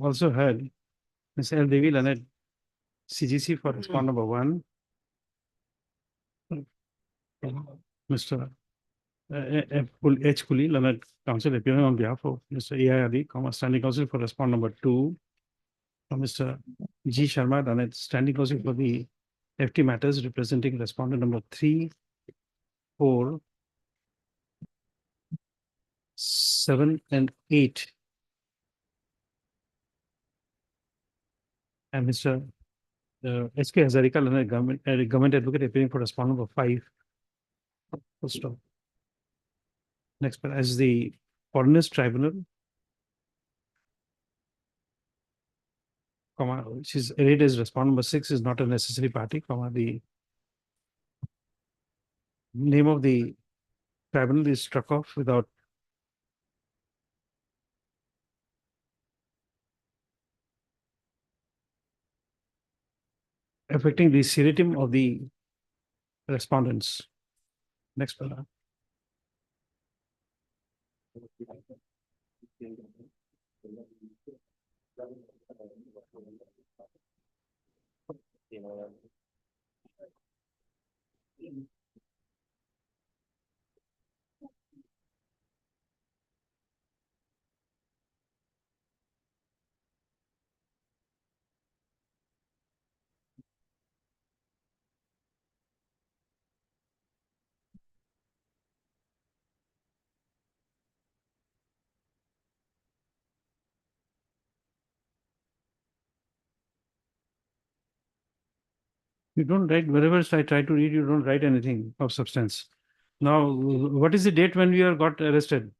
Also heard Ms. L. Devi Leonard, CGC for respond number 1. Mr. H. Kuli, Leonard, counsel appearing on behalf of Mr. A. I. Ali, standing counsel for respond number 2. Mr. G. Sharma, Leonard, standing counsel for the FT matters representing respondent number 3, 4, 7, and 8. And Mr. S.K. Hazarika, Leonard, government advocate appearing for respondent number 5. Full stop. Next, as the Foreigners Tribunal, which is arrayed as respondent number 6 is not a necessary party, the name of the tribunal is struck off without affecting the seriatim of the respondents. Next paragraph. You don't write, wherever I try to read, you don't write anything of substance. Now, what is the date when we are got arrested?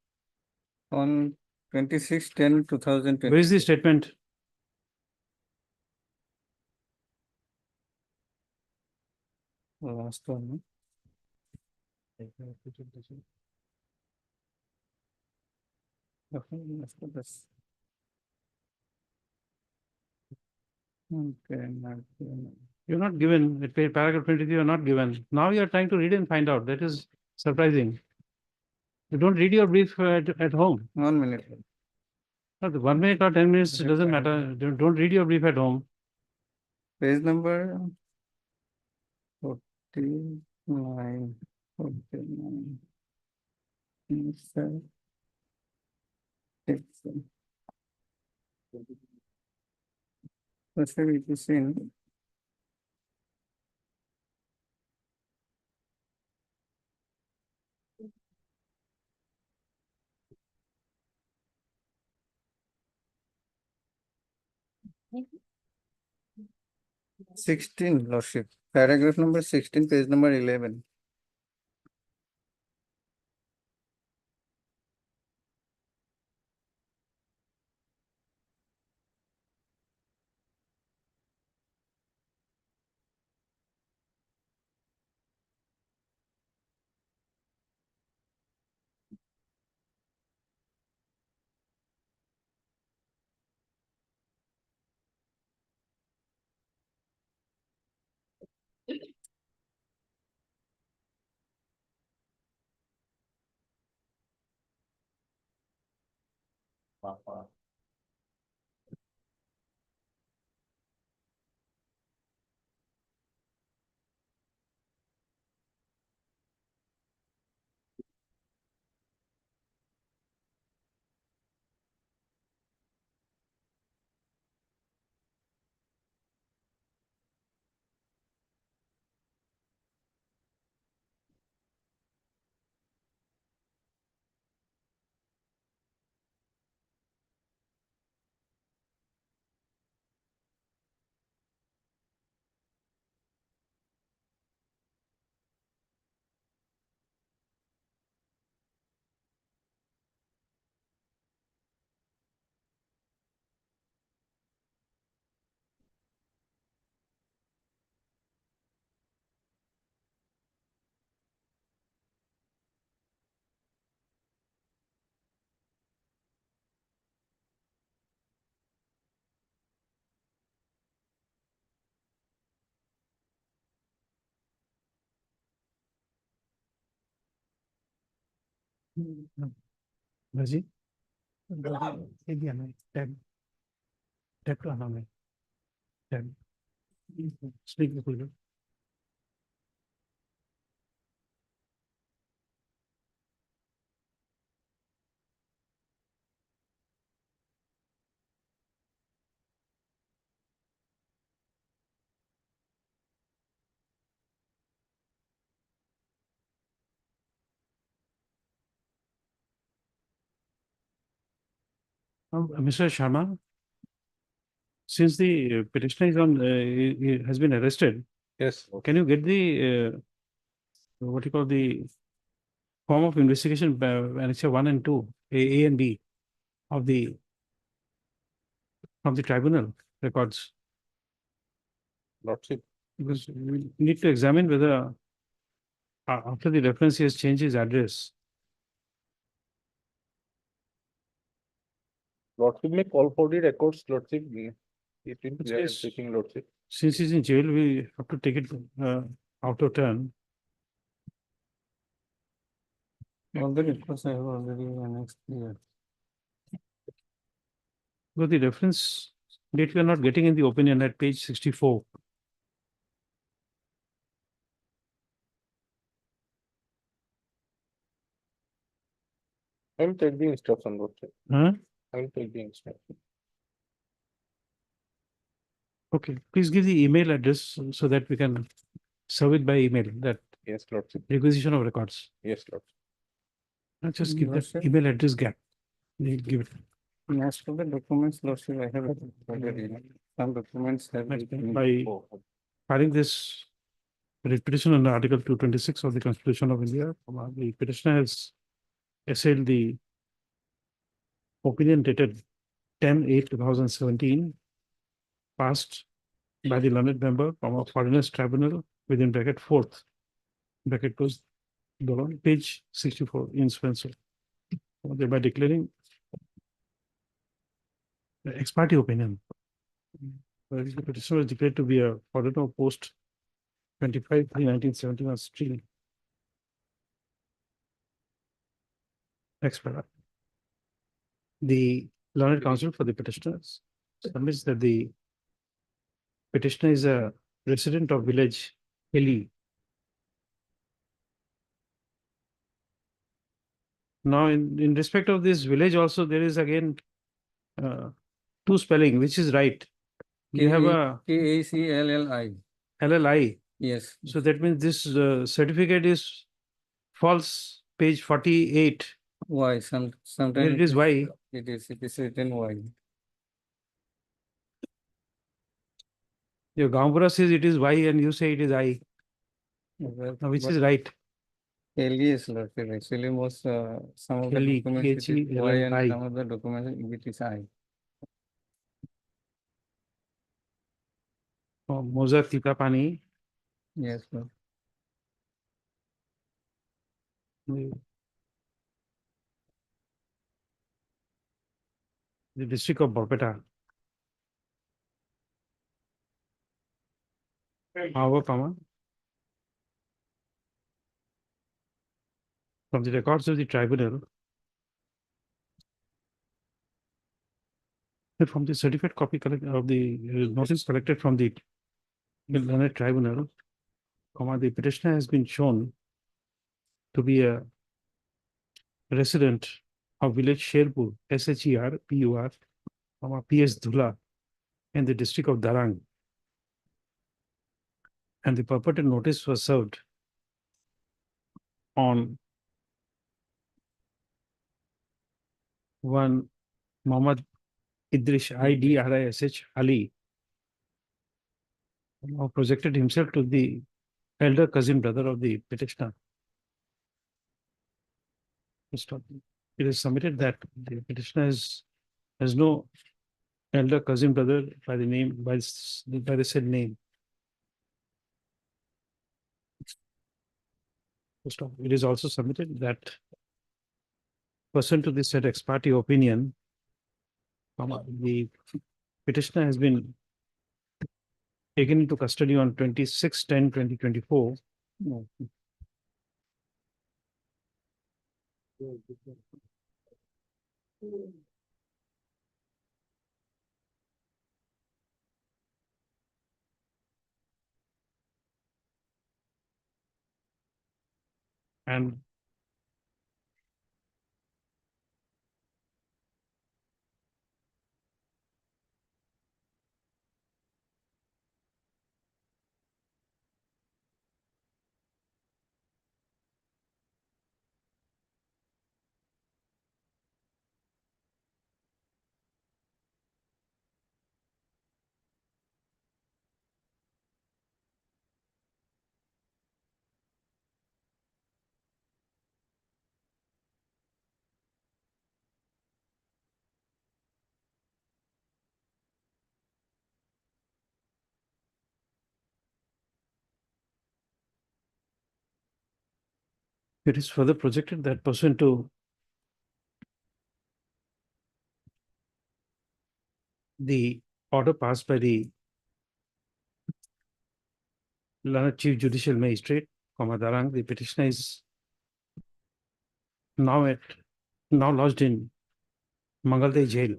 On 26/10/2020. Where is the statement? Last one. Okay, you're not given, at paragraph 23, you're not given. Now you're trying to read and find out. That is surprising. You don't read your brief at home. 1 minute. No, the 1 minute or 10 minutes, it doesn't matter. Don't read your brief at home. Page number 49. 49. Let's say it is in. Mhm. 16, Lordship. Paragraph number 16, page number 11. Raji? ये दिया ना tab tab तो आना है tab speak खोलो Mr. Sharma, since the petitioner is on, he has been arrested, Yes. can you get the, what you call the form of investigation, annexure 1 and 2, A and B of the, from the tribunal records? Lordship. Because we need to examine whether, after the reference, he has changed his address. Lordship may call for the records, Lordship. It will be Yes. taking Lordship. Since he's in jail, we have to take it, out of turn. All the reports I have already annexed here. But the reference date we are not getting in the opinion at page 64. I will take the instruction, Lordship. Huh? I will take the instruction. Okay, please give the email address so that we can serve it by email, that Yes, Lordship. requisition of records. Yes, Lordship. Just give that Lordship. email address gap. We'll give it. As for the documents, Lordship, I have already, some documents have Next, been. by filing this petition under Article 226 of the Constitution of India, the petitioner has assailed the opinion dated 10/8/2017, passed by the learned member from a foreigners tribunal within bracket 4th, bracket close, page 64 in Spencer. Thereby declaring the ex parte opinion. The petitioner was declared to be a foreigner post 25/3/1971 stream. Ex parte. The learned counsel for the petitioners submits that the petitioner is a resident of village Heli. Now, in respect of this village also, there is again two spelling, which is right. You have a KACLLI. LLI. Yes. So that means this certificate is false, page 48. Why? Sometimes. Here it is Y. It is written Y. Your Gambura says it is Y and you say it is I. Now, which is right? LES, Lordship. Actually, most, some of the LE, documents it is Y and KHELLI. some of the documents it is I. Moza Titapani. Yes, Lord. The district of Borpeta. Power Pama. From the records of the tribunal, from the certificate copy of the notice collected from the learned tribunal, the petitioner has been shown to be a resident of village Sherpur, SHERPUR, PS Dhula, in the district of Darang. And the purported notice was served on one Muhammad Idrish IDRISH Ali, who projected himself to the elder cousin brother of the petitioner. It is submitted that the petitioner has no elder cousin brother by the name by the said name. It is also submitted that pursuant to the said ex parte opinion, the petitioner has been taken into custody on 26/10/2024. No. And it is further projected that pursuant to the order passed by the Learned Chief Judicial Magistrate, Darang, the petitioner is now lodged in Mangalday Jail.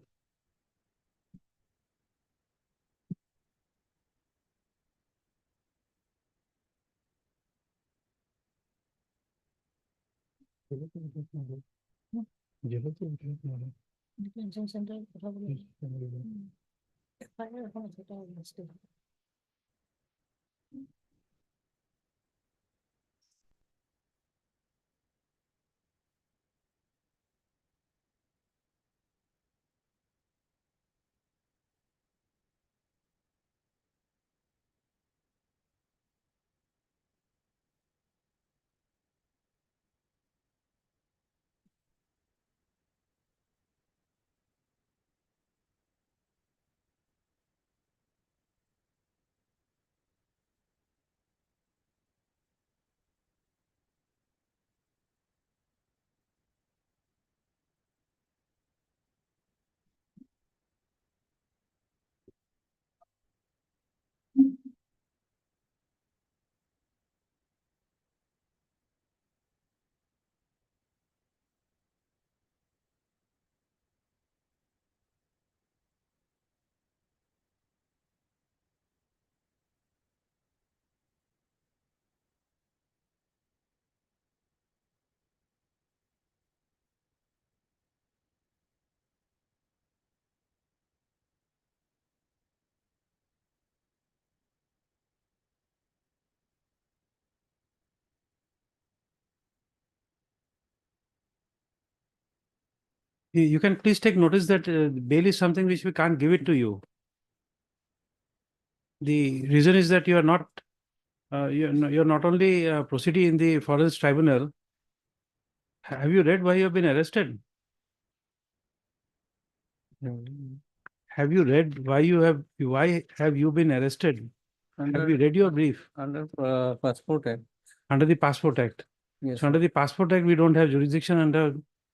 You can please take notice that bail is something which we can't give it to you. The reason is that you are not, you're not only proceeding in the Foreigns Tribunal. Have you read why you have been arrested? Have you read why have you been arrested? Have you read your brief? Under Passport Act. Under the Passport Act. Yes. So under the Passport Act, we don't have jurisdiction under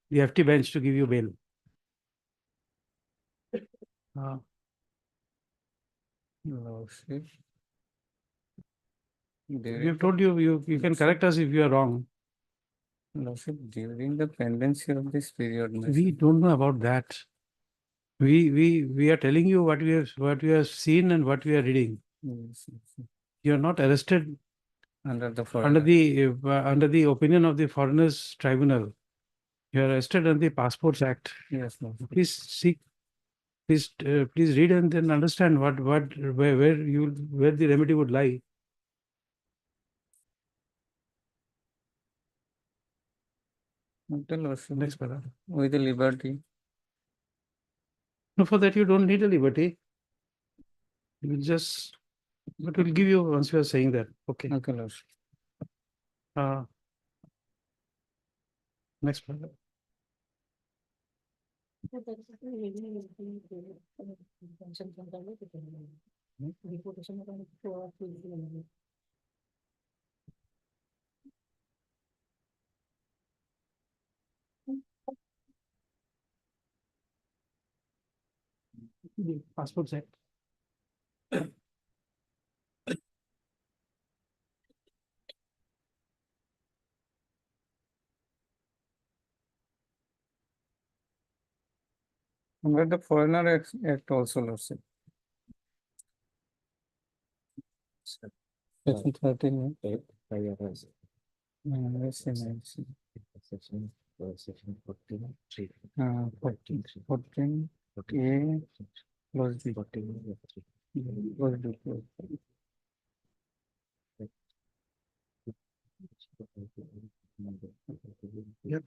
the FT bench to give you bail. Lordship. We have told you, you can correct us if you are wrong. Lordship, during the pendency of this period. We don't know about that. We are telling you what we have seen and what we are reading. You are not arrested Under the under the opinion of the Foreigners Tribunal. You are arrested under the Passports Act. Yes, no. Please seek, please read and then understand where the remedy would lie. Next paragraph. With the liberty. No, for that you don't need a liberty. You will just, but we'll give you once you are saying that. Okay. Okay, Lordship. Next paragraph. The Passports Act. Under the Foreigner Act also, Lordship. Section 13. I see. Section 14, 14. A. Close B. Close B. Yep.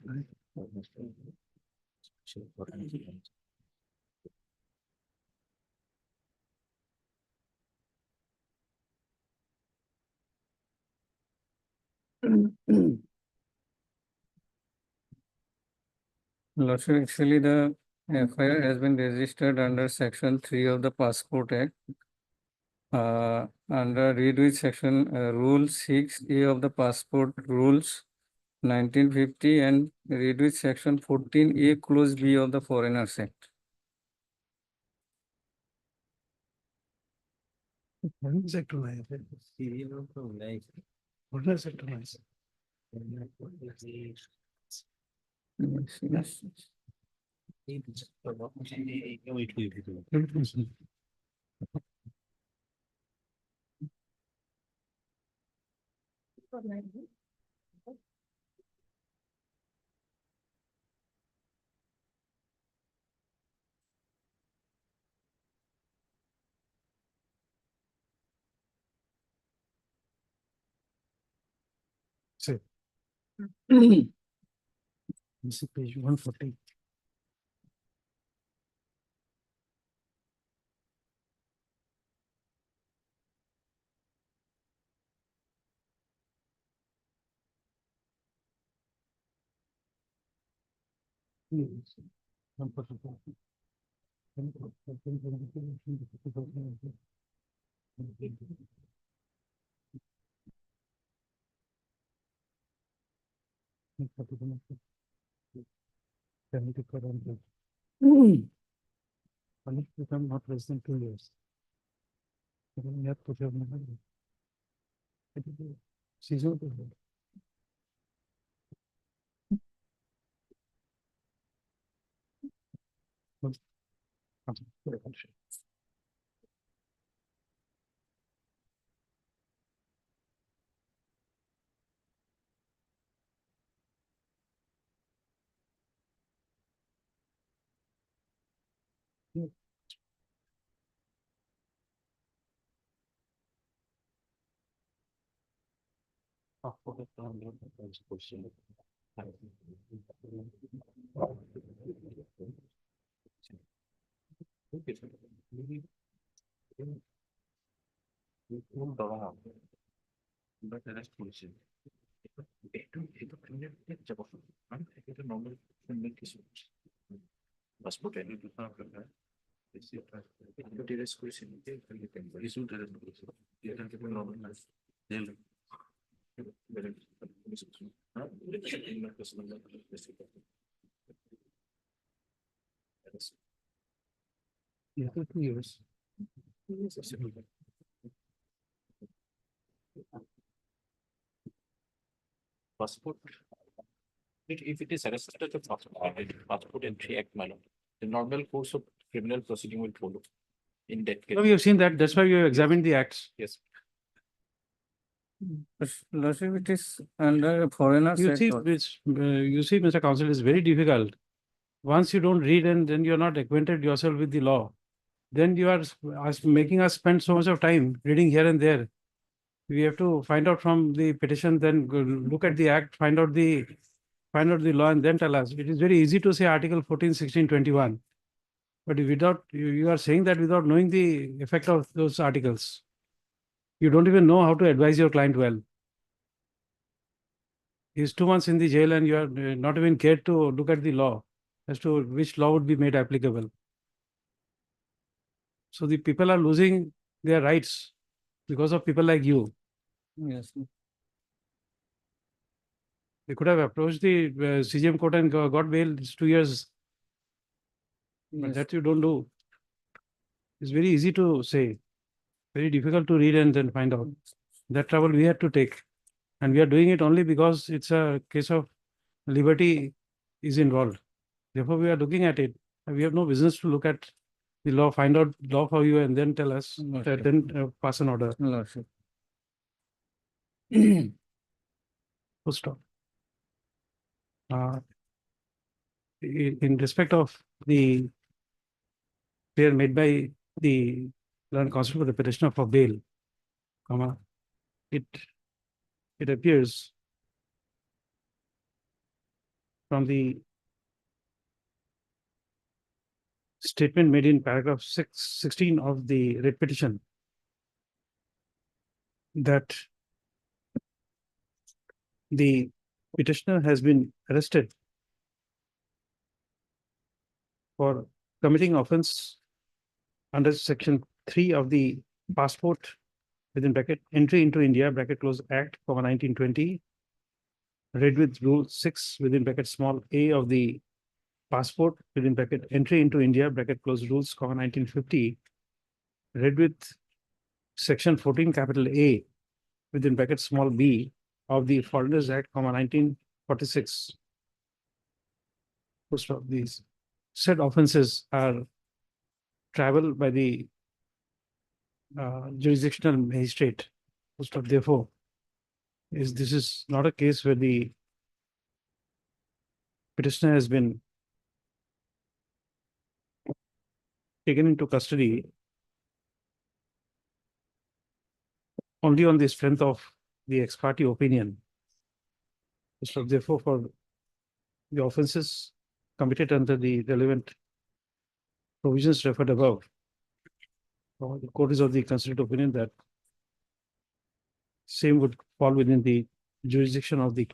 Lordship, actually the FIR has been registered under Section 3 of the Passport Act. Under read with section Rule 6A of the Passport Rules 1950 and read with section 14A Clause B of the Foreigners Act. Foreign sector life. Foreign sector life. Yes. Say. This is page 140. Yes. 144. Only become not less than 2 years. Then you have to have money. Seasonal period. Yeah, 2 years. Passport. If it is arrested as a passport entry act, my lord, the normal course of criminal proceeding will follow in that case. No, we have seen that. That's why we have examined the acts. Yes. Lordship, it is under foreigners. You see, Mr. Counsel, it's very difficult. Once you don't read and then you're not acquainted yourself with the law, then you are making us spend so much of time reading here and there. We have to find out from the petition, then look at the act, find out the law, and then tell us. It is very easy to say Article 14, 16, 21. But without, you are saying that without knowing the effect of those articles. You don't even know how to advise your client well. He's 2 months in the jail and you are not even cared to look at the law as to which law would be made applicable. So the people are losing their rights because of people like you. Yes. They could have approached the CGM court and got bail. It's 2 years. But Yes. that you don't do. It's very easy to say, very difficult to read and then find out. That trouble we had to take. And we are doing it only because it's a case of liberty is involved. Therefore, we are looking at it. We have no business to look at the law, find out law for you and then tell us, Lordship. then pass an order. Lordship. Full stop. In respect of the prayer made by the learned counsel for the petitioner for bail, it appears from the statement made in paragraph 16 of the writ petition that the petitioner has been arrested for committing offense under section 3 of the passport within bracket entry into India bracket close act 1920 read with rule 6 within bracket small a of the passport within bracket entry into India bracket close rules 1950 read with section 14 capital A within bracket small b of the Foreigners Act 1946. Most of these said offenses are travel by the jurisdictional magistrate. Most of therefore this is not a case where the petitioner has been taken into custody only on the strength of the ex parte opinion. So therefore, for the offenses committed under the relevant provisions referred above, the court is of the considered opinion that same would fall within the jurisdiction of the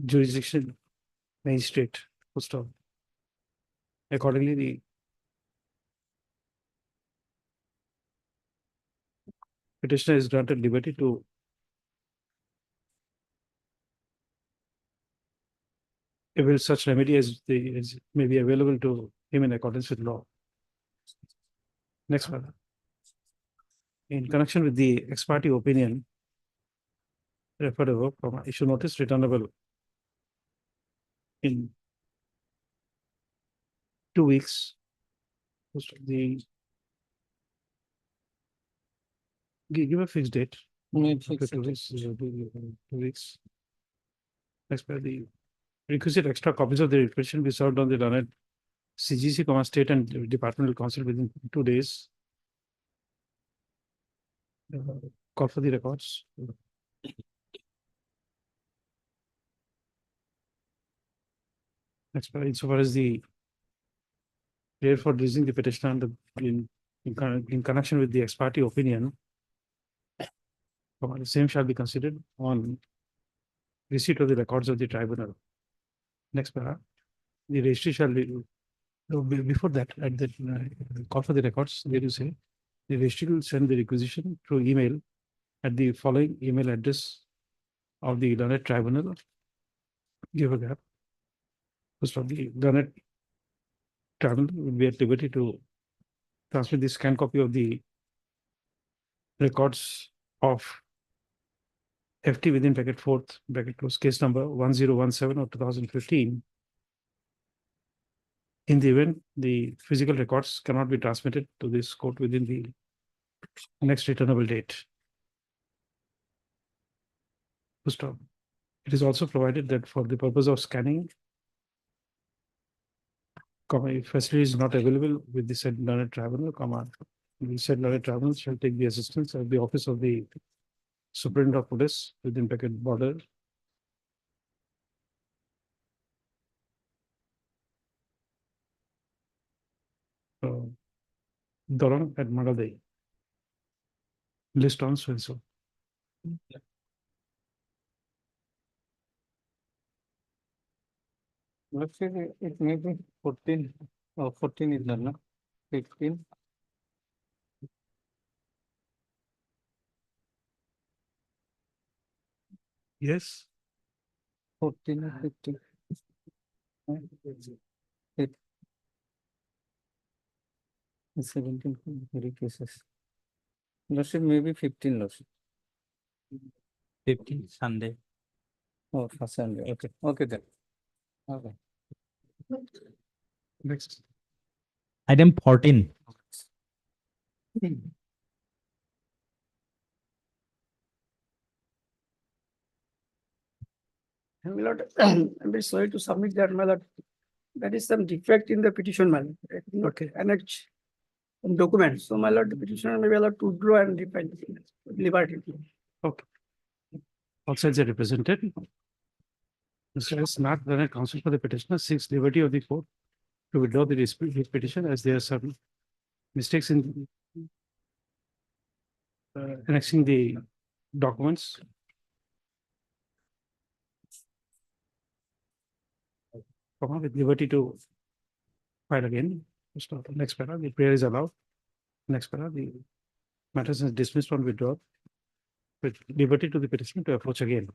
jurisdiction magistrate. Full stop. Accordingly, the petitioner is granted liberty to avail such remedy as may be available to him in accordance with law. Next one. In connection with the ex parte opinion referred above, issue notice returnable in 2 weeks. Give a fixed date. Okay, 2 weeks. 2 weeks. Next, by the requisite extra copies of the petition be served on the learned CGC, State and Departmental Council within 2 days. Call for the records. Next, insofar as the prayer for releasing the petitioner in connection with the ex parte opinion, the same shall be considered on receipt of the records of the tribunal. Next para, the registry shall be, before that, at the call for the records, there you say, the registry will send the requisition through email at the following email address of the learned tribunal. Give a gap. First of the learned tribunal will be at liberty to transmit the scanned copy of the records of FT within bracket 4th bracket close case number 1017 of 2015 in the event the physical records cannot be transmitted to this court within the next returnable date. Full stop. It is also provided that for the purpose of scanning, comma, if facility is not available with the said learned tribunal, comma, the said learned tribunal shall take the assistance of the office of the Superintendent of Police within bracket border. Dorong at Magadai. List on so and so. Let's say it may be 14 or 14 is done, no? 15. Yes. 14 or 15. It. 17 very cases. Lordship maybe 15 lordship. 15 Sunday. Oh, for Sunday. Okay. Okay then. Okay. Next. Item 14. My lord, I'm very sorry to submit that, my lord. That is some defect in the petition, my lord. Not annexed documents. So, my lord, the petitioner may be allowed to draw and define liberty. Okay. All sides are represented. Mr. S. Not the counsel for the petitioner seeks liberty of the court to withdraw the dispute his petition as there are some mistakes in annexing the documents. Comma, with liberty to file again. Next para, the prayer is allowed. Next para, the matter is dismissed on withdrawal with liberty to the petitioner to approach again.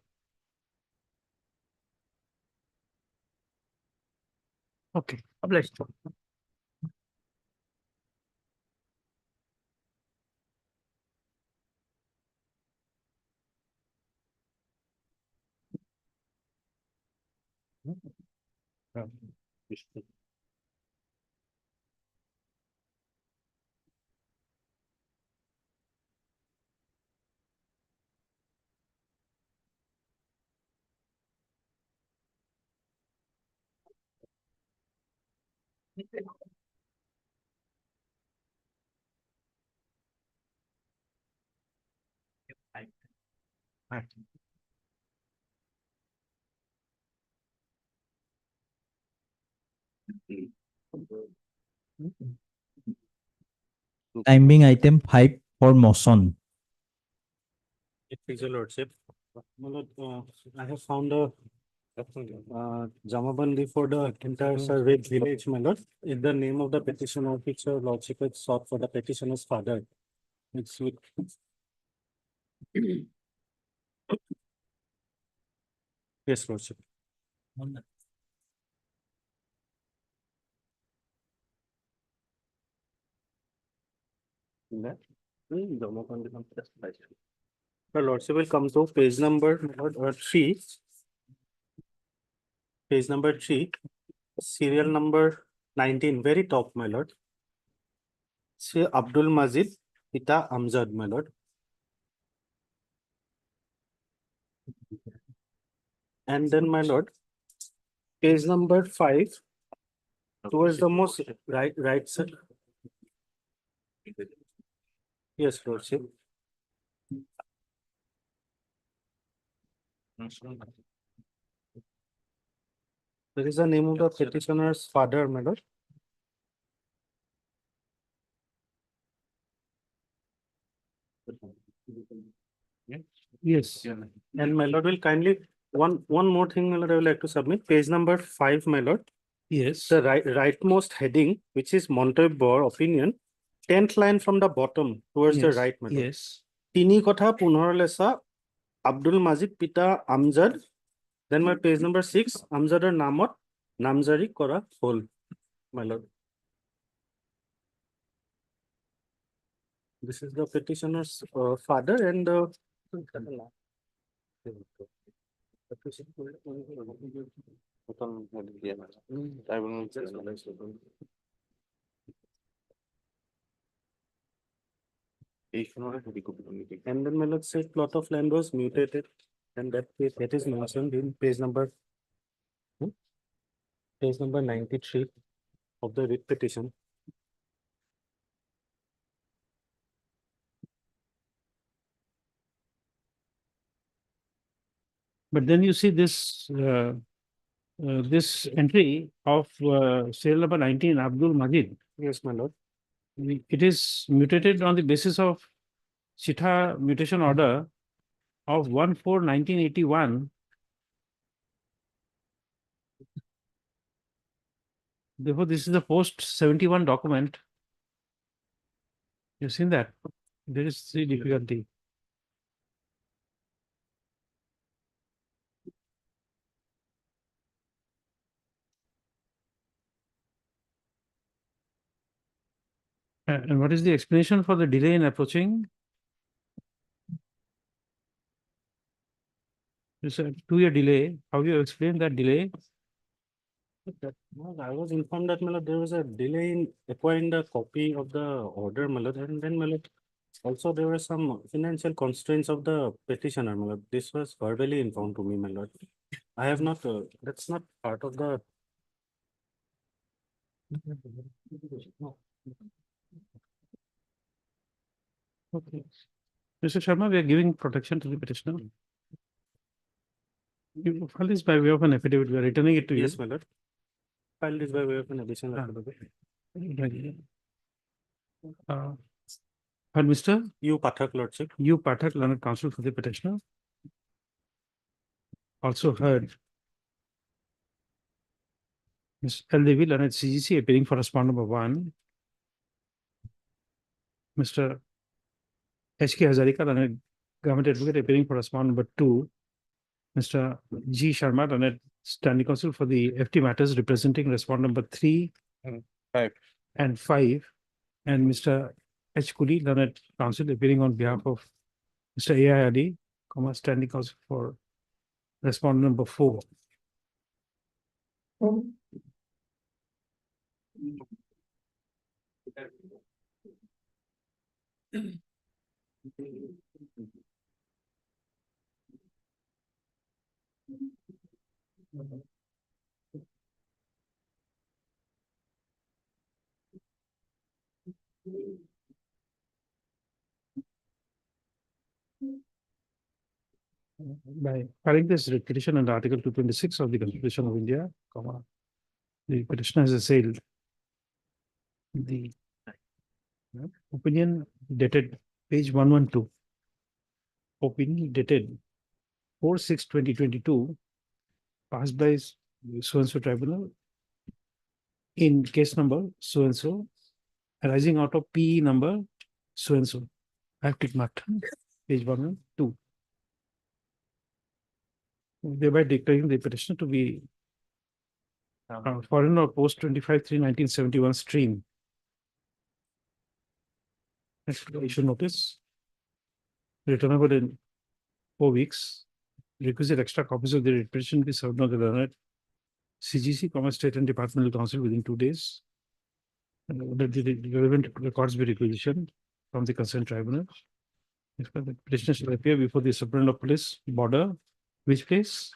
Okay. Obliged. Time being item 5 for motion. It is your lordship. My lord, I have found a Jamabandi for the entire survey village, my lord. In the name of the petitioner, which your lordship has sought for the petitioner's father. It's with. Yes, lordship. The lordship will come to page number my lord, 3. Page number 3, serial number 19, very top, my lord. Sri Abdul Majid, Pita Amjad, my lord. And then, my lord, page number 5, towards the most right side. Yes, lordship. There is a name of the petitioner's father, my lord. Yes. And my lord will kindly, one more thing, my lord, I would like to submit, page number 5, my lord. Yes. The rightmost heading, which is Montoya opinion, 10th line from the bottom towards the right, my lord. Yes. Tini kotha punhor lesa Abdul Majid Pita Amjad. Then my page number 6, Amjadar namot namjari kora hol, my lord. This is the petitioner's father and And then my lord said plot of land was mutated, and that is mentioned in page number 93 of the writ petition. But then you see this entry of serial number 19, Abdul Majid. Yes, my lord. It is mutated on the basis of Chitha mutation order of 1/4/1981. Therefore, this is the post 71 document. You've seen that? There is the difficulty. And what is the explanation for the delay in approaching? It's a 2-year delay. How do you explain that delay? I was informed that my lord, there was a delay in acquiring the copy of the order, my lord, and then my lord, also there were some financial constraints of the petitioner, my lord. This was verbally informed to me, my lord. I have not, that's not part of the. Okay. Mr. Sharma, we are giving protection to the petitioner. You file this by way of an affidavit. We are returning it to you. Yes, my lord. Filed this by way of an additional affidavit. And Mr. U. Pathak, lordship. U. Pathak, learned counsel for the petitioner. Also heard Ms. L. Devi, learned CGC, appearing for respondent number 1. Mr. H.K. Hazarika, learned government advocate, appearing for respondent number 2. Mr. G. Sharma, learned standing counsel for the FT matters, representing respondent number 3 and 5. And Mr. H. Kuli, learned counsel, appearing on behalf of Mr. A.I. Ali, standing counsel for respondent number 4. By filing this petition under Article 226 of the Constitution of India, the petitioner has assailed the opinion dated page 112. Opinion dated 4/6/2022, passed by so-and-so tribunal in case number so-and-so, arising out of PE number so-and-so. I have tick marked page 112. Thereby declaring the petitioner to be foreign or post 25/3/1971 stream. Issue notice. Returnable in 4 weeks. Requisite extra copies of the petition be served on the learned CGC, State and Departmental Council within 2 days. And that the relevant records be requisitioned from the concerned tribunal. The petitioner shall appear before the Superintendent of Police, border. Which place?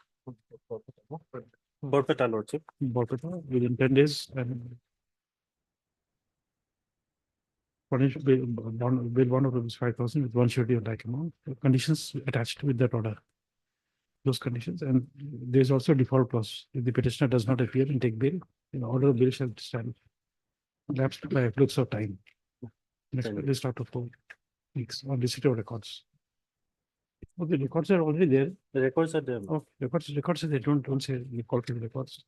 Borpeta, lordship. Borpeta, within 10 days, and furnish bill bond of rupees 5,000 with one surety of like amount. Conditions attached with that order. Those conditions, and there is also a default clause. If the petitioner does not appear and take bail, the order of bail shall stand lapsed by flux of time. Next out of 4 weeks on receipt of records. Okay, records are already there. The records are there. Oh, records, they don't say you call for the records.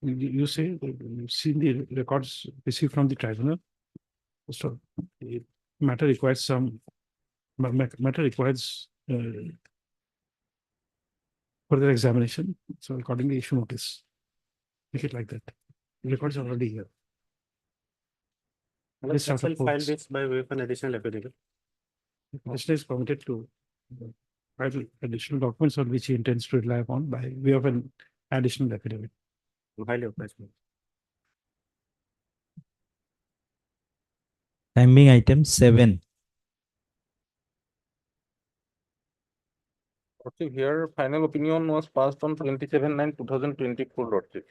You say, you've seen the records received from the tribunal. So the matter requires matter requires further examination. So accordingly, issue notice. Make it like that. The records are already here. Let's file this by way of an additional affidavit. The petitioner is permitted to file additional documents on which he intends to rely upon by way of an additional affidavit. highly obliged. my lord. Time being item 7. Lordship, here final opinion was passed on 27/9/2024, Lordship.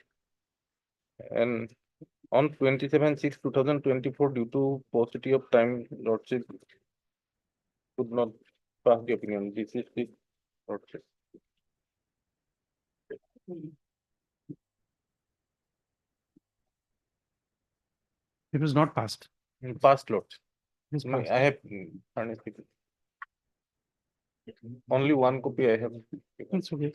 And on 27/6/2024, due to paucity of time, Lordship could not pass the opinion. This is the Lordship. It was not passed. Passed, Lordship. It's No, passed. I have furnished it. Only one copy I have. It's okay.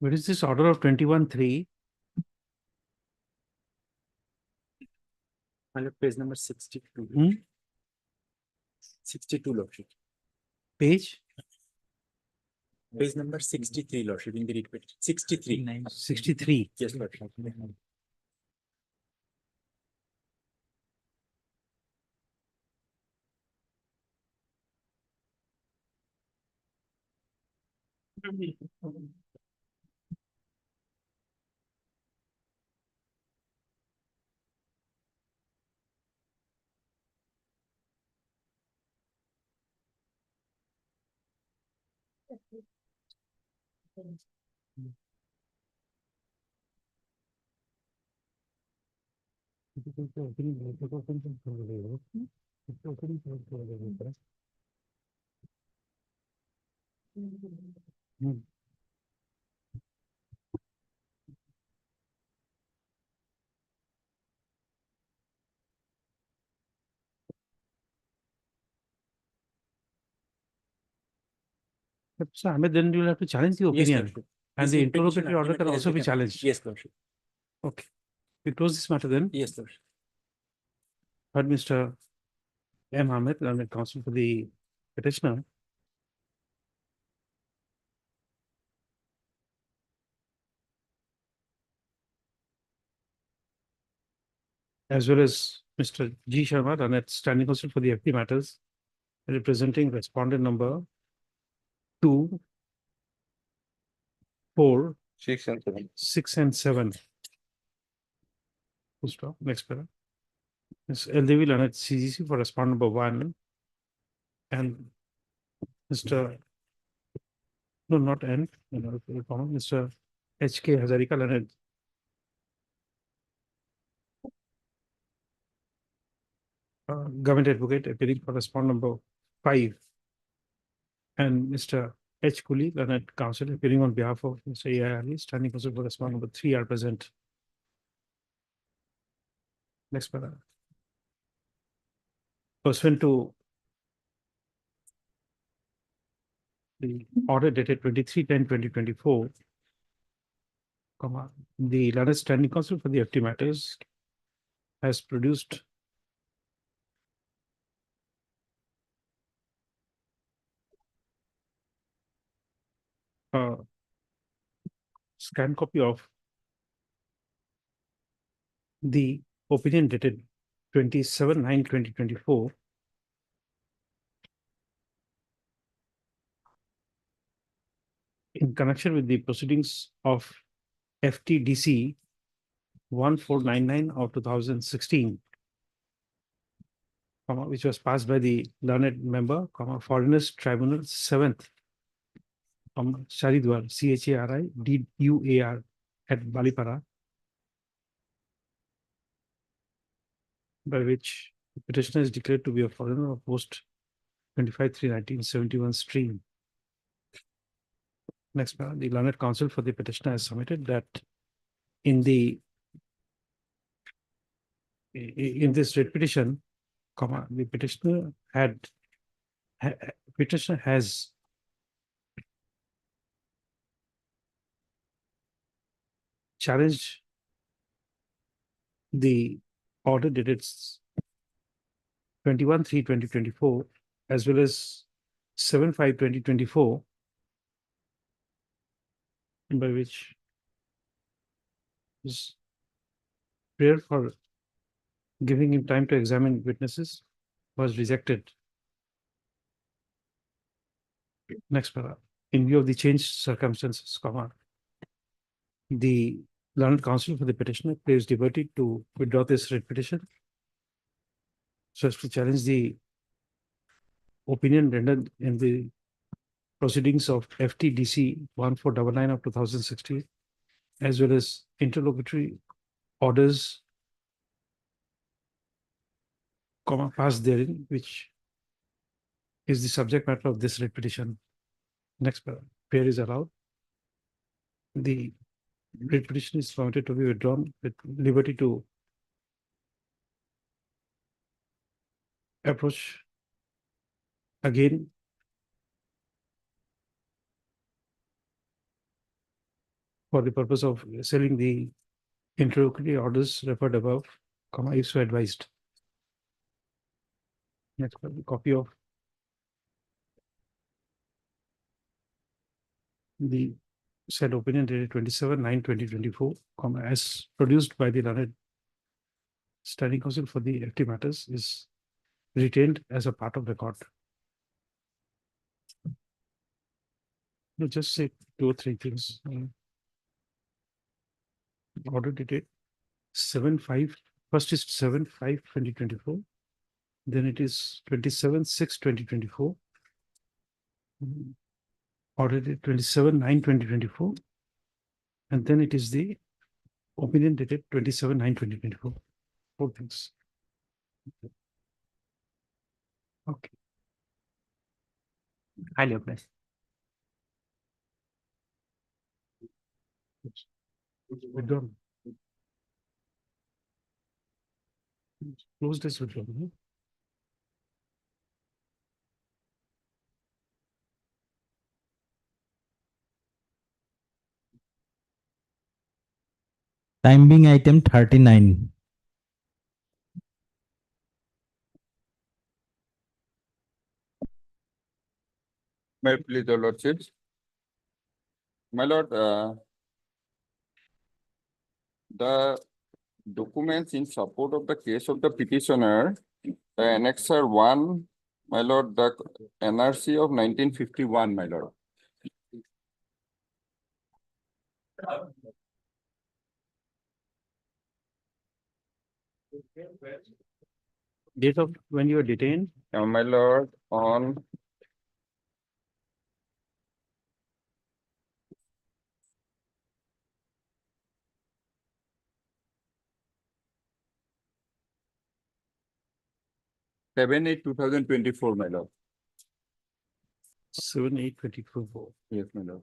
What is this order of 21/3? My lord, page number 62. Hmm? 62, Lordship. Page Page number 63, Lordship, in the repeat. 63. 63. Yes, Lordship. Hmm. So Ahmed, then you will have to challenge the Yes, opinion. Lordship. And This the in petition interlocutory order argument can has also be become- challenged. Yes, Lordship. Okay. We close this matter then. Yes, Lordship. Heard Mr. M. Ahmed, learned counsel for the petitioner. As well as Mr. G. Sharma, learned standing counsel for the FT matters, representing respondent number 2, 4, 6 and 7. 6 and 7. Full stop. Next para. Ms. LDV learned CGC for respondent number 1. And Mr. No, not N. Mr. HK Hazarika learned government advocate appearing for respondent number 5. And Mr. H. Kuli, learned counsel appearing on behalf of Mr. A. Ali, standing counsel for respondent number 3 are present. Next para. Pursuant to the order dated 23/10/2024, the learned standing counsel for the FT matters has produced a scanned copy of the opinion dated 27/9/2024, in connection with the proceedings of FTDC 1499 of 2016, which was passed by the learned member, Foreigners Tribunal 7th, Charidwar, CHARI, DUAR at Balipara, by which the petitioner is declared to be a foreigner of post 25/3/1971 stream. Next, the learned counsel for the petitioner has submitted that in this writ petition, the petitioner petitioner has challenged the order dated 21/3/2024 as well as 7/5/2024, by which is prayer for giving him time to examine witnesses was rejected. Next para. In view of the changed circumstances, the learned counsel for the petitioner pleads liberty to withdraw this writ petition so as to challenge the opinion rendered in the proceedings of FTDC 1499 of 2016, as well as interlocutory orders passed therein, which is the subject matter of this writ petition. Next prayer is allowed. The writ petition is permitted to be withdrawn with liberty to approach again for the purpose of selling the interlocutory orders referred above, if so advised. Next, a copy of the said opinion dated 27/9/2024, as produced by the learned standing counsel for the FT matters is retained as a part of record. No, just say 2 or 3 things. Order dated 7/5. First is 7/5/2024. Then it is 27/6/2024. Order dated 27/9/2024. And then it is the opinion dated 27/9/2024. 4 things. Okay. Highly obliged. Withdrawn. Close this withdrawn. Time being item 39. May it please the lordships. My lord, the documents in support of the case of the petitioner, the annexer 1, my lord, the NRC of 1951, my lord. Date of when you were detained? My lord, on 7/8/2024, my lord. 7/8/2024. Yes, my lord.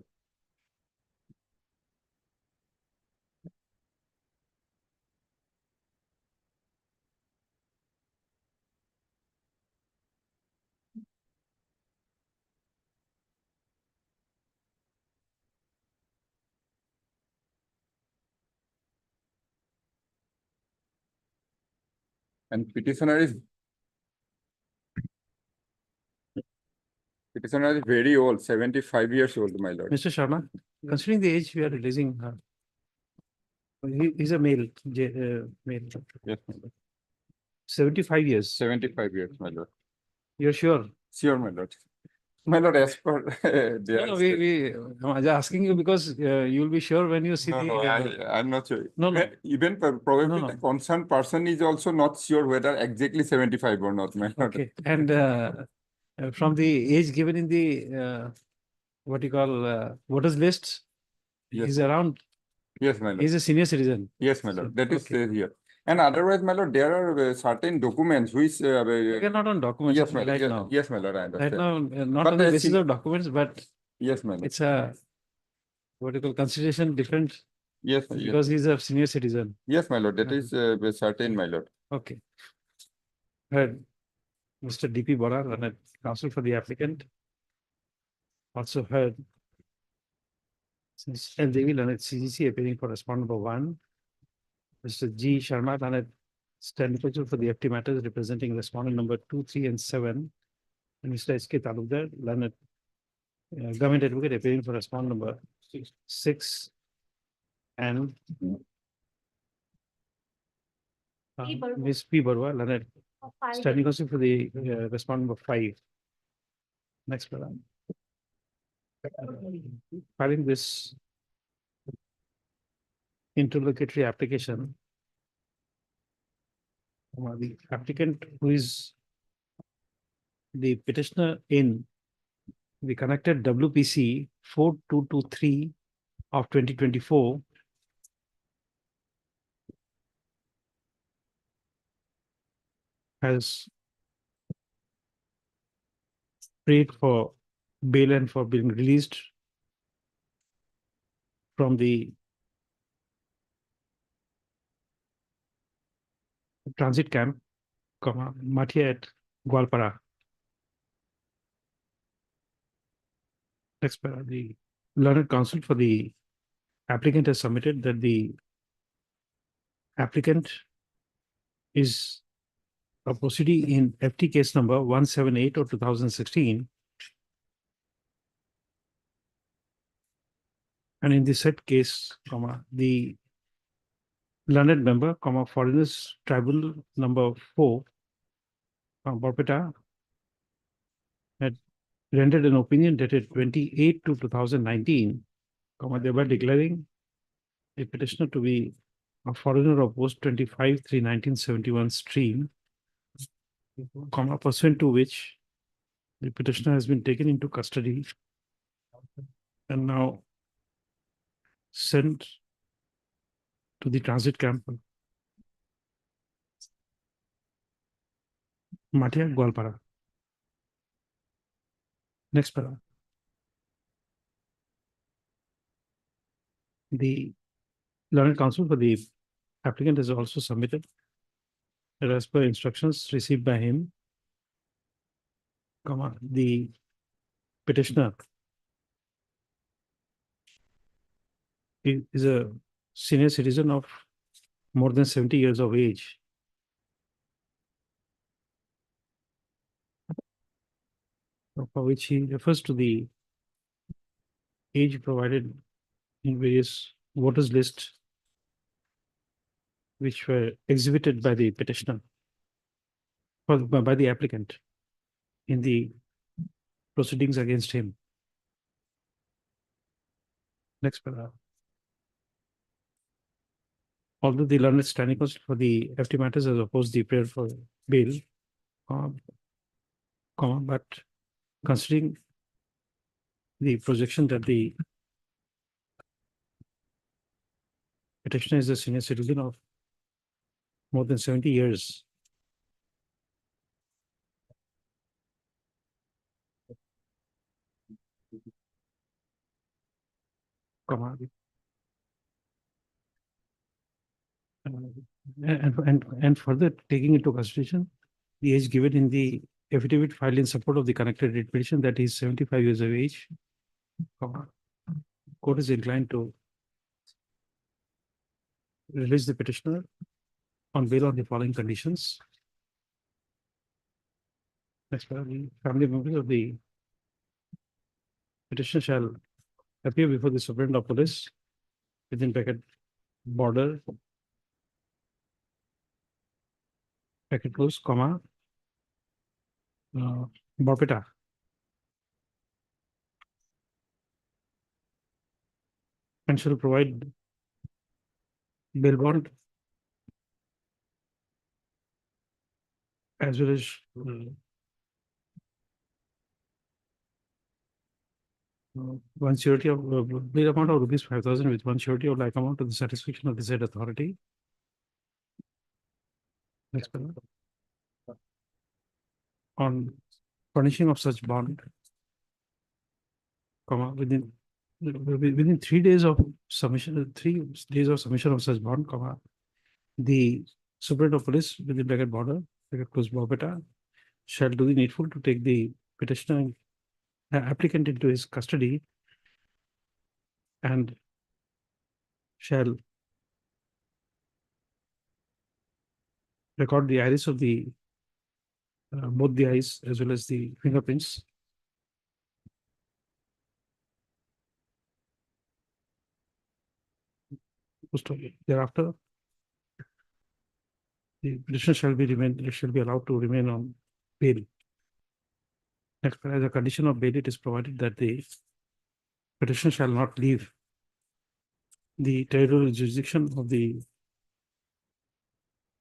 And petitioner is very old, 75 years old, my lord. Mr. Sharma, considering the age we are releasing, he's a male, male. Yes, my lord. 75 years. 75 years, my lord. You're sure? Sure, my lord. My lord, as per No, I'm asking you because you'll be sure when you see I'm not sure. No, no. Even probably No, no. the concerned person is also not sure whether exactly 75 or not, my lord. Okay, and from the age given in the what you call voters list, Yes, he's my lord. around. Yes, my lord. He's a senior citizen. Yes, my lord. That is Okay. here. And otherwise, my lord, there are certain documents which. We are not on documents Yes, my lord. right Yes, now. yes, my lord. I Right understand. now, not But on the the basis sin- of documents, but Yes, my lord. it's a what you call consideration different Yes, yes. because he's a senior citizen. Yes, my lord. That is certain, my lord. Okay. Right. Mr. D.P. Bora, learned counsel for the applicant. Also heard since L. Devi, learned CGC appearing for respondent number 1. Mr. G. Sharma, learned standing counsel for the FT matters representing respondent number 2, 3, and 7. And Mr. S.K. Talukdar, learned government advocate appearing for respondent number 6 and P. Barua. Ms. P. Barua, learned standing counsel for the respondent number 5. Next, program. Filing this interlocutory application, the applicant who is the petitioner in the connected WPC 4223 of 2024 has prayed for bail and for being released from the transit camp, Mathia at Gwalpara. Next, the learned counsel for the applicant has submitted that the applicant is a proceeding in FT case number 178 of 2016. And in the said case, the learned member, foreigners tribunal number 4, Borpeta, had rendered an opinion dated 28 to 2019, thereby declaring a petitioner to be a foreigner of post 25/3/1971 stream, pursuant to which the petitioner has been taken into custody and now sent to the transit camp, Mathia, Gwalpara. Next para. The learned counsel for the applicant has also submitted that as per instructions received by him, the petitioner is a senior citizen of more than 70 years of age. For which he refers to the age provided in various voters list which were exhibited by the petitioner or by the applicant in the proceedings against him. Next paragraph. Although the learned standing counsel for the FT matters has opposed the prayer for bail, but considering the projection that the petitioner is a senior citizen of more than 70 years, and further taking into consideration the age given in the affidavit filed in support of the connected writ petition, that is 75 years of age, court is inclined to release the petitioner on bail on the following conditions. Next, the family members of the petitioner shall appear before the Superintendent of Police within bracket border, bracket close, Borpeta. And shall provide bail bond as well as one surety of bail amount of rupees 5,000 with one surety of like amount to the satisfaction of the said authority. Next paragraph. On furnishing of such bond, within 3 days of submission, 3 days of submission of such bond, the Superintendent of Police within bracket border, bracket close Borpeta, shall do the needful to take the petitioner applicant into his custody and shall record the iris of the both the eyes as well as the fingerprints. Thereafter, the petitioner shall be allowed to remain on bail. Next, as a condition of bail, it is provided that the petitioner shall not leave the territorial jurisdiction of the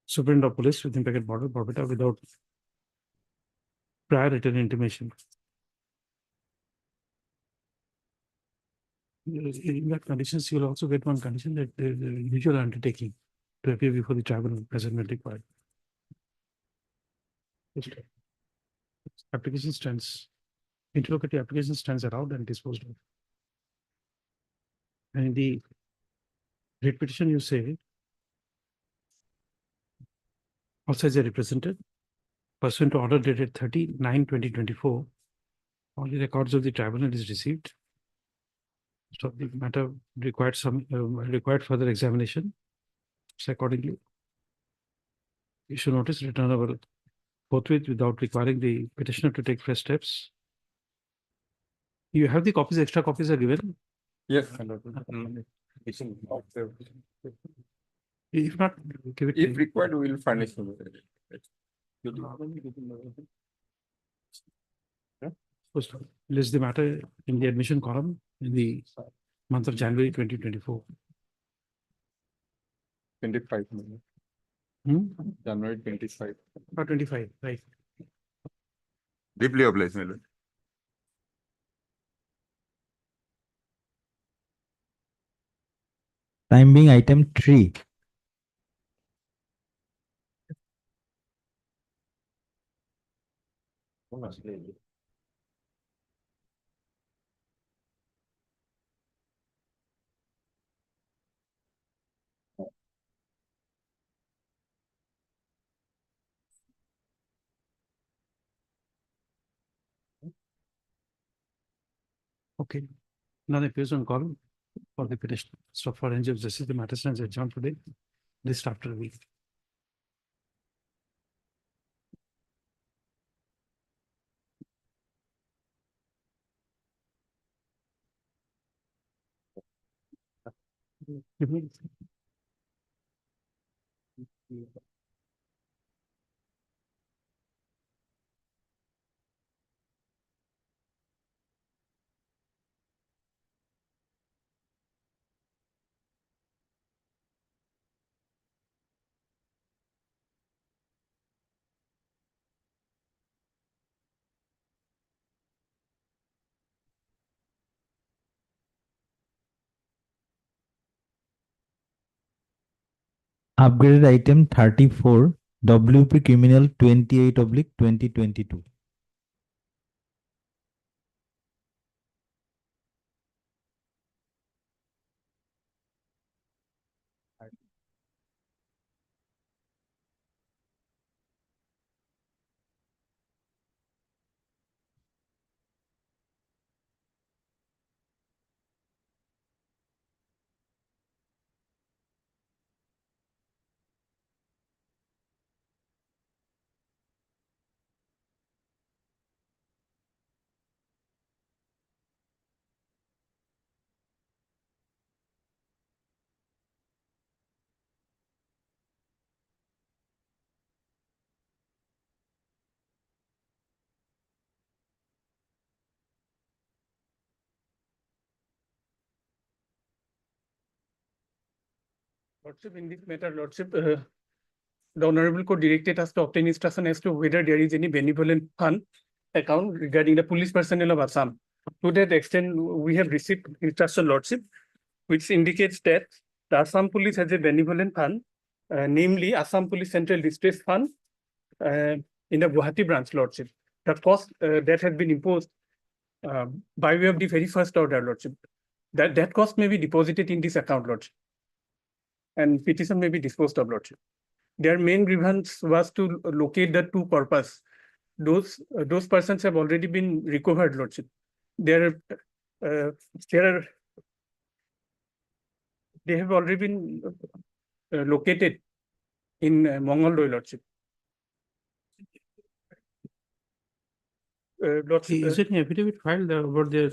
Superintendent of Police within Packet Border, Barpeta, without prior written intimation. In that conditions, you will also get one condition that there is a usual undertaking to appear before the tribunal as and when required. Application stands, interlocutory application stands allowed and disposed of. And in the writ petition, you say, also as a represented, pursuant to order dated 30/9/2024, all the records of the tribunal is received. So the matter required required further examination. So accordingly, issue notice returnable forthwith without requiring the petitioner to take fresh steps. You have the copies, extra copies are given. Yes. If not, give it. If required, we will furnish. First, list the matter in the admission column in the month of January 2024. 25. January 25. Or 25, right? Deeply obliged, my lord. Time being item 3. Okay. None appears on column for the petition. So for NG of Justice, the matter stands adjourned today, list after a week. Upgraded item 34, WP Criminal 28/2022. Lordship, in this matter, Lordship, the Honorable Court directed us to obtain instruction as to whether there is any benevolent fund account regarding the police personnel of Assam. To that extent, we have received instruction, Lordship, which indicates that the Assam Police has a benevolent fund, namely Assam Police Central Distress Fund in the Guwahati branch, Lordship. The cost that has been imposed by way of the very first order, Lordship, that cost may be deposited in this account, Lordship, and petition may be disposed of, Lordship. Their main grievance was to locate the two corpus those persons have already been recovered, Lordship. There are they have already been located in Mongoldoy, Lordship. Lordship, Is it an affidavit filed about their?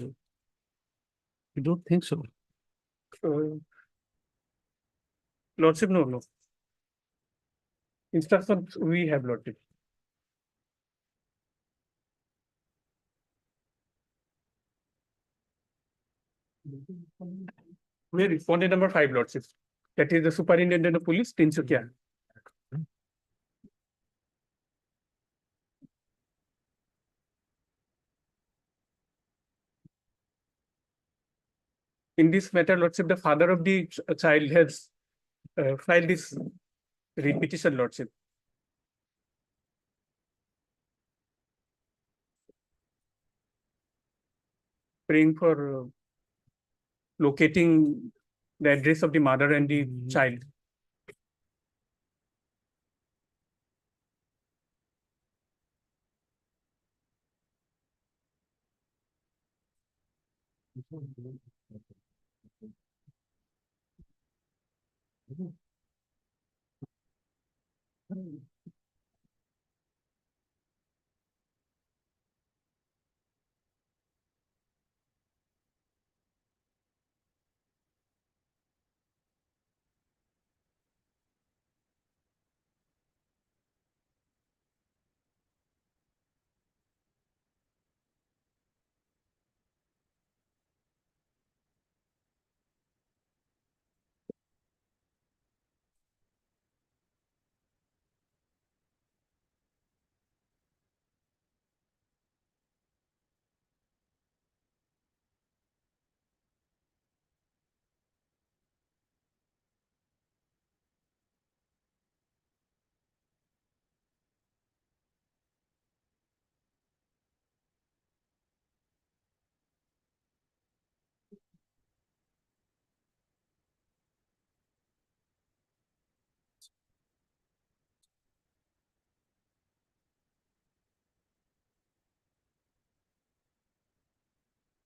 I don't think so. Lordship, no. Instructions we have, Lordship. We are respondent number 5, Lordship. That is the Superintendent of Police, Tinsukia. In this matter, Lordship, the father of the child has filed this writ petition, Lordship. Praying for locating the address of the mother and the child.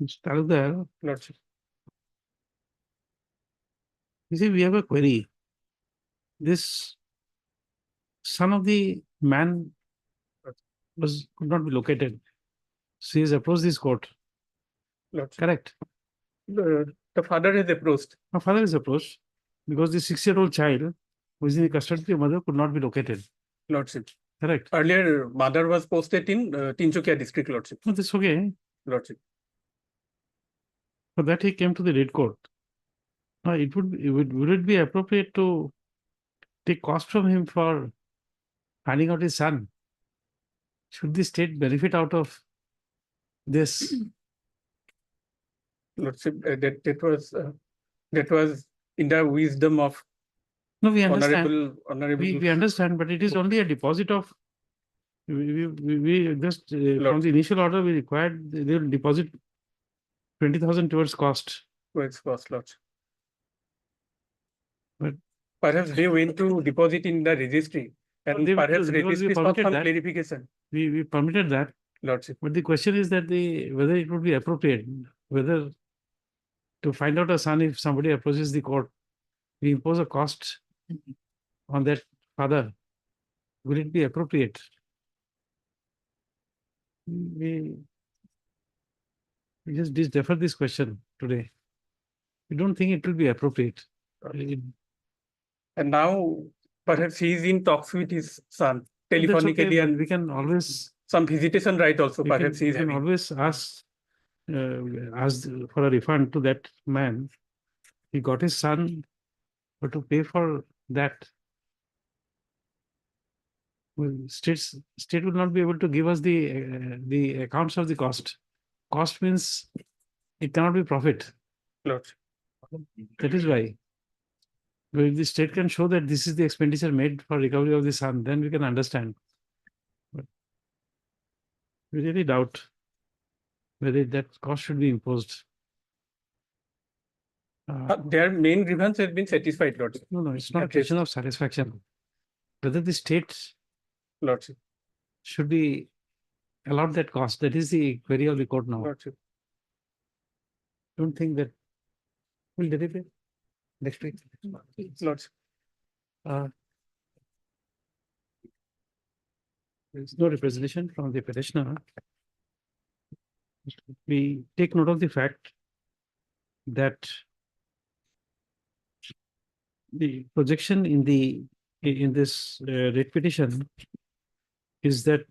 Start there. Lordship. You see, we have a query. This son of the man could not be located. So he has approached this court. Lordship. Correct. The father has approached. My father is approached because the 6-year-old child who is in the custody of the mother could not be located. Lordship. Correct. Earlier, mother was posted in Tinsukia district, Lordship. No, that's okay. Lordship. For that he came to the Red Court. Now would it be appropriate to take cost from him for finding out his son? Should the state benefit out of this? Lordship, that was in the wisdom of No, we understand. honorable. We understand, but it is only a deposit of. We just from the initial order we required they will deposit 20,000 towards cost. Towards cost, Lordship. But perhaps they went to deposit in the registry, and perhaps registry sought some clarification. We permitted that, Lordship. but the question is that whether it would be appropriate, whether to find out a son if somebody approaches the court, we impose a cost on that father. Will it be appropriate? We just defer this question today. We don't think it will be appropriate. And now perhaps he is in talks with his son That's telephonically, okay, and we can always some visitation right also. Perhaps he we is can having. always ask for a refund to that man. He got his son, but to pay for that, well, state will not be able to give us the accounts of the cost. Cost means it cannot be profit. Lordship. That is why. But if the state can show that this is the expenditure made for recovery of the son, then we can understand. But we really doubt whether that cost should be imposed. Their main grievance has been satisfied, Lordship. No, it's not a question of satisfaction. Whether the state Lordship. should be allowed that cost. That is the query of the court now. Lordship. Don't think that we'll deliver it next week. Lordship. Uh, There is no representation from the petitioner. We take note of the fact that the projection in this writ petition is that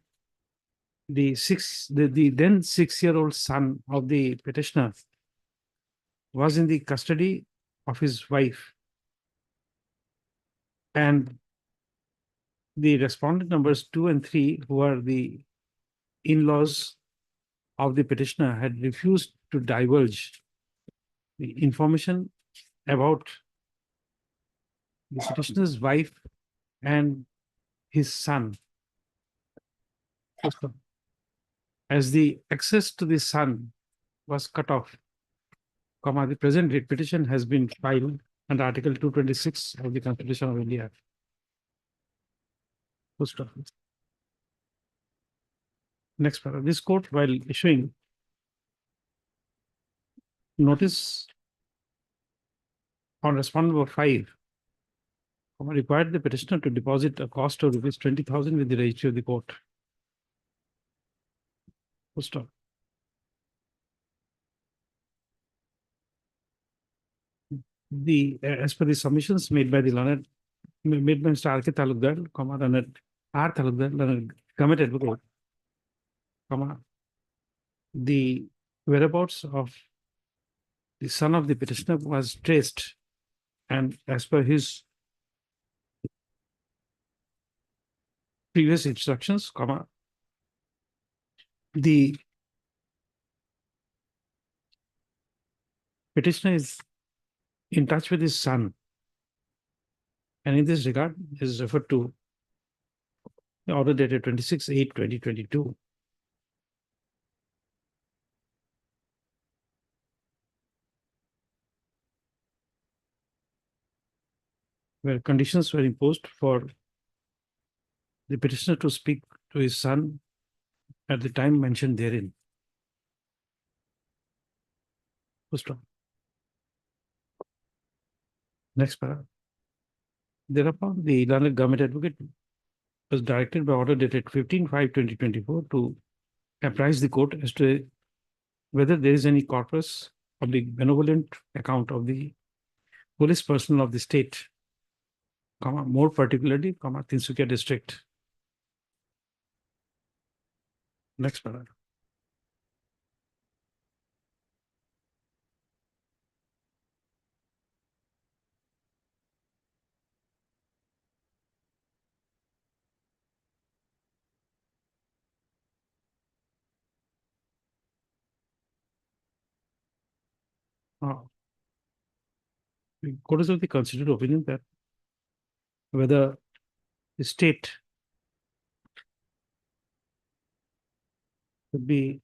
the then 6-year-old son of the petitioner was in the custody of his wife, and the respondent numbers 2 and 3, who are the in-laws of the petitioner, had refused to divulge the information about the petitioner's wife and his son. As the access to the son was cut off, the present writ petition has been filed under Article 226 of the Constitution of India. Next paragraph. This court, while issuing notice on respondent number 5, required the petitioner to deposit a cost of rupees 20,000 with the registry of the court. Full stop. As per the submissions made by the learned, made by Mr. R.K. Talukdar, learned R. Talukdar, learned government advocate, the whereabouts of the son of the petitioner was traced, and as per his previous instructions, the petitioner is in touch with his son, and in this regard is referred to the order dated 26/8/2022. Where conditions were imposed for the petitioner to speak to his son at the time mentioned therein. Full stop. Next paragraph. Thereupon, the learned government advocate was directed by order dated 15/5/2024 to apprise the court as to whether there is any corpus of the benevolent account of the police personnel of the state, more particularly, Tinsukia district. Next paragraph. The court is of the considered opinion that whether the state should be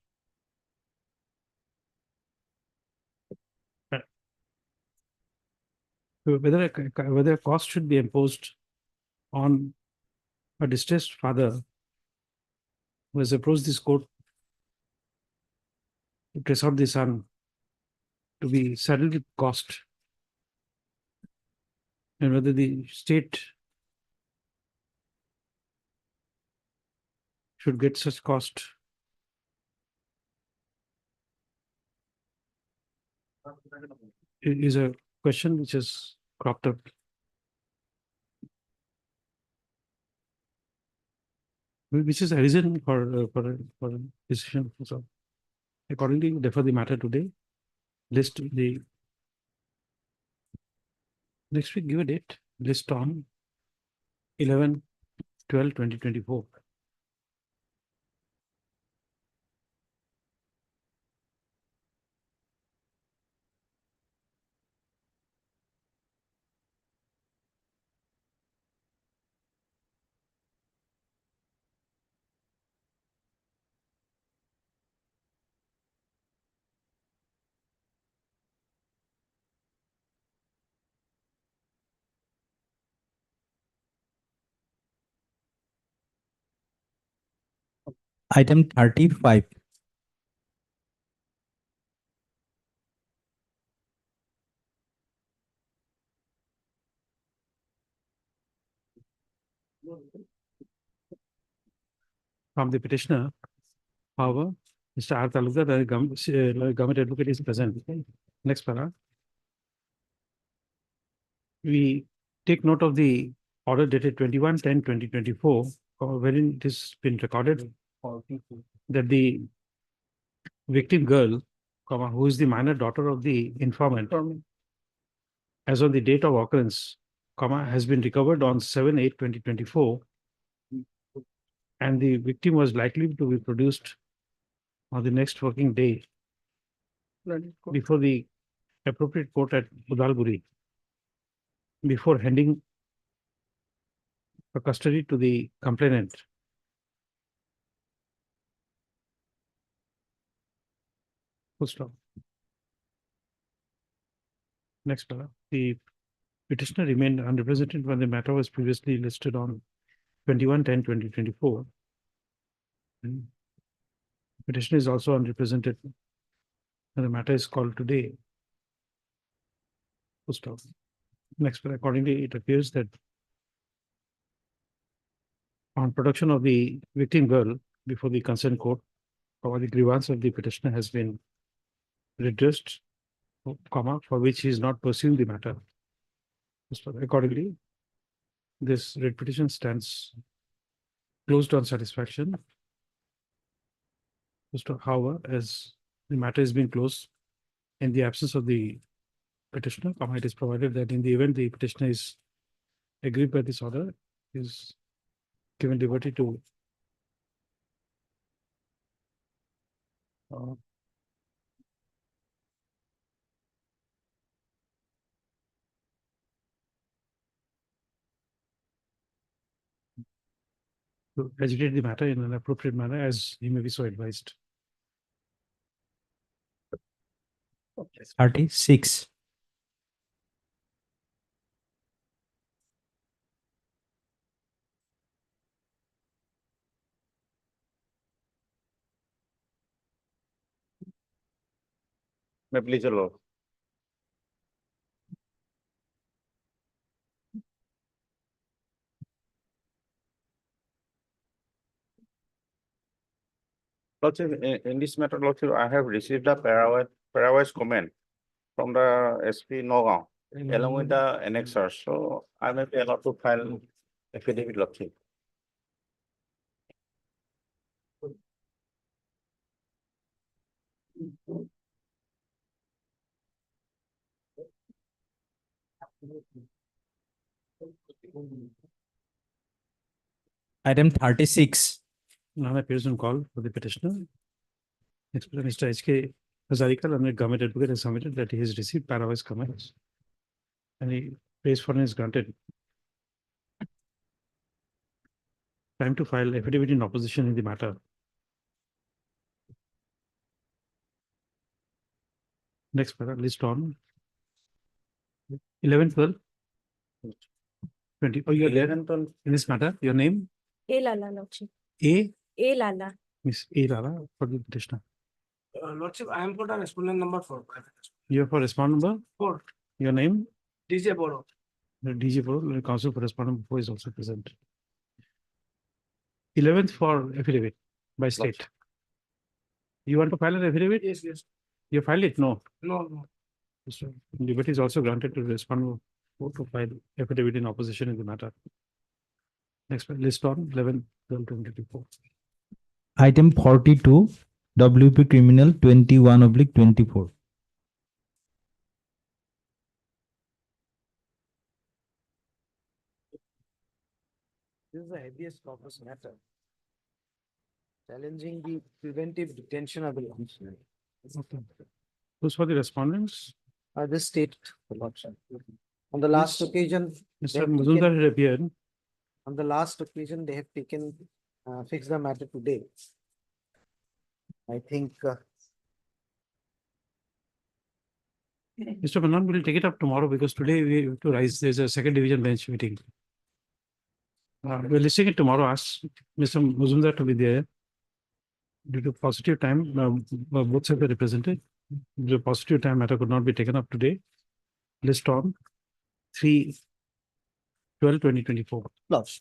whether a cost should be imposed on a distressed father who has approached this court to trace out the son to be saddled with cost, and whether the state should get such cost. Is a question which has cropped up. Which is a reason for a decision. So accordingly, defer the matter today. List the next week, give a date, list on 11/12/2024. Item 35. From the petitioner. However, Mr. R. Talukdar, the government advocate is present. Next para. We take note of the order dated 21/10/2024, wherein it has been recorded that the victim girl, who is the minor daughter of the informant, as on the date of occurrence, has been recovered on 7/8/2024, and the victim was likely to be produced on the next working day before the appropriate court at Udalguri, before handing her custody to the complainant. Full stop. Next para. The petitioner remained unrepresented when the matter was previously listed on 21/10/2024. And petitioner is also unrepresented when the matter is called today. Full stop. Next para. Accordingly, it appears that on production of the victim girl before the consent court, the grievance of the petitioner has been redressed, for which he is not pursuing the matter. Accordingly, this writ petition stands closed on satisfaction. However, as the matter is being closed in the absence of the petitioner, it is provided that in the event the petitioner is aggrieved by this order, is given liberty to agitate the matter in an appropriate manner as he may be so advised. 36. May please allow. Lordship, in this matter, Lordship, I have received a parawise comment from the SP Nagaon along with the annexer, so I may be allowed to file affidavit, Lordship. Item 36. None appears on call for the petitioner. Next, Mr. H.K. Hazarika, learned government advocate, has submitted that he has received parawise comments and he prays for is granted. Time to file affidavit in opposition in the matter. Next para, list on 11, 12, 20. Oh, you're there in this matter. Your name? A Lala, Lordship. A Lala. Miss A Lala for the petitioner. Lordship, I am for the respondent number 4. You are for respondent number 4. Your name? DJ Boro. The DG Boro, counsel for respondent number 4 is also present. 11th for affidavit by state. You want to file an affidavit? Yes, yes. You filed it? No. No. So liberty is also granted to respond to file affidavit in opposition in the matter. Next list on 11/12/2024. Item 42. WP Criminal 21/24. This is a habeas corpus matter. Challenging the preventive detention of the commissioner. Okay. Who's for the respondents? The state. On the last occasion. they Mr. have Mazumdar taken- had appeared. On the last occasion, they have taken, fixed the matter today. I think, Mr. Manan, we'll take it up tomorrow because today we have to rise. There's a second division bench meeting. We're listing it tomorrow. Ask Mr. Mazumdar to be there. due to positive time, both sides were represented. The positive time matter could not be taken up today. List on 3/12/2024. Loss.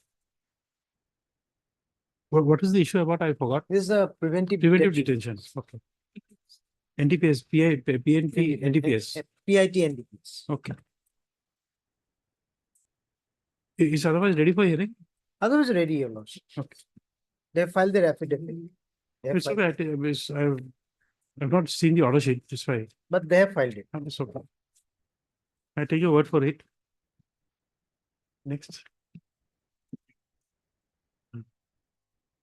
What is the issue about? I forgot. This is a preventive. Preventive detention. Okay. NDPS, PNP, NDPS. PIT NDPS. Okay. Is otherwise ready for hearing? Otherwise ready, your lordship. Okay. They filed their affidavit. They have It's filed- okay. I've not seen the order sheet. It's fine. But they have filed it. It's okay. I take your word for it. Next.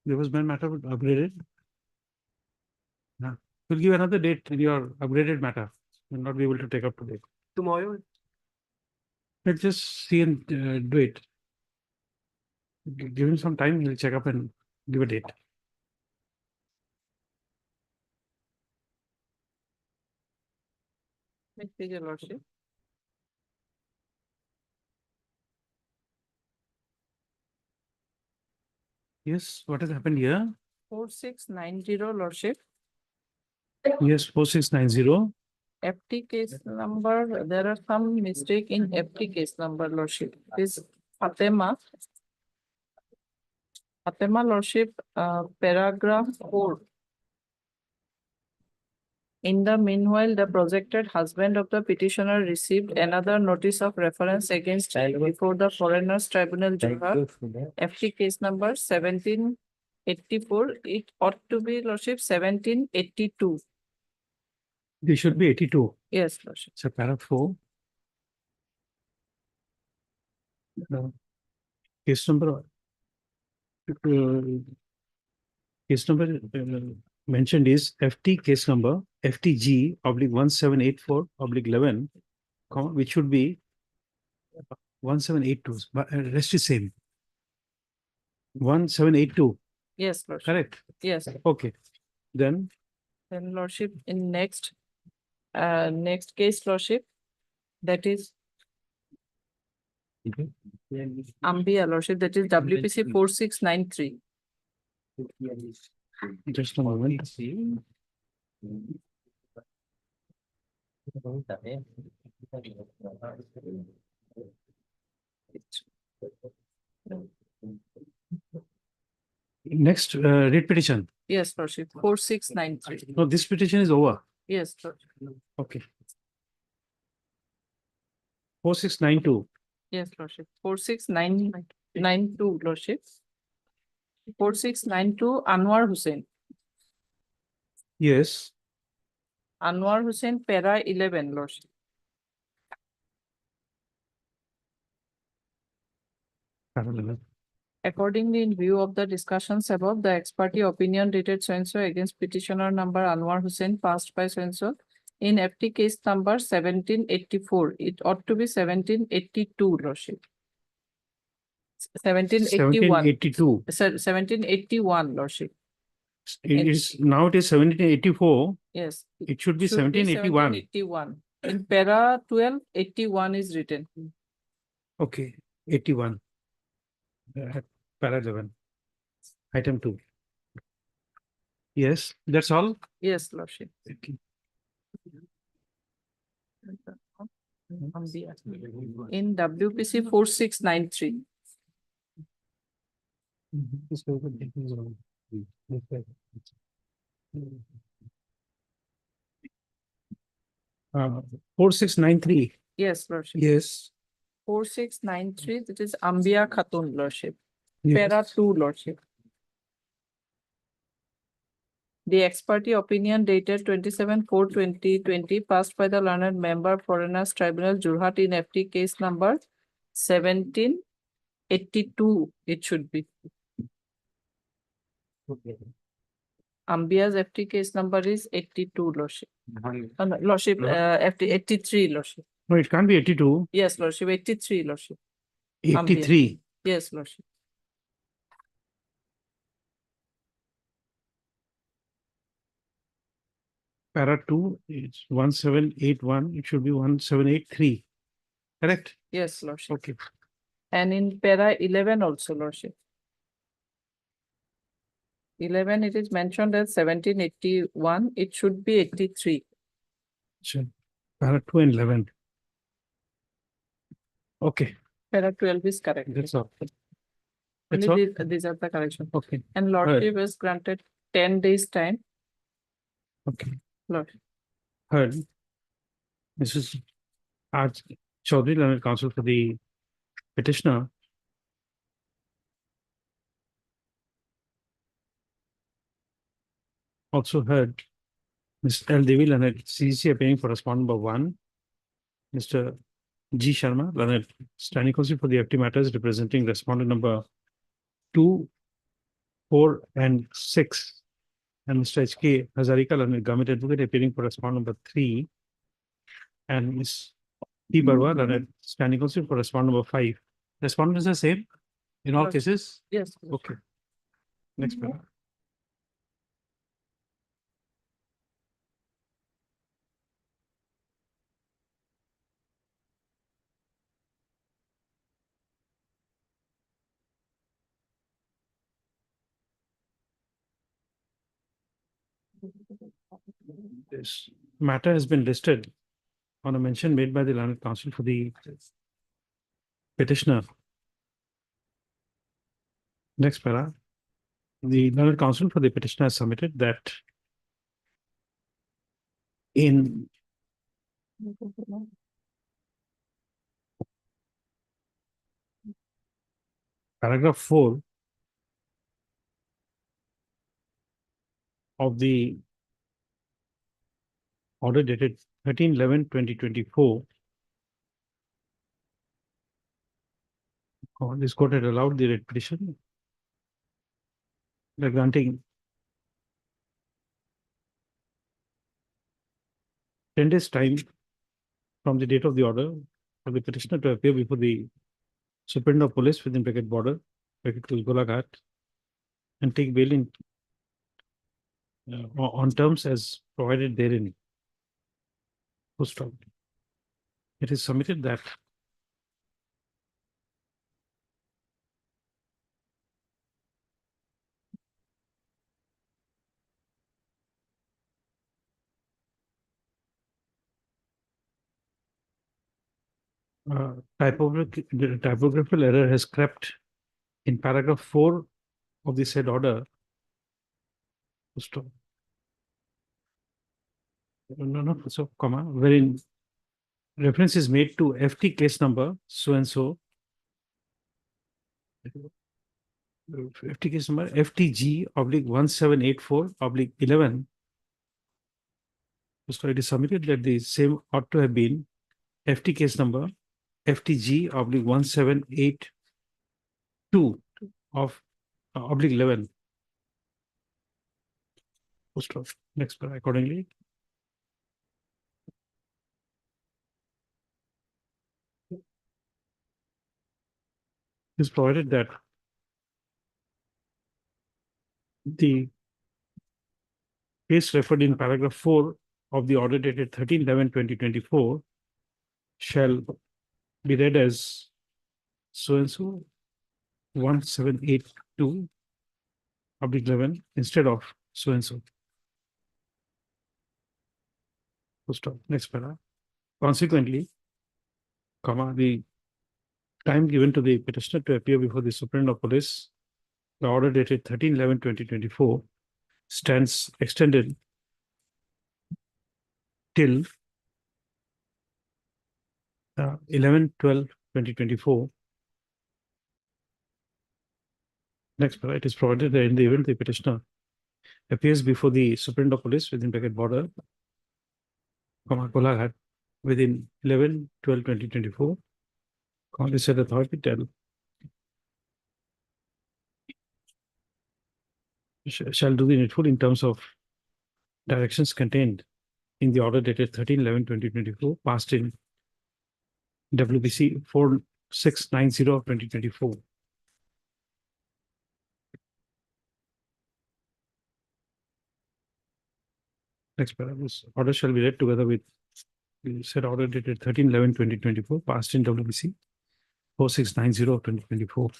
There was one matter upgraded. We'll give another date in your upgraded matter. Will not be able to take up today. Tomorrow, Let's just see and do it. Give him some time, he'll check up and give a date. Next page, your lordship. Yes, what has happened here? 4690, lordship. Yes, 4690. FT case number, there are some mistake in FT case number, lordship. This Fatima. Fatima, lordship, paragraph 4. In the meanwhile, the projected husband of the petitioner received another notice of reference against him before the Foreigners Tribunal Jorhat. FT case number 1784. It ought to be, lordship, 1782. This should be 82. Yes, lordship. So paragraph 4. Case number. Case number mentioned is FT case number FTG /1784/11, which should be 1782. But rest is same. 1782. Yes, lordship. Correct. Yes. Okay. Then Lordship, in next case, lordship, that is Ambia, lordship, that is WPC 4693. just a moment. Next, writ petition. Yes, lordship, 4693. No, this petition is over. Yes, lordship. Okay. 4692. Yes, lordship, 46992, lordship. 4692, Anwar Hussain. Yes. Anwar Hussain, para 11, lordship. Parallel. Accordingly, in view of the discussions above, the ex parte opinion dated so-and-so against petitioner number Anwar Hussain passed by so-and-so in FT case number 1784. It ought to be 1782, lordship. 1781. 1782. 1781, lordship. It is now it is 1784. Yes. It should be 1781. 1781. In para 12, 81 is written. Okay, 81. Para 11. Item 2. Yes, that's all. Yes, lordship. Okay. In WPC 4693. Uh, 4693. Yes, lordship. Yes. 4693, that is Ambia Khatun, lordship. Yes. Para 2, lordship. The ex parte opinion dated 27/4/2020 passed by the learned member Foreigners Tribunal Jorhat in FT case number 1782, it should be. Ambia's FT case number is 82, lordship. No, lordship, FT 83, lordship. No, it can't be 82. Yes, lordship, 83, lordship. Ambia. 83. Yes, lordship. Para 2 is 1781. It should be 1783. Correct? Yes, lordship. Okay. And in para 11 also, lordship. 11, it is mentioned as 1781, it should be 83. Sure. Para 2 and 11. Okay, Para 12 is correct. that's all. Only That's all? these are the corrections. Okay, And lordship is granted 10 days time. okay. Lord, Heard. Mrs. Raj Chaudhary, learned counsel for the petitioner. Also heard Ms. L. Devi, learned CC appearing for respondent number 1. Mr. G. Sharma, learned standing counsel for the FT matters representing respondent number 2, 4, and 6. And Mr. H.K. Hazarika, learned government advocate appearing for respondent number 3. And Ms. P. Barwa, learned standing counsel for respondent number 5. Respondent is the same in all Yes. cases? yes. Okay. Next paragraph. This matter has been listed on a mention made by the learned counsel for the petitioner. Next para. The learned counsel for the petitioner has submitted that in paragraph 4 of the order dated 13/11/2024, this court had allowed the writ petition by granting 10 days time from the date of the order for the petitioner to appear before the Superintendent of Police within bracket border, bracket Golaghat, and take bail in on terms as provided therein. Full stop. It is submitted that typographical error has crept in paragraph 4 of the said order. Full stop. No, so comma, wherein reference is made to FT case number so and so. FT case number FTG/1784/11. So it is submitted that the same ought to have been FT case number FTG/1782 of /11. Post of next para accordingly. Is provided that the case referred in paragraph 4 of the order dated 13/11/2024 shall be read as so and so 1782/11 instead of so and so. Full stop. Next para. Consequently, comma, the time given to the petitioner to appear before the Superintendent of Police, the order dated 13/11/2024 stands extended till 11/12/2024. Next para, it is provided that in the event the petitioner appears before the Superintendent of Police within bracket border, comma, Golaghat within 11/12/2024, the said authority shall do the needful in terms of directions contained in the order dated 13/11/2024, passed in WBC 4690/2024. Next paragraph, this order shall be read together with the said order dated 13/11/2024, passed in WBC 4690/2024.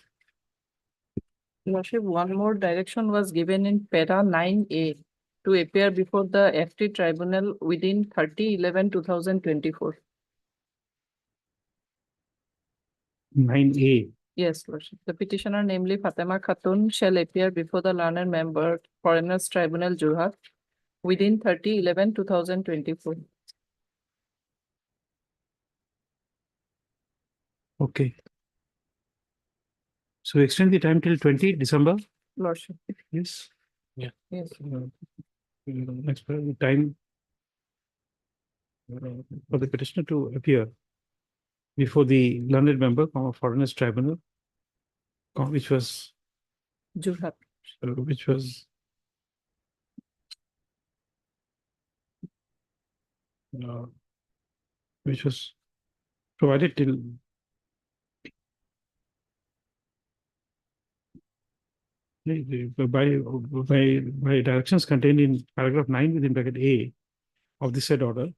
Lordship, one more direction was given in para 9A to appear before the FT tribunal within 30/11/2024. 9A. Yes, Lordship. The petitioner, namely Fatima Khatun, shall appear before the learned member Foreigners Tribunal, Jorhat, within 30/11/2024. Okay. So extend the time till 20 December. Lordship. Yes. Yes. Next time for the petitioner to appear before the learned member, Foreigners Tribunal, which was Jorhat. which was uh, which was provided till by directions contained in paragraph 9 within bracket A of the said order.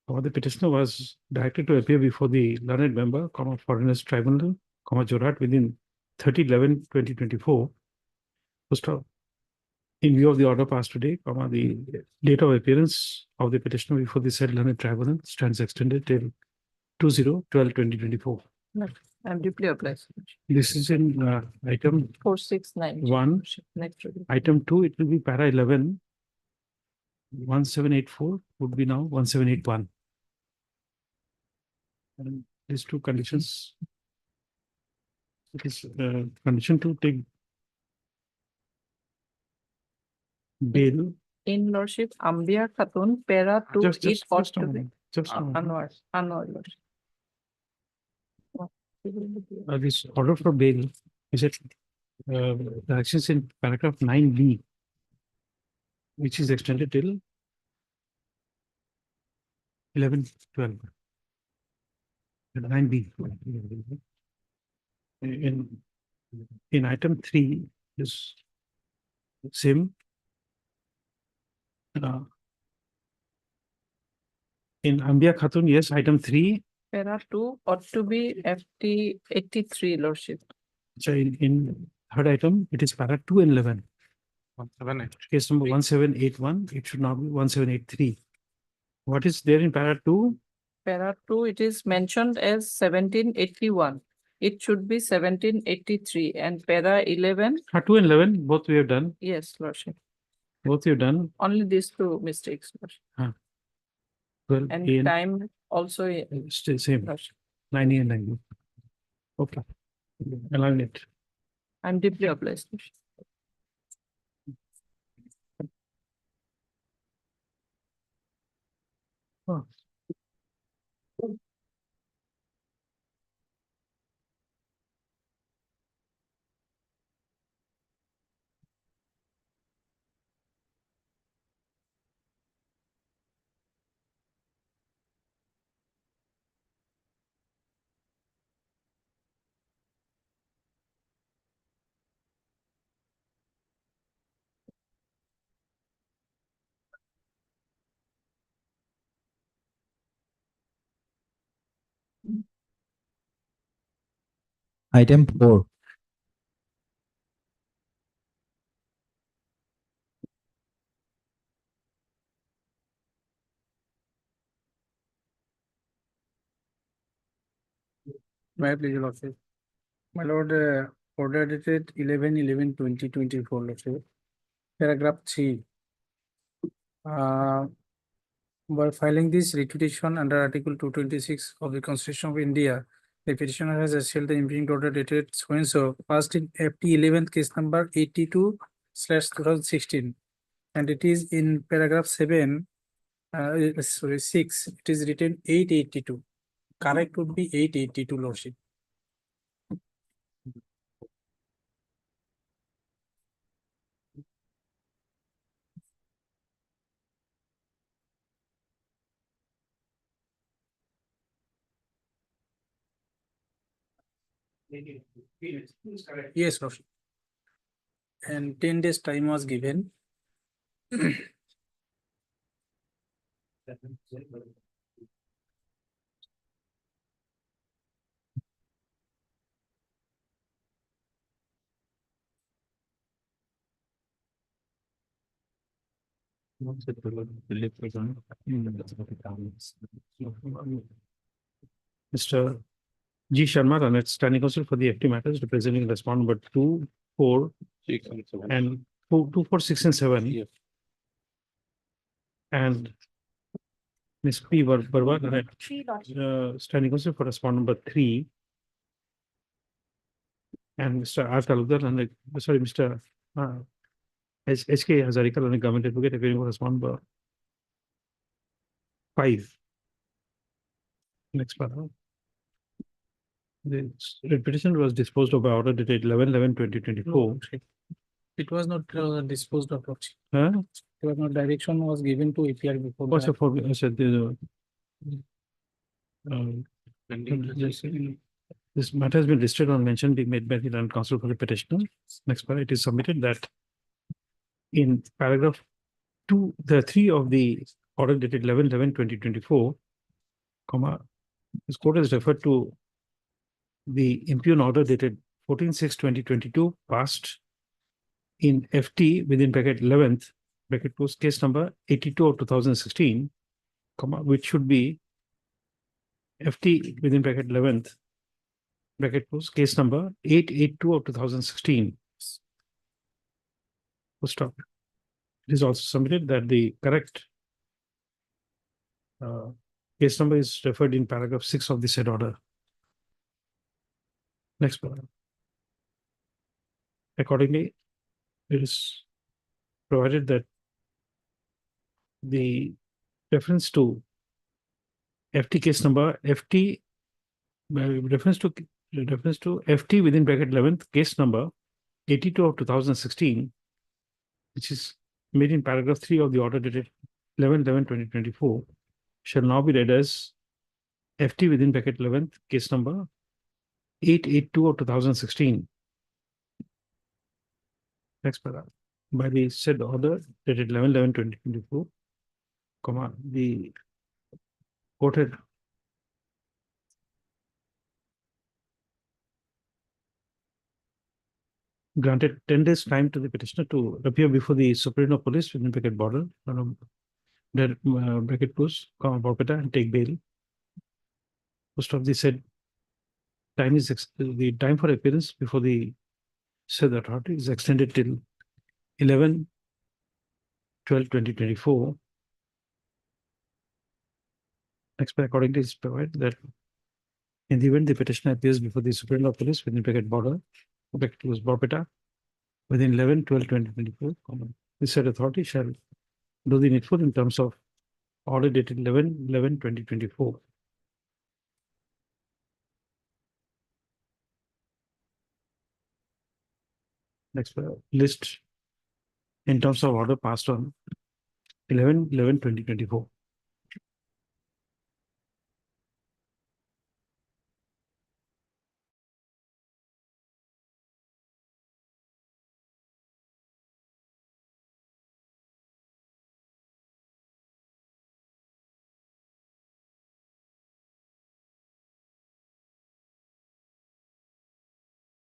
The petitioner was directed to appear before the learned member, Foreigners Tribunal, Jorhat within 30/11/2024. First of, in view of the order passed today, the date of appearance of the petitioner before the said learned tribunal stands extended till 20/12/2024. I'm deeply obliged. This is in item 469. 1. Next. reading. Item 2, it will be para 11. 1784 would be now 1781. And these two conditions. It is condition to take bail. In Lordship, Ambia Khatun, para 2, Just it ought a to be moment. Just a moment. Anwar, Lordship. This order for bail is it the actions in paragraph 9B, which is extended till 11/12. 9B. In item 3 is same. In Ambia Khatun, yes, item 3. Para 2 ought to be FT 83, Lordship. So in third item, it is para 2 and 11. 178. Case number 1781, it should now be 1783. What is there in para 2? Para 2, it is mentioned as 1781. It should be 1783, and para 11, 2 and 11, both we have done. yes, Lordship. Both we have done. Only these two mistakes, Lordship. 12 And A and time also, still same. Lordship. 9A and 9B. Okay. Allowing it. I'm deeply obliged, Lordship. Oh. Item 4. My pleasure, Lordship. My lord, order dated 11/11/2024, Lordship. Paragraph 3. While filing this requisition under Article 226 of the Constitution of India, the petitioner has assailed the impinged order dated so-and-so, passed in FT 11th case number 82/2016. And it is in paragraph 7, sorry, 6, it is written 882. Correct would be 882, Lordship. Yes, Lordship. And 10 days time was given. Mr. G. Sharma, Ranet, standing counsel for the FT matters, representing respondent number 2, 4, and 2, 4, 6, and 7. And Ms. P. Barwa, Ranet, Three lordships. standing counsel for respondent number 3. And Mr. R. Talukdar, and sorry, Mr. HK Hazarika, and government advocate, appearing for respondent number 5. Next paragraph. The petition was disposed of by order dated 11/11/2024. It was not disposed of. Huh? There was no direction was given to APR before. Also for, I said, this matter has been listed on mention being made by the land council for the petitioner. Next paragraph, it is submitted that in paragraph 2, the 3 of the order dated 11/11/2024, this court has referred to the impugn order dated 14/6/2022 passed in FT within bracket 11th bracket close case number 82 of 2016, which should be FT within bracket 11th bracket close case number 882 of 2016. Full stop. It is also submitted that the correct case number is referred in paragraph 6 of the said order. Next paragraph. Accordingly, it is provided that the reference to FT case number FT reference to FT within bracket 11th case number 82 of 2016, which is made in paragraph 3 of the order dated 11/11/2024, shall now be read as FT within bracket 11th case number 882 of 2016. Next paragraph. By the said order dated 11/11/2024, the court had granted 10 days time to the petitioner to appear before the Superintendent of Police within bracket border, bracket close, Borpeta, and take bail. Most of the said time is the time for appearance before the said authority is extended till 11/12/2024. Next, according to this provide that in the event the petitioner appears before the Superintendent of Police within bracket border, bracket close, Borpeta, within 11/12/2024, the said authority shall do the needful in terms of order dated 11/11/2024. Next list in terms of order passed on 11/11/2024.